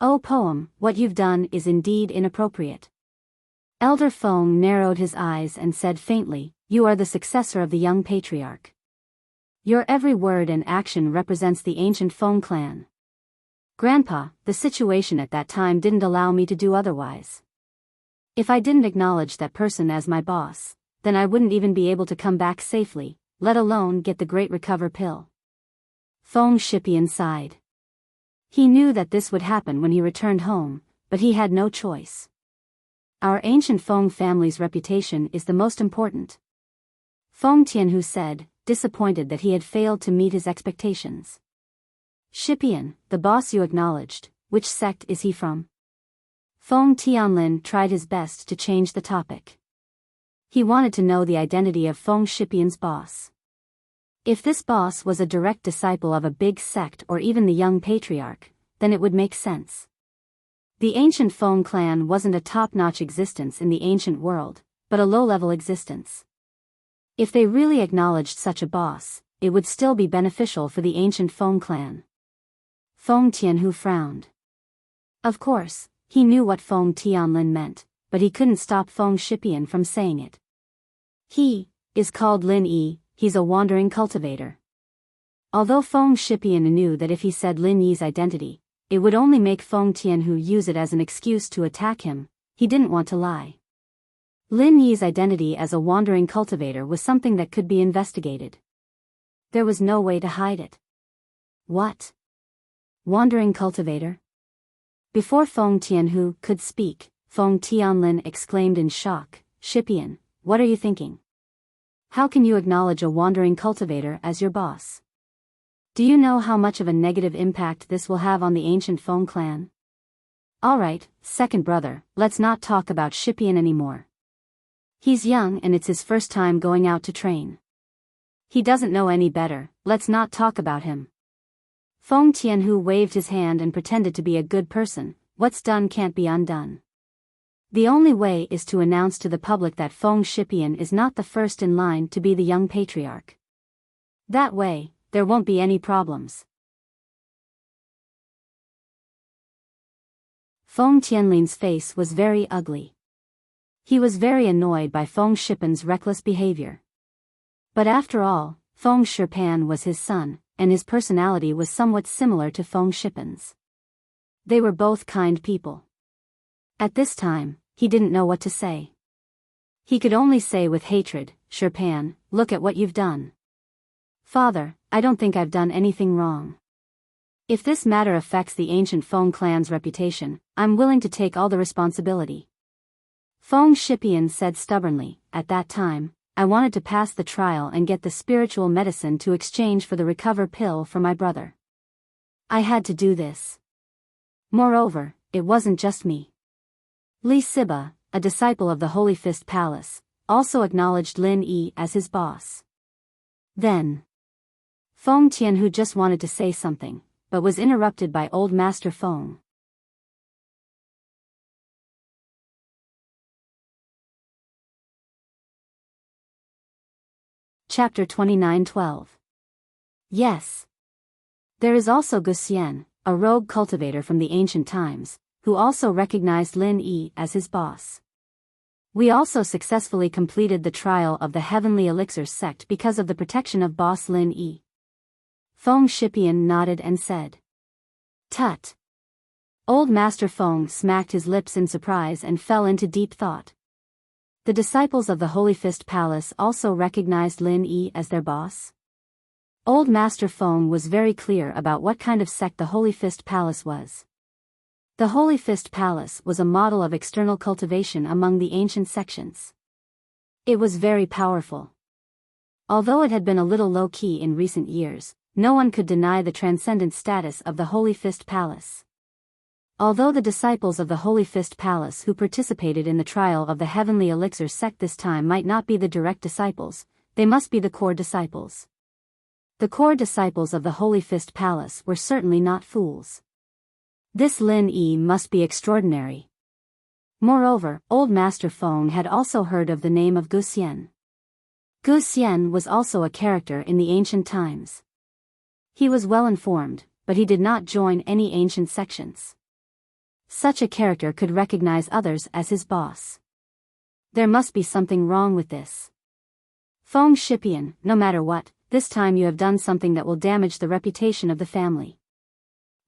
Oh poem, what you've done is indeed inappropriate. Elder Feng narrowed his eyes and said faintly, you are the successor of the young patriarch. Your every word and action represents the ancient Feng clan. Grandpa, the situation at that time didn't allow me to do otherwise. If I didn't acknowledge that person as my boss, then I wouldn't even be able to come back safely, let alone get the Great Recover Pill. Feng Shipian sighed. He knew that this would happen when he returned home, but he had no choice. Our ancient Feng family's reputation is the most important. Feng Tianhu said, disappointed that he had failed to meet his expectations. Shipian, the boss you acknowledged, which sect is he from? Feng Tianlin tried his best to change the topic. He wanted to know the identity of Feng Shipian's boss. If this boss was a direct disciple of a big sect or even the young patriarch, then it would make sense. The ancient Feng clan wasn't a top-notch existence in the ancient world, but a low-level existence. If they really acknowledged such a boss, it would still be beneficial for the ancient Feng clan. Feng Tianhu frowned. Of course, he knew what Feng Tianlin meant, but he couldn't stop Feng Shipian from saying it. He is called Lin Yi, he's a wandering cultivator. Although Feng Shipian knew that if he said Lin Yi's identity, it would only make Feng Tianhu use it as an excuse to attack him, he didn't want to lie. Lin Yi's identity as a wandering cultivator was something that could be investigated. There was no way to hide it. What? Wandering cultivator? Before Feng Tianhu could speak, Feng Tianlin exclaimed in shock, Shipian, what are you thinking? How can you acknowledge a wandering cultivator as your boss? Do you know how much of a negative impact this will have on the ancient Feng clan? Alright, second brother, let's not talk about Shipian anymore. He's young and it's his first time going out to train. He doesn't know any better, let's not talk about him. Feng Tianhu waved his hand and pretended to be a good person, what's done can't be undone. The only way is to announce to the public that Feng Shipian is not the first in line to be the young patriarch. That way, there won't be any problems. Feng Tianlin's face was very ugly. He was very annoyed by Feng Shipan's reckless behavior. But after all, Feng Shipan was his son, and his personality was somewhat similar to Feng Shipan's. They were both kind people. At this time, he didn't know what to say. He could only say with hatred, "Shipan, look at what you've done." "Father, I don't think I've done anything wrong. If this matter affects the ancient Feng clan's reputation, I'm willing to take all the responsibility." Feng Shipian said stubbornly, "At that time, I wanted to pass the trial and get the spiritual medicine to exchange for the recover pill for my brother. I had to do this. Moreover, it wasn't just me." Li Siba, a disciple of the Holy Fist Palace, also acknowledged Lin Yi as his boss. Then, Feng Tianhu just wanted to say something, but was interrupted by Old Master Feng. Chapter 29:12. Yes. There is also Gu Xian, a rogue cultivator from the ancient times, who also recognized Lin Yi as his boss. We also successfully completed the trial of the Heavenly Elixir sect because of the protection of boss Lin Yi. Feng Shipian nodded and said, "Tut." Old Master Feng smacked his lips in surprise and fell into deep thought. The disciples of the Holy Fist Palace also recognized Lin Yi as their boss? Old Master Feng was very clear about what kind of sect the Holy Fist Palace was. The Holy Fist Palace was a model of external cultivation among the ancient sections. It was very powerful. Although it had been a little low-key in recent years, no one could deny the transcendent status of the Holy Fist Palace. Although the disciples of the Holy Fist Palace who participated in the trial of the Heavenly Elixir sect this time might not be the direct disciples, they must be the core disciples. The core disciples of the Holy Fist Palace were certainly not fools. This Lin Yi must be extraordinary. Moreover, Old Master Feng had also heard of the name of Gu Xian. Gu Xian was also a character in the ancient times. He was well informed, but he did not join any ancient sections. Such a character could recognize others as his boss. There must be something wrong with this. Feng Shipian, no matter what, this time you have done something that will damage the reputation of the family.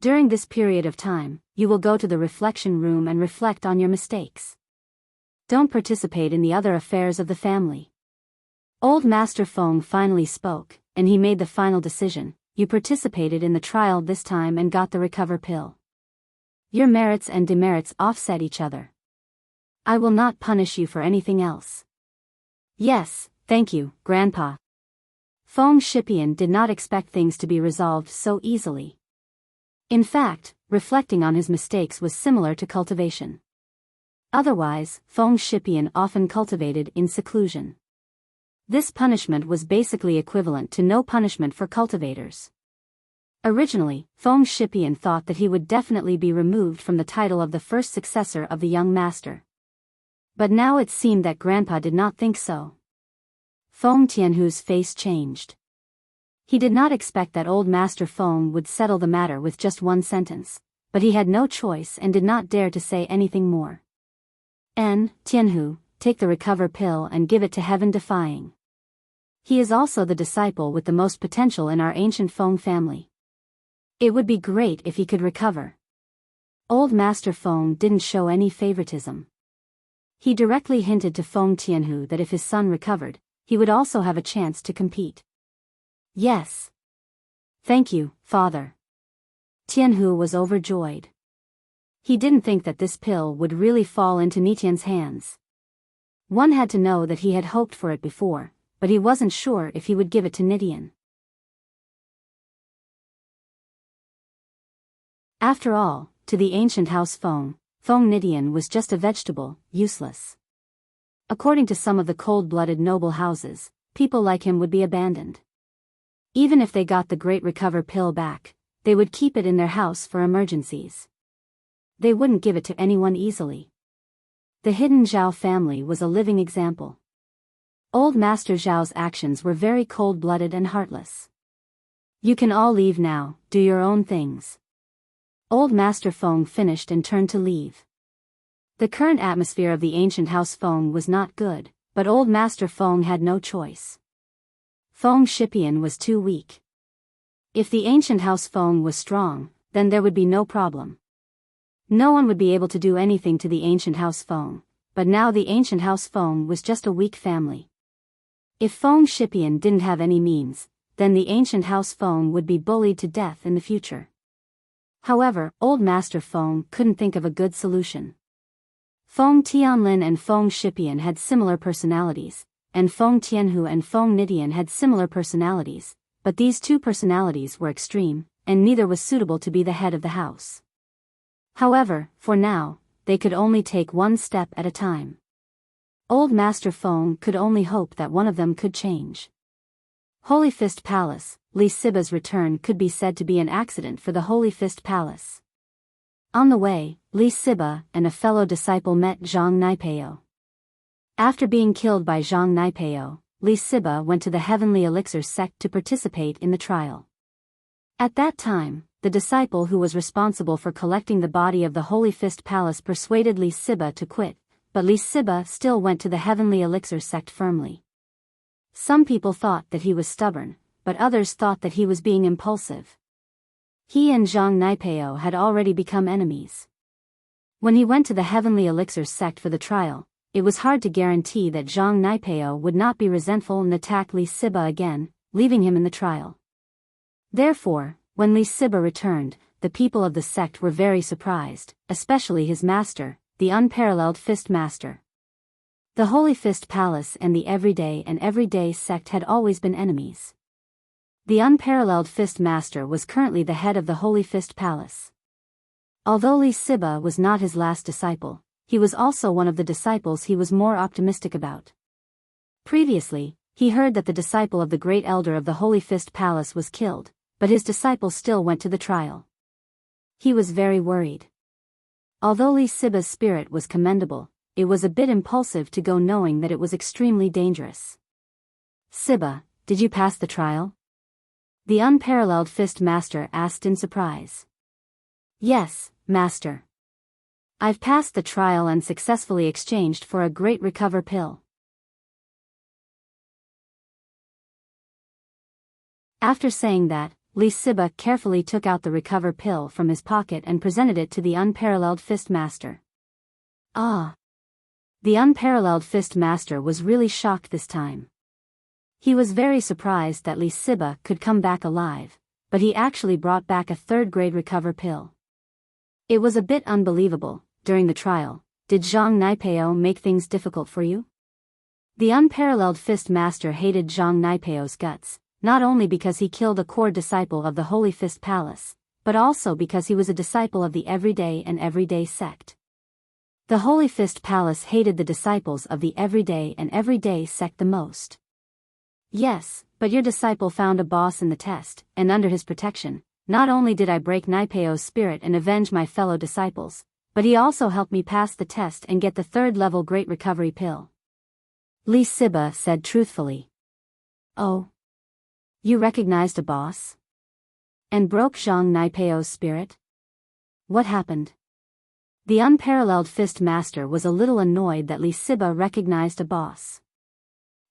During this period of time, you will go to the reflection room and reflect on your mistakes. Don't participate in the other affairs of the family. Old Master Feng finally spoke, and he made the final decision. You participated in the trial this time and got the recover pill. Your merits and demerits offset each other. I will not punish you for anything else. Yes, thank you, Grandpa. Feng Shipian did not expect things to be resolved so easily. In fact, reflecting on his mistakes was similar to cultivation. Otherwise, Feng Shipian often cultivated in seclusion. This punishment was basically equivalent to no punishment for cultivators. Originally, Feng Shipian thought that he would definitely be removed from the title of the first successor of the young master. But now it seemed that Grandpa did not think so. Feng Tianhu's face changed. He did not expect that Old Master Feng would settle the matter with just one sentence, but he had no choice and did not dare to say anything more. Tianhu, take the recover pill and give it to Heaven Defying. He is also the disciple with the most potential in our ancient Feng family. It would be great if he could recover. Old Master Feng didn't show any favoritism. He directly hinted to Feng Tianhu that if his son recovered, he would also have a chance to compete. Yes. Thank you, Father. Tianhu was overjoyed. He didn't think that this pill would really fall into Nitian's hands. One had to know that he had hoped for it before, but he wasn't sure if he would give it to Nitian. After all, to the ancient house Feng Nitian was just a vegetable, useless. According to some of the cold-blooded noble houses, people like him would be abandoned. Even if they got the great recover pill back, they would keep it in their house for emergencies. They wouldn't give it to anyone easily. The hidden Zhao family was a living example. Old Master Zhao's actions were very cold-blooded and heartless. You can all leave now, do your own things. Old Master Feng finished and turned to leave. The current atmosphere of the ancient house Feng was not good, but Old Master Feng had no choice. Feng Shipian was too weak. If the ancient house Feng was strong, then there would be no problem. No one would be able to do anything to the ancient house Feng, but now the ancient house Feng was just a weak family. If Feng Shipian didn't have any means, then the ancient house Feng would be bullied to death in the future. However, Old Master Feng couldn't think of a good solution. Feng Tianlin and Feng Shipian had similar personalities, and Feng Tianhu and Feng Nidian had similar personalities, but these two personalities were extreme, and neither was suitable to be the head of the house. However, for now, they could only take one step at a time. Old Master Feng could only hope that one of them could change. Holy Fist Palace. Li Siba's return could be said to be an accident for the Holy Fist Palace. On the way, Li Siba and a fellow disciple met Zhang Naipeo. After being killed by Zhang Naipeo, Li Siba went to the Heavenly Elixir sect to participate in the trial. At that time, the disciple who was responsible for collecting the body of the Holy Fist Palace persuaded Li Siba to quit, but Li Siba still went to the Heavenly Elixir sect firmly. Some people thought that he was stubborn, but others thought that he was being impulsive. He and Zhang Naipeo had already become enemies. When he went to the Heavenly Elixir sect for the trial, it was hard to guarantee that Zhang Naipeo would not be resentful and attack Li Siba again, leaving him in the trial. Therefore, when Li Siba returned, the people of the sect were very surprised, especially his master, the unparalleled Fist Master. The Holy Fist Palace and the Everyday sect had always been enemies. The unparalleled Fist Master was currently the head of the Holy Fist Palace. Although Li Siba was not his last disciple, he was also one of the disciples he was more optimistic about. Previously, he heard that the disciple of the great elder of the Holy Fist Palace was killed, but his disciple still went to the trial. He was very worried. Although Li Siba's spirit was commendable, it was a bit impulsive to go knowing that it was extremely dangerous. Siba, did you pass the trial? The unparalleled Fist Master asked in surprise. Yes, Master. I've passed the trial and successfully exchanged for a great recover pill. After saying that, Li Siba carefully took out the recover pill from his pocket and presented it to the unparalleled Fist Master. Ah! The unparalleled Fist Master was really shocked this time. He was very surprised that Li Siba could come back alive, but he actually brought back a third-grade recover pill. It was a bit unbelievable. During the trial, did Zhang Naipeo make things difficult for you? The unparalleled Fist Master hated Zhang Naipeo's guts, not only because he killed a core disciple of the Holy Fist Palace, but also because he was a disciple of the Everyday sect. The Holy Fist Palace hated the disciples of the Everyday sect the most. Yes, but your disciple found a boss in the test, and under his protection, not only did I break Naipeo's spirit and avenge my fellow disciples, but he also helped me pass the test and get the third-level Great Recovery Pill. Li Siba said truthfully. Oh. You recognized a boss? And broke Zhang Naipeo's spirit? What happened? The unparalleled Fist Master was a little annoyed that Li Siba recognized a boss.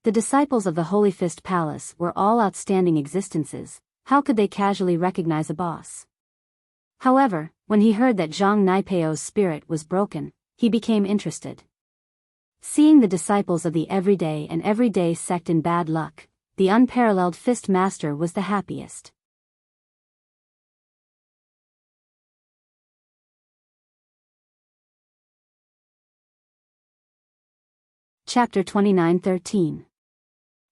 The disciples of the Holy Fist Palace were all outstanding existences. How could they casually recognize a boss? However, when he heard that Zhang Naipeo's spirit was broken, he became interested. Seeing the disciples of the Everyday sect in bad luck, the unparalleled Fist Master was the happiest. Chapter 29:13.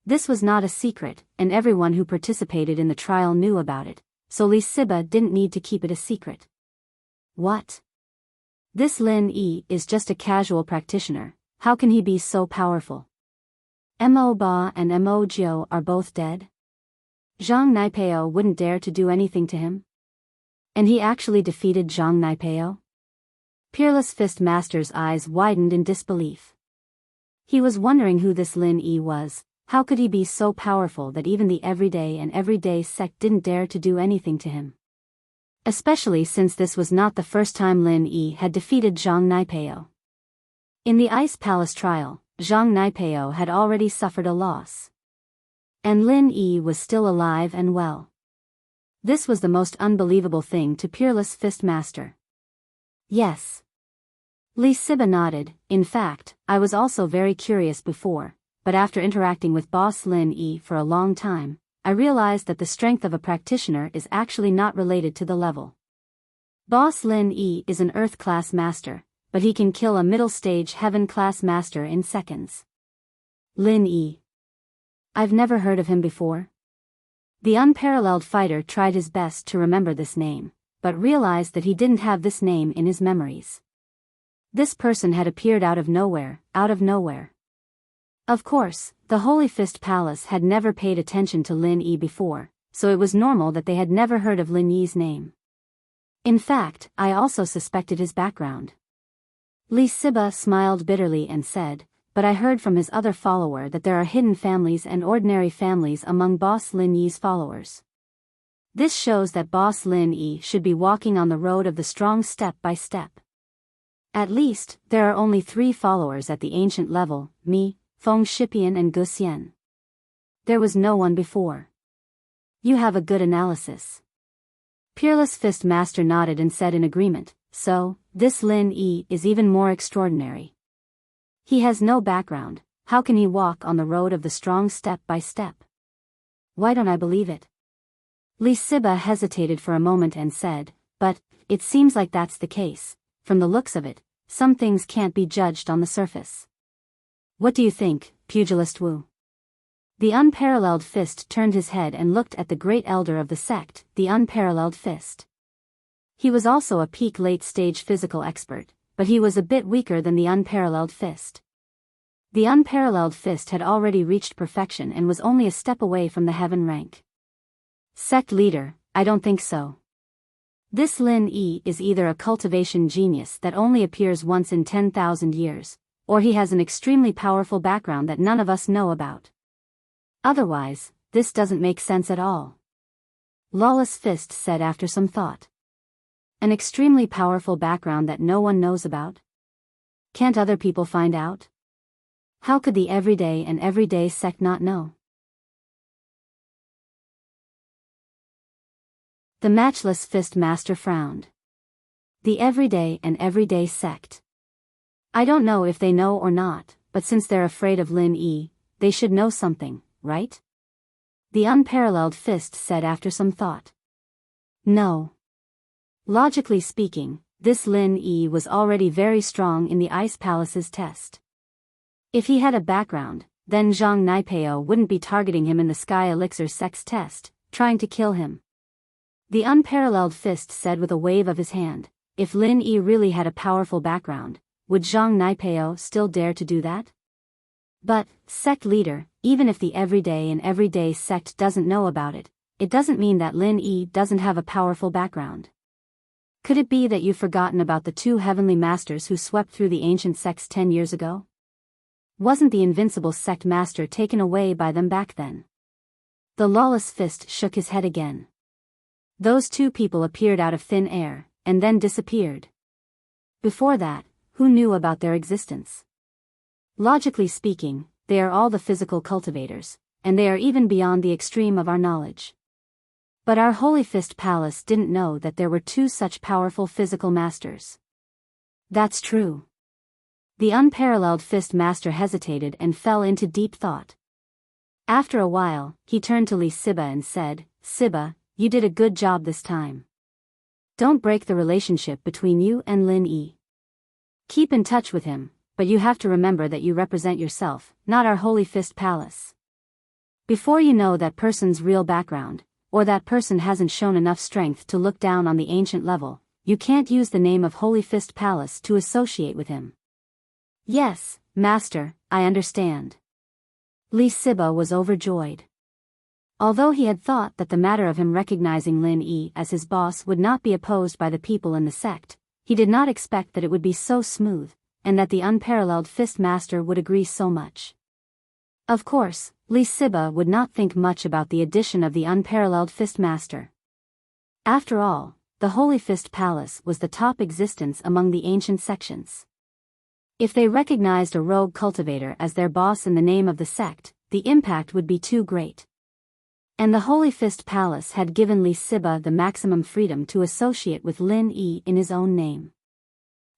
This was not a secret, and everyone who participated in the trial knew about it, so Li Siba didn't need to keep it a secret. What? This Lin Yi is just a casual practitioner, how can he be so powerful? Mo Ba and Mo Jiao are both dead? Zhang Naipeo wouldn't dare to do anything to him? And he actually defeated Zhang Naipeo? Peerless Fist Master's eyes widened in disbelief. He was wondering who this Lin Yi was, How could he be so powerful that even the everyday sect didn't dare to do anything to him? Especially since this was not the first time Lin Yi had defeated Zhang Naipeo. In the Ice Palace trial, Zhang Naipeo had already suffered a loss. And Lin Yi was still alive and well. This was the most unbelievable thing to Peerless Fist Master. Yes. Li Siba nodded. In fact, I was also very curious before, but after interacting with Boss Lin Yi for a long time, I realized that the strength of a practitioner is actually not related to the level. Boss Lin Yi is an Earth-class master, but he can kill a middle-stage Heaven-class master in seconds. Lin Yi. I've never heard of him before. The unparalleled fighter tried his best to remember this name, but realized that he didn't have this name in his memories. This person had appeared out of nowhere. Of course, the Holy Fist Palace had never paid attention to Lin Yi before, so it was normal that they had never heard of Lin Yi's name. In fact, I also suspected his background. Li Siba smiled bitterly and said, but I heard from his other follower that there are hidden families and ordinary families among Boss Lin Yi's followers. This shows that Boss Lin Yi should be walking on the road of the strong step by step. At least, there are only 3 followers at the ancient level, me, Feng Shipian and Gu Xian. There was no one before. You have a good analysis. Peerless Fist Master nodded and said in agreement, so, this Lin Yi is even more extraordinary. He has no background, how can he walk on the road of the strong step by step? Why don't I believe it? Li Siba hesitated for a moment and said, but, it seems like that's the case. From the looks of it, some things can't be judged on the surface. What do you think, Pugilist Wu? The Unparalleled Fist turned his head and looked at the great elder of the sect, the Unparalleled Fist. He was also a peak late-stage physical expert, but he was a bit weaker than the Unparalleled Fist. The Unparalleled Fist had already reached perfection and was only a step away from the heaven rank. Sect leader, I don't think so. This Lin Yi is either a cultivation genius that only appears once in 10,000 years, or he has an extremely powerful background that none of us know about. Otherwise, this doesn't make sense at all. Lawless Fist said after some thought. An extremely powerful background that no one knows about? Can't other people find out? How could the everyday sect not know? The Matchless Fist Master frowned. The everyday sect. I don't know if they know or not, but since they're afraid of Lin Yi, they should know something, right? The Unparalleled Fist said after some thought. No. Logically speaking, this Lin Yi was already very strong in the Ice Palace's test. If he had a background, then Zhang Naipeo wouldn't be targeting him in the Sky Elixir Sex test, trying to kill him. The Unparalleled Fist said with a wave of his hand, if Lin Yi really had a powerful background, would Zhang Naipeo still dare to do that? But, sect leader, even if the everyday sect doesn't know about it, it doesn't mean that Lin Yi doesn't have a powerful background. Could it be that you've forgotten about the 2 heavenly masters who swept through the ancient sects 10 years ago? Wasn't the invincible sect master taken away by them back then? The Lawless Fist shook his head again. Those 2 people appeared out of thin air, and then disappeared. Before that, who knew about their existence? Logically speaking, they are all the physical cultivators, and they are even beyond the extreme of our knowledge. But our Holy Fist Palace didn't know that there were 2 such powerful physical masters. That's true. The Unparalleled Fist Master hesitated and fell into deep thought. After a while, he turned to Li Siba and said, Siba, you did a good job this time. Don't break the relationship between you and Lin Yi. Keep in touch with him, but you have to remember that you represent yourself, not our Holy Fist Palace. Before you know that person's real background, or that person hasn't shown enough strength to look down on the ancient level, you can't use the name of Holy Fist Palace to associate with him. Yes, Master, I understand. Li Siba was overjoyed. Although he had thought that the matter of him recognizing Lin Yi as his boss would not be opposed by the people in the sect, he did not expect that it would be so smooth, and that the Unparalleled Fist Master would agree so much. Of course, Li Siba would not think much about the addition of the unparalleled fist master. After all, the Holy Fist Palace was the top existence among the ancient sections. If they recognized a rogue cultivator as their boss in the name of the sect, the impact would be too great. And the Holy Fist Palace had given Li Siba the maximum freedom to associate with Lin Yi in his own name.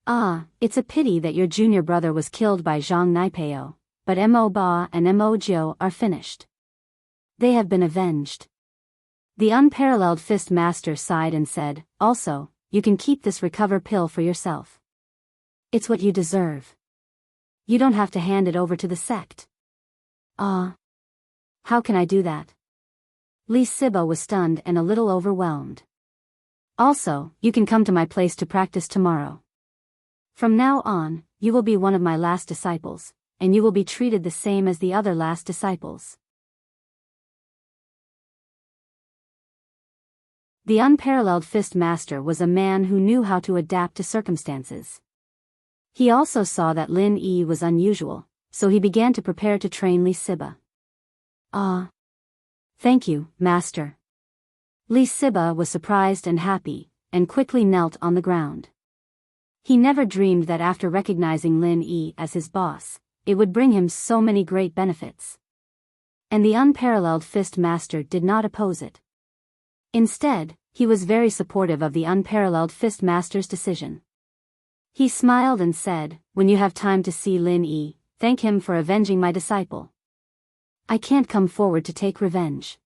Ah, it's a pity that your junior brother was killed by Zhang Naipeo, but Mo Ba and Mo Jiu are finished. They have been avenged. The unparalleled fist master sighed and said, also, you can keep this recover pill for yourself. It's what you deserve. You don't have to hand it over to the sect. Ah. How can I do that? Li Siba was stunned and a little overwhelmed. Also, you can come to my place to practice tomorrow. From now on, you will be one of my last disciples, and you will be treated the same as the other last disciples. The unparalleled fist master was a man who knew how to adapt to circumstances. He also saw that Lin Yi was unusual, so he began to prepare to train Li Siba. Ah. Thank you, master. Li Siba was surprised and happy, and quickly knelt on the ground. He never dreamed that after recognizing Lin Yi as his boss, it would bring him so many great benefits. And the unparalleled fist master did not oppose it. Instead, he was very supportive of the unparalleled fist master's decision. He smiled and said, when you have time to see Lin Yi, thank him for avenging my disciple. I can't come forward to take revenge.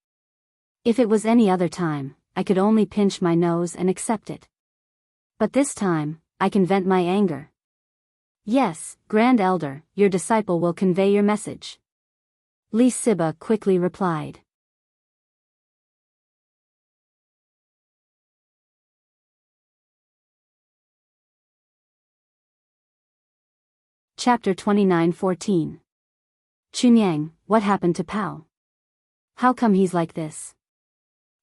If it was any other time, I could only pinch my nose and accept it. But this time, I can vent my anger. Yes, Grand Elder, your disciple will convey your message. Li Siba quickly replied. Chapter 29:14. Chunyang, what happened to Pao? How come he's like this?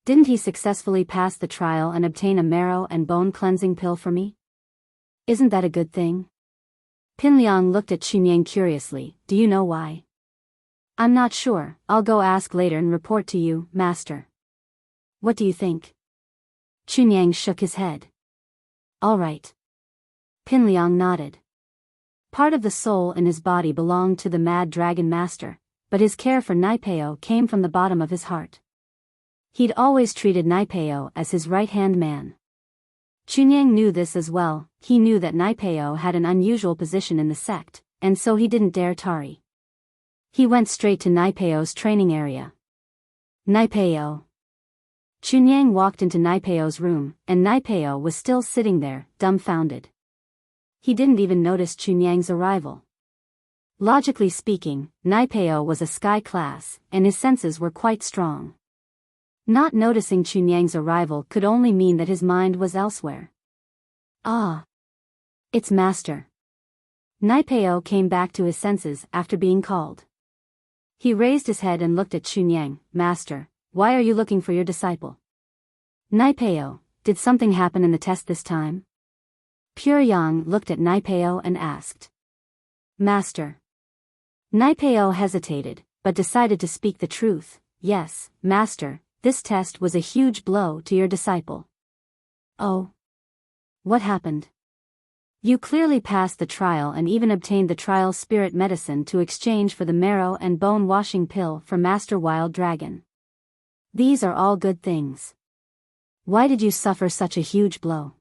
Didn't he successfully pass the trial and obtain a marrow and bone cleansing pill for me? Isn't that a good thing? Pinliang looked at Chunyang curiously, do you know why? I'm not sure, I'll go ask later and report to you, master. What do you think? Chunyang shook his head. All right. Pinliang nodded. Part of the soul in his body belonged to the Mad Dragon Master, but his care for Naipeo came from the bottom of his heart. He'd always treated Naipeo as his right-hand man. Chunyang knew this as well. He knew that Naipeo had an unusual position in the sect, and so he didn't dare tarry. He went straight to Naipeo's training area. Naipeo. Chunyang walked into Naipeo's room, and Naipeo was still sitting there, dumbfounded. He didn't even notice Chunyang's arrival. Logically speaking, Naipeo was a sky class, and his senses were quite strong. Not noticing Chunyang's arrival could only mean that his mind was elsewhere. Ah. It's master. Naipeo came back to his senses after being called. He raised his head and looked at Chunyang. Master, why are you looking for your disciple? Naipeo, did something happen in the test this time? Pure Yang looked at Naipeo and asked. Master. Naipeo hesitated, but decided to speak the truth. Yes, master, this test was a huge blow to your disciple. Oh. What happened? You clearly passed the trial and even obtained the trial spirit medicine to exchange for the marrow and bone washing pill for Master Wild Dragon. These are all good things. Why did you suffer such a huge blow?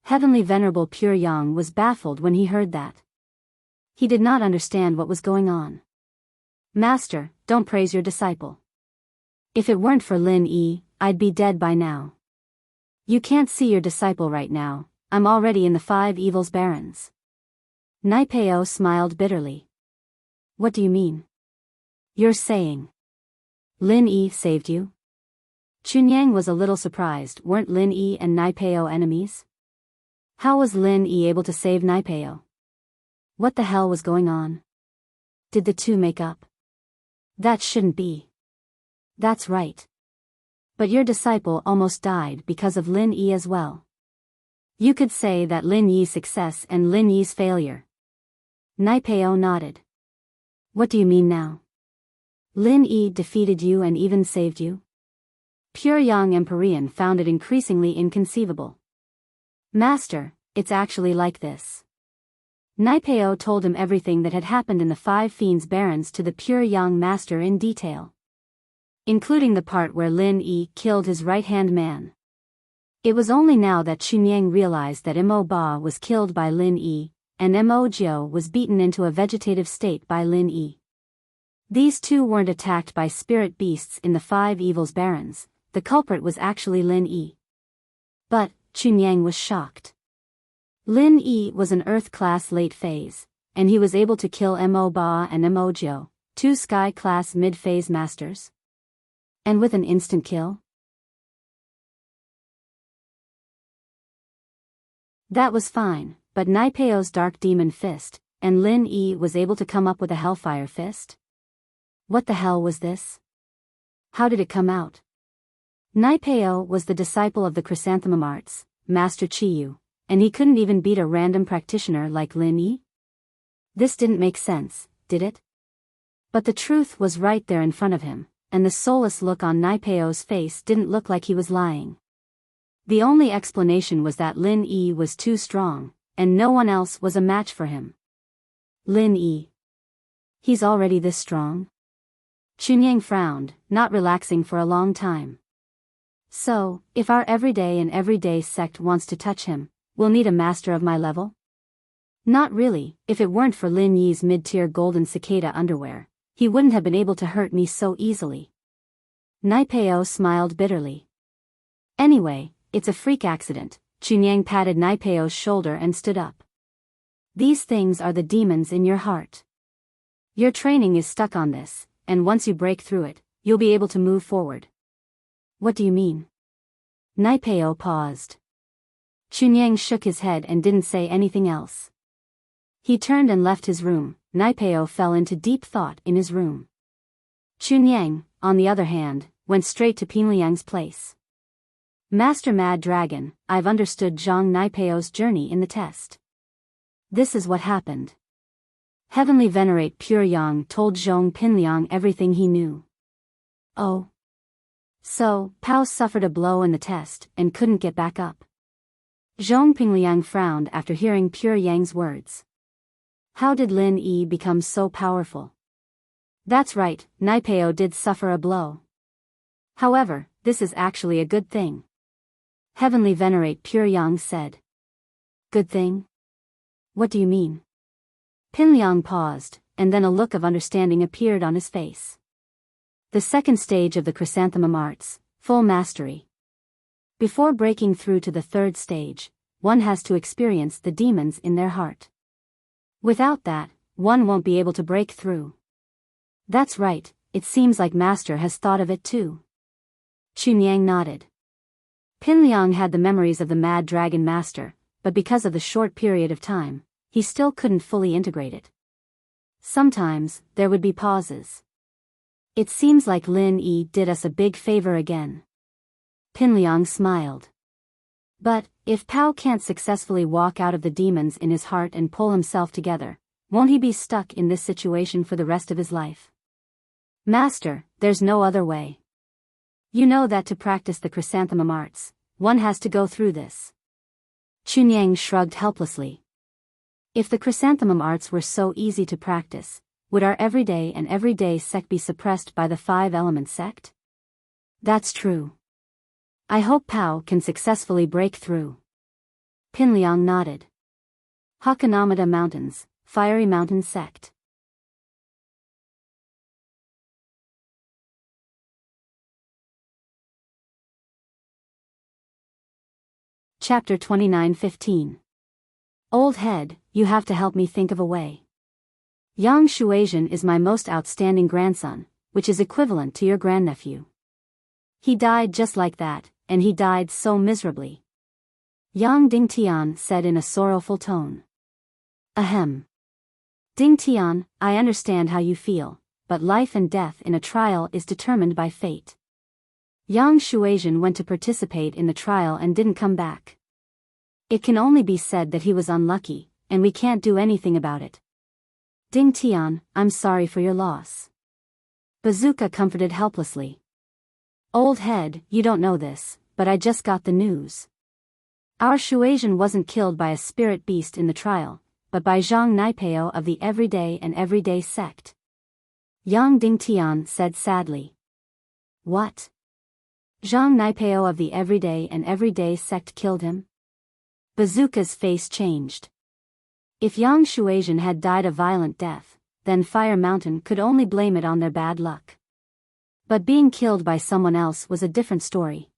Heavenly Venerable Pure Yang was baffled when he heard that. He did not understand what was going on. Master, don't praise your disciple. If it weren't for Lin Yi, I'd be dead by now. You can't see your disciple right now, I'm already in the 5 Evils Barrens. Naipeo smiled bitterly. What do you mean? You're saying Lin Yi saved you? Chunyang was a little surprised. Weren't Lin Yi and Naipeo enemies? How was Lin Yi able to save Naipeo? What the hell was going on? Did the two make up? That shouldn't be. That's right. But your disciple almost died because of Lin Yi as well. You could say that Lin Yi's success and Lin Yi's failure. Naipeo nodded. What do you mean now? Lin Yi defeated you and even saved you? Pure Yang Empyrean found it increasingly inconceivable. Master, it's actually like this. Naipeo told him everything that had happened in the Five Fiends Barons to the Pure Yang Master in detail, including the part where Lin Yi killed his right-hand man. It was only now that Chunyang realized that Mo Ba was killed by Lin Yi, and Mo Jiao was beaten into a vegetative state by Lin Yi. These two weren't attacked by spirit beasts in the Five Evils Barons, the culprit was actually Lin Yi. But, Chunyang was shocked. Lin Yi was an Earth-class late phase, and he was able to kill Mo Ba and Mo Jiao, two Sky-class mid-phase masters. And with an instant kill? That was fine, but Naipeo's Dark Demon Fist, and Lin Yi was able to come up with a Hellfire Fist? What the hell was this? How did it come out? Naipeo was the disciple of the Chrysanthemum Arts, Master Chiyu, and he couldn't even beat a random practitioner like Lin Yi? This didn't make sense, did it? But the truth was right there in front of him, and the soulless look on Naipeo's face didn't look like he was lying. The only explanation was that Lin Yi was too strong, and no one else was a match for him. Lin Yi. He's already this strong? Chunyang frowned, not relaxing for a long time. So, if our everyday sect wants to touch him, we'll need a master of my level? Not really. If it weren't for Lin Yi's mid-tier golden cicada underwear, he wouldn't have been able to hurt me so easily. Naipeo smiled bitterly. Anyway, it's a freak accident. Chunyang patted Naipeo's shoulder and stood up. These things are the demons in your heart. Your training is stuck on this, and once you break through it, you'll be able to move forward. What do you mean? Naipeo paused. Chunyang shook his head and didn't say anything else. He turned and left his room. Naipeo fell into deep thought in his room. Chunyang, on the other hand, went straight to Pinliang's place. Master Mad Dragon, I've understood Zhang Naipeo's journey in the test. This is what happened. Heavenly Venerate Pure Yang told Zhong Pinliang everything he knew. Oh. So, Pao suffered a blow in the test and couldn't get back up. Zhong Pinliang frowned after hearing Pure Yang's words. How did Lin Yi become so powerful? That's right, Naipeo did suffer a blow. However, this is actually a good thing. Heavenly Venerate Pure Yang said. Good thing? What do you mean? Pinliang paused, and then a look of understanding appeared on his face. The second stage of the Chrysanthemum Arts, full mastery. Before breaking through to the third stage, one has to experience the demons in their heart. Without that, one won't be able to break through. That's right, it seems like Master has thought of it too. Chunyang nodded. Pinliang had the memories of the Mad Dragon Master, but because of the short period of time, he still couldn't fully integrate it. Sometimes, there would be pauses. It seems like Lin Yi did us a big favor again. Pinliang smiled. But, if Pao can't successfully walk out of the demons in his heart and pull himself together, won't he be stuck in this situation for the rest of his life? Master, there's no other way. You know that to practice the Chrysanthemum Arts, one has to go through this. Chunyang shrugged helplessly. If the Chrysanthemum Arts were so easy to practice, would our everyday sect be suppressed by the Five Element sect? That's true. I hope Pao can successfully break through. Pinliang nodded. Hakanamada Mountains, Fiery Mountain Sect. Chapter 29:15. Old head, you have to help me think of a way. Yang Shuaisian is my most outstanding grandson, which is equivalent to your grandnephew. He died just like that, and he died so miserably. Yang Dingtian said in a sorrowful tone. Ahem. Dingtian, I understand how you feel, but life and death in a trial is determined by fate. Yang Shuaisian went to participate in the trial and didn't come back. It can only be said that he was unlucky, and we can't do anything about it. Ding Tian, I'm sorry for your loss. Bazooka comforted helplessly. Old head, you don't know this, but I just got the news. Our Shuasian wasn't killed by a spirit beast in the trial, but by Zhang Naipeo of the Everyday and Everyday sect. Yang Dingtian said sadly. What? Zhang Naipeo of the Everyday and Everyday sect killed him? Bazooka's face changed. If Yang Shuasian had died a violent death, then Fire Mountain could only blame it on their bad luck. But being killed by someone else was a different story.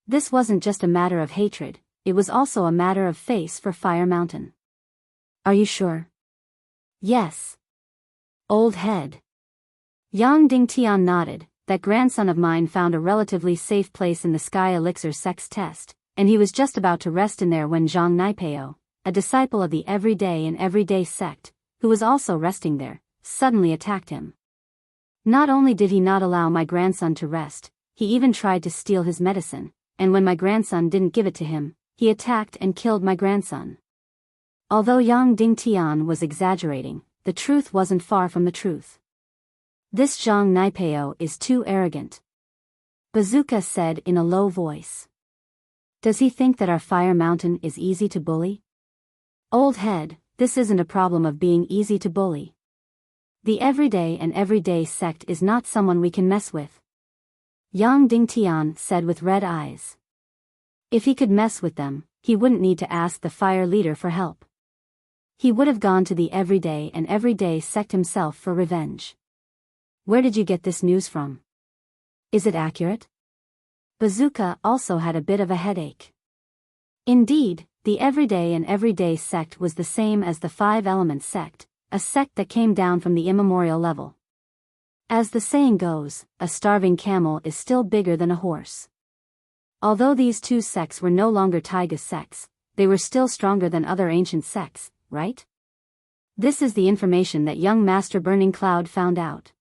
This wasn't just a matter of hatred, it was also a matter of face for Fire Mountain. Are you sure? Yes. Old head. Yang Dingtian nodded. That grandson of mine found a relatively safe place in the Sky Elixir sex test, and he was just about to rest in there when Zhang Naipeo, a disciple of the Everyday and Everyday sect, who was also resting there, suddenly attacked him. Not only did he not allow my grandson to rest, he even tried to steal his medicine, and when my grandson didn't give it to him, he attacked and killed my grandson. Although Yang Dingtian was exaggerating, the truth wasn't far from the truth. This Zhang Naipeo is too arrogant. Bazooka said in a low voice. Does he think that our Fire Mountain is easy to bully? Old head, this isn't a problem of being easy to bully. The Everyday and Everyday sect is not someone we can mess with. Yang Dingtian said with red eyes. If he could mess with them, he wouldn't need to ask the fire leader for help. He would have gone to the Everyday and Everyday sect himself for revenge. Where did you get this news from? Is it accurate? Bazooka also had a bit of a headache. Indeed, the Everyday and Everyday sect was the same as the Five Elements sect, a sect that came down from the immemorial level. As the saying goes, a starving camel is still bigger than a horse. Although these two sects were no longer Taiga sects, they were still stronger than other ancient sects, right? This is the information that young Master Burning Cloud found out.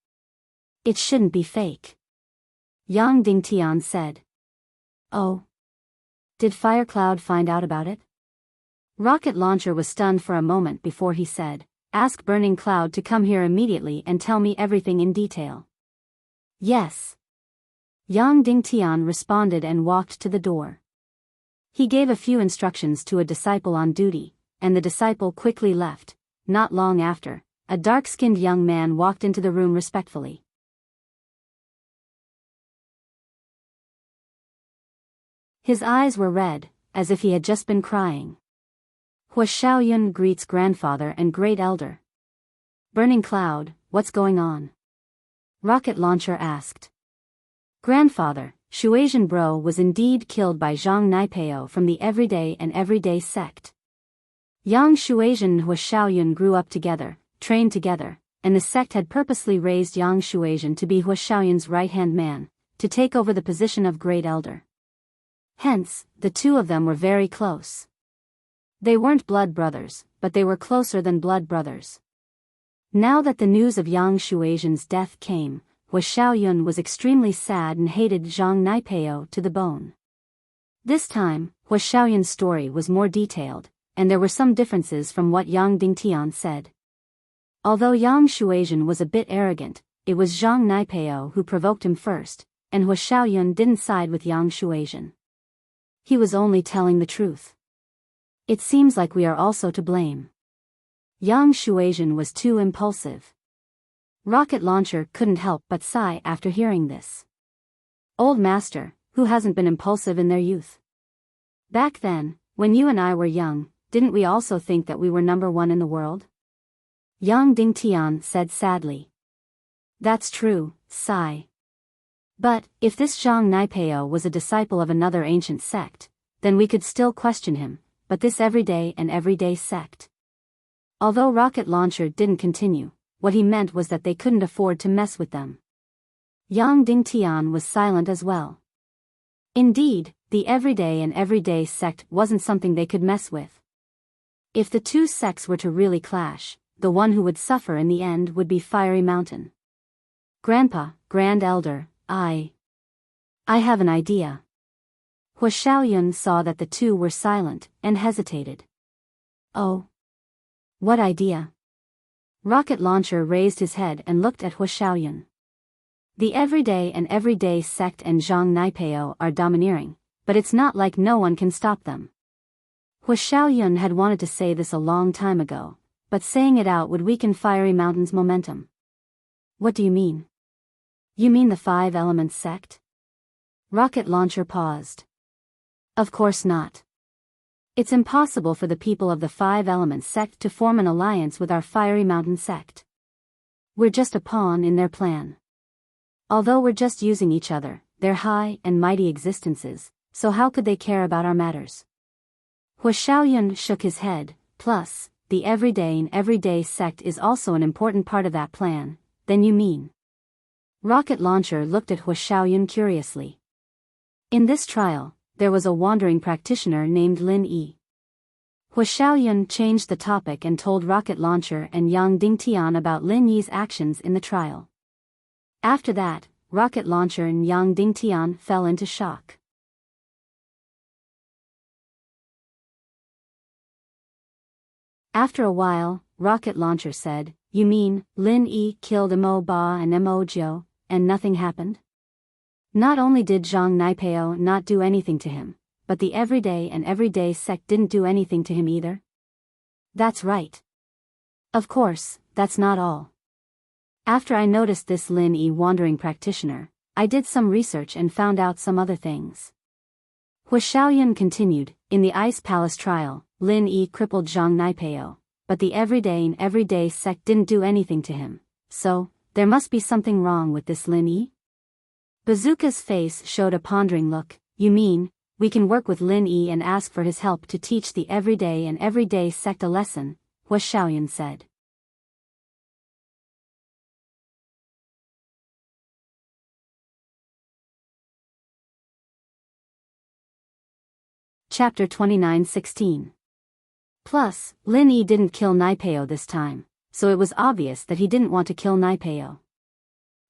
It shouldn't be fake. Yang Dingtian said. Oh. Did Fire Cloud find out about it? Rocket Launcher was stunned for a moment before he said, ask Burning Cloud to come here immediately and tell me everything in detail. Yes. Yang Dingtian responded and walked to the door. He gave a few instructions to a disciple on duty, and the disciple quickly left. Not long after, a dark-skinned young man walked into the room respectfully. His eyes were red, as if he had just been crying. Hua Xiaoyun greets grandfather and great elder. Burning Cloud, what's going on? Rocket Launcher asked. Grandfather, Shuasian Bro was indeed killed by Zhang Naipeo from the Everyday and Everyday sect. Yang Shuasian and Hua Xiaoyun grew up together, trained together, and the sect had purposely raised Yang Shuasian to be Hua Xiaoyun's right-hand man, to take over the position of great elder. Hence, the two of them were very close. They weren't blood brothers, but they were closer than blood brothers. Now that the news of Yang Shuasian's death came, Hua Xiaoyun was extremely sad and hated Zhang Naipeo to the bone. This time, Hua Xiaoyun's story was more detailed, and there were some differences from what Yang Dingtian said. Although Yang Shuasian was a bit arrogant, it was Zhang Naipeo who provoked him first, and Hua Xiaoyun didn't side with Yang Shuasian. He was only telling the truth. It seems like we are also to blame. Yang Shuasian was too impulsive. Rocket Launcher couldn't help but sigh after hearing this. Old Master, who hasn't been impulsive in their youth? Back then, when you and I were young, didn't we also think that we were number one in the world? Yang Dingtian said sadly. That's true, sigh. But, if this Zhang Naipeo was a disciple of another ancient sect, then we could still question him, but this Everyday and Everyday sect. Although Rocket Launcher didn't continue, what he meant was that they couldn't afford to mess with them. Yang Dingtian was silent as well. Indeed, the Everyday and Everyday sect wasn't something they could mess with. If the two sects were to really clash, the one who would suffer in the end would be Fiery Mountain. Grandpa, Grand Elder, I have an idea. Hua Xiaoyun saw that the two were silent, and hesitated. Oh. What idea? Rocket Launcher raised his head and looked at Hua Xiaoyun. The everyday and everyday sect and Zhang Naipeo are domineering, but it's not like no one can stop them. Hua Xiaoyun had wanted to say this a long time ago, but saying it out would weaken Fiery Mountain's momentum. What do you mean? You mean the Five Elements sect? Rocket Launcher paused. Of course not. It's impossible for the people of the Five Elements sect to form an alliance with our Fiery Mountain sect. We're just a pawn in their plan. Although we're just using each other, they're high and mighty existences, so how could they care about our matters? Hua Xiaoyun shook his head. Plus, the everyday sect is also an important part of that plan. Then you mean? Rocket Launcher looked at Hua Xiaoyun curiously. In this trial, there was a wandering practitioner named Lin Yi. Hua Xiaoyun changed the topic and told Rocket Launcher and Yang Dingtian about Lin Yi's actions in the trial. After that, Rocket Launcher and Yang Dingtian fell into shock. After a while, Rocket Launcher said, "You mean, Lin Yi killed Mo Ba and Mo Jiu, and nothing happened?" Not only did Zhang Naipeo not do anything to him, but the everyday sect didn't do anything to him either? That's right. Of course, that's not all. After I noticed this Lin Yi wandering practitioner, I did some research and found out some other things. Hua Xiaoyun continued, in the Ice Palace trial, Lin Yi crippled Zhang Naipeo, but the everyday sect didn't do anything to him, so, there must be something wrong with this Lin Yi? Bazooka's face showed a pondering look. You mean, we can work with Lin Yi and ask for his help to teach the everyday sect a lesson, Hua Xiaoyun said. Chapter 29:16. Plus, Lin Yi didn't kill Naipeo this time, so it was obvious that he didn't want to kill Naipeo.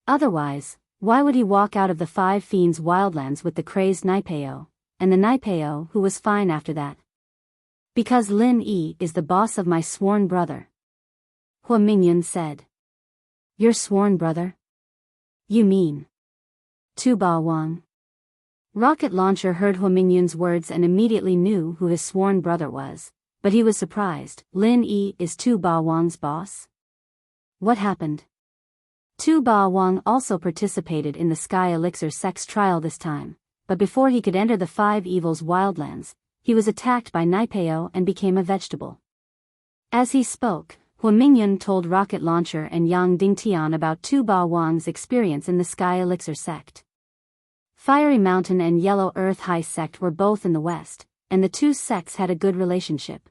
Otherwise, why would he walk out of the Five Fiends wildlands with the crazed Naipeo, and the Naipeo who was fine after that? Because Lin Yi is the boss of my sworn brother. Hua Mingyun said. Your sworn brother? You mean Tu Ba Wang? Rocket Launcher heard Hua Mingyun's words and immediately knew who his sworn brother was, but he was surprised. Lin Yi is Tu Ba Wang's boss? What happened? Tu Ba Wang also participated in the Sky Elixir sex trial this time, but before he could enter the Five Evils wildlands, he was attacked by Naipeo and became a vegetable. As he spoke, Hua Mingyun told Rocket Launcher and Yang Dingtian about Tu Ba Wang's experience in the Sky Elixir sect. Fiery Mountain and Yellow Earth High sect were both in the west, and the two sects had a good relationship.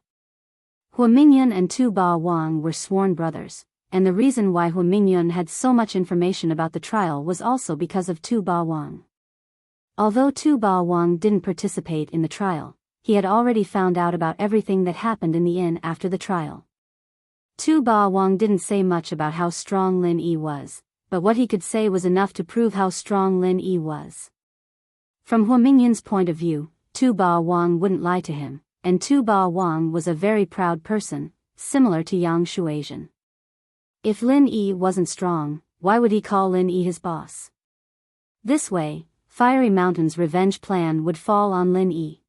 Hua Mingyun and Tu Ba Wang were sworn brothers, and the reason why Hua Mingyun had so much information about the trial was also because of Tu Ba Wang. Although Tu Ba Wang didn't participate in the trial, he had already found out about everything that happened in the inn after the trial. Tu Ba Wang didn't say much about how strong Lin Yi was, but what he could say was enough to prove how strong Lin Yi was. From Hua Mingyun's point of view, Tu Ba Wang wouldn't lie to him, and Tu Ba Wang was a very proud person, similar to Yang Shuaizhen. If Lin Yi wasn't strong, why would he call Lin Yi his boss? This way, Fiery Mountain's revenge plan would fall on Lin Yi.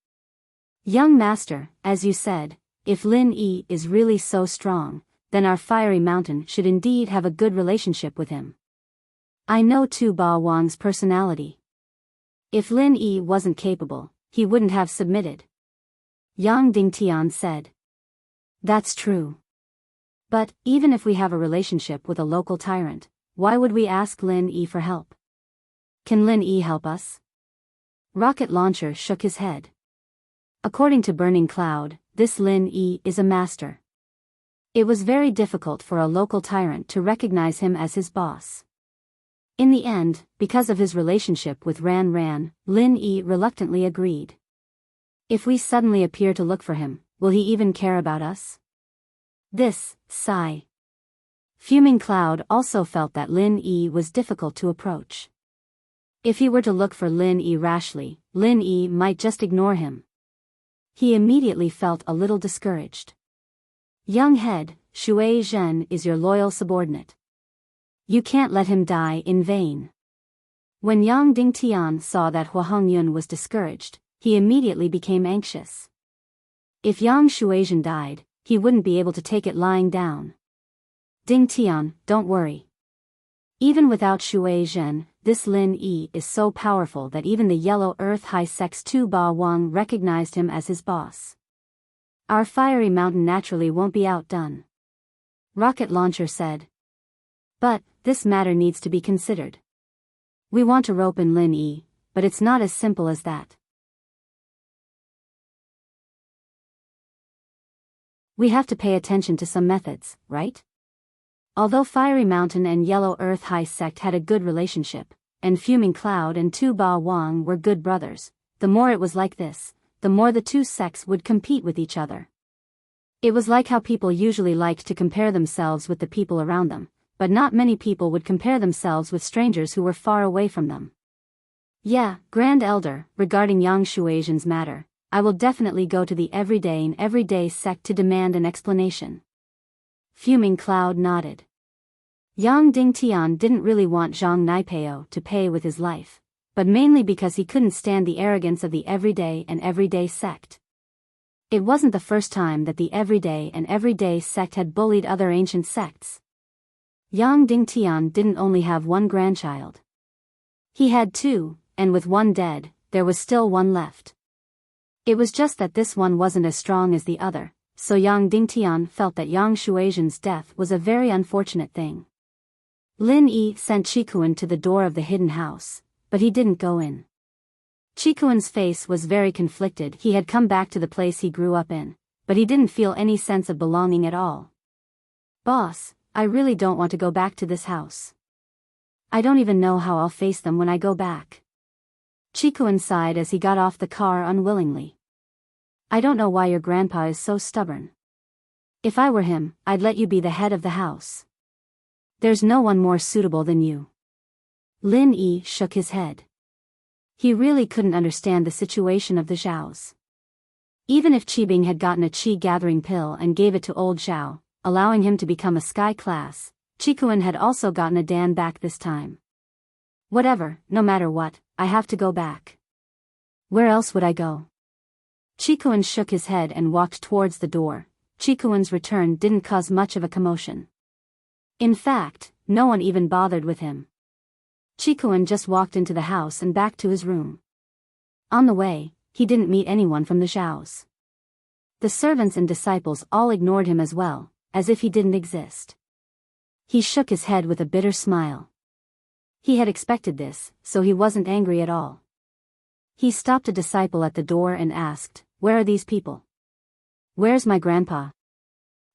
Young master, as you said, if Lin Yi is really so strong, then our Fiery Mountain should indeed have a good relationship with him. I know Tu Ba Wang's personality. If Lin Yi wasn't capable, he wouldn't have submitted. Yang Dingtian said. That's true. But, even if we have a relationship with a local tyrant, why would we ask Lin Yi for help? Can Lin Yi help us? Rocket Launcher shook his head. According to Burning Cloud, this Lin Yi is a master. It was very difficult for a local tyrant to recognize him as his boss. In the end, because of his relationship with Ran Ran, Lin Yi reluctantly agreed. If we suddenly appear to look for him, will he even care about us? This, sigh. Fuming Cloud also felt that Lin Yi was difficult to approach. If he were to look for Lin Yi rashly, Lin Yi might just ignore him. He immediately felt a little discouraged. Young head, Shuai Zhen is your loyal subordinate. You can't let him die in vain. When Yang Dingtian saw that Hua Hongyun was discouraged, he immediately became anxious. If Yang Shuazhen died, he wouldn't be able to take it lying down. Dingtian, don't worry. Even without Shuazhen, this Lin Yi is so powerful that even the Yellow Earth High Sect's Tu Ba Wang recognized him as his boss. Our fiery mountain naturally won't be outdone. Rocket Launcher said. But, this matter needs to be considered. We want to rope in Lin Yi, but it's not as simple as that. We have to pay attention to some methods, right? Although Fiery Mountain and Yellow Earth High Sect had a good relationship, and Fuming Cloud and Tu Ba Wang were good brothers, the more it was like this, the more the two sects would compete with each other. It was like how people usually liked to compare themselves with the people around them, but not many people would compare themselves with strangers who were far away from them. Yeah, Grand Elder, regarding Yang Shuazhen's matter, I will definitely go to the Everyday sect to demand an explanation. Fuming Cloud nodded. Yang Dingtian didn't really want Zhang Naipeo to pay with his life, but mainly because he couldn't stand the arrogance of the Everyday sect. It wasn't the first time that the Everyday sect had bullied other ancient sects. Yang Dingtian didn't only have one grandchild. He had two, and with one dead, there was still one left. It was just that this one wasn't as strong as the other, so Yang Dingtian felt that Yang Shuazhen's death was a very unfortunate thing. Lin Yi sent Qikuan to the door of the hidden house, but he didn't go in. Qikuan's face was very conflicted. He had come back to the place he grew up in, but he didn't feel any sense of belonging at all. Boss, I really don't want to go back to this house. I don't even know how I'll face them when I go back. Qikuan sighed as he got off the car unwillingly. I don't know why your grandpa is so stubborn. If I were him, I'd let you be the head of the house. There's no one more suitable than you. Lin Yi shook his head. He really couldn't understand the situation of the Zhaos. Even if Qibing had gotten a qi gathering pill and gave it to old Zhao, allowing him to become a sky class, Qikuan had also gotten a Dan back this time. Whatever, no matter what, I have to go back. Where else would I go? Qikuan shook his head and walked towards the door. Qikuan's return didn't cause much of a commotion. In fact, no one even bothered with him. Qikuan just walked into the house and back to his room. On the way, he didn't meet anyone from the Zhaos. The servants and disciples all ignored him as well, as if he didn't exist. He shook his head with a bitter smile. He had expected this, so he wasn't angry at all. He stopped a disciple at the door and asked, "Where are these people? Where's my grandpa?"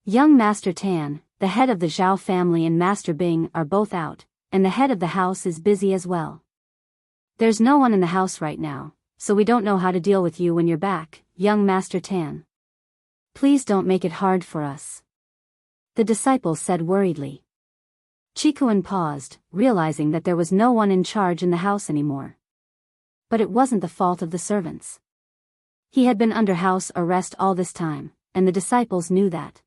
Young Master Tan, the head of the Zhao family, and Master Bing are both out, and the head of the house is busy as well. There's no one in the house right now, so we don't know how to deal with you when you're back, young Master Tan. Please don't make it hard for us. The disciple said worriedly. Qikuan paused, realizing that there was no one in charge in the house anymore. But it wasn't the fault of the servants. He had been under house arrest all this time, and the disciples knew that.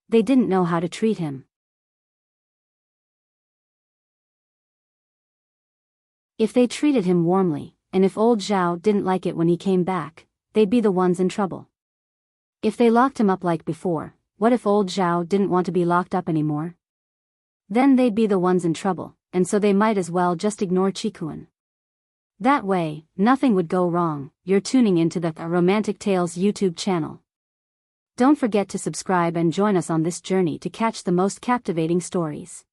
They didn't know how to treat him. If they treated him warmly, and if old Zhao didn't like it when he came back, they'd be the ones in trouble. If they locked him up like before, what if old Zhao didn't want to be locked up anymore? Then they'd be the ones in trouble, and so they might as well just ignore Qikuan. That way, nothing would go wrong. You're tuning into the Romantic Tales YouTube channel. Don't forget to subscribe and join us on this journey to catch the most captivating stories.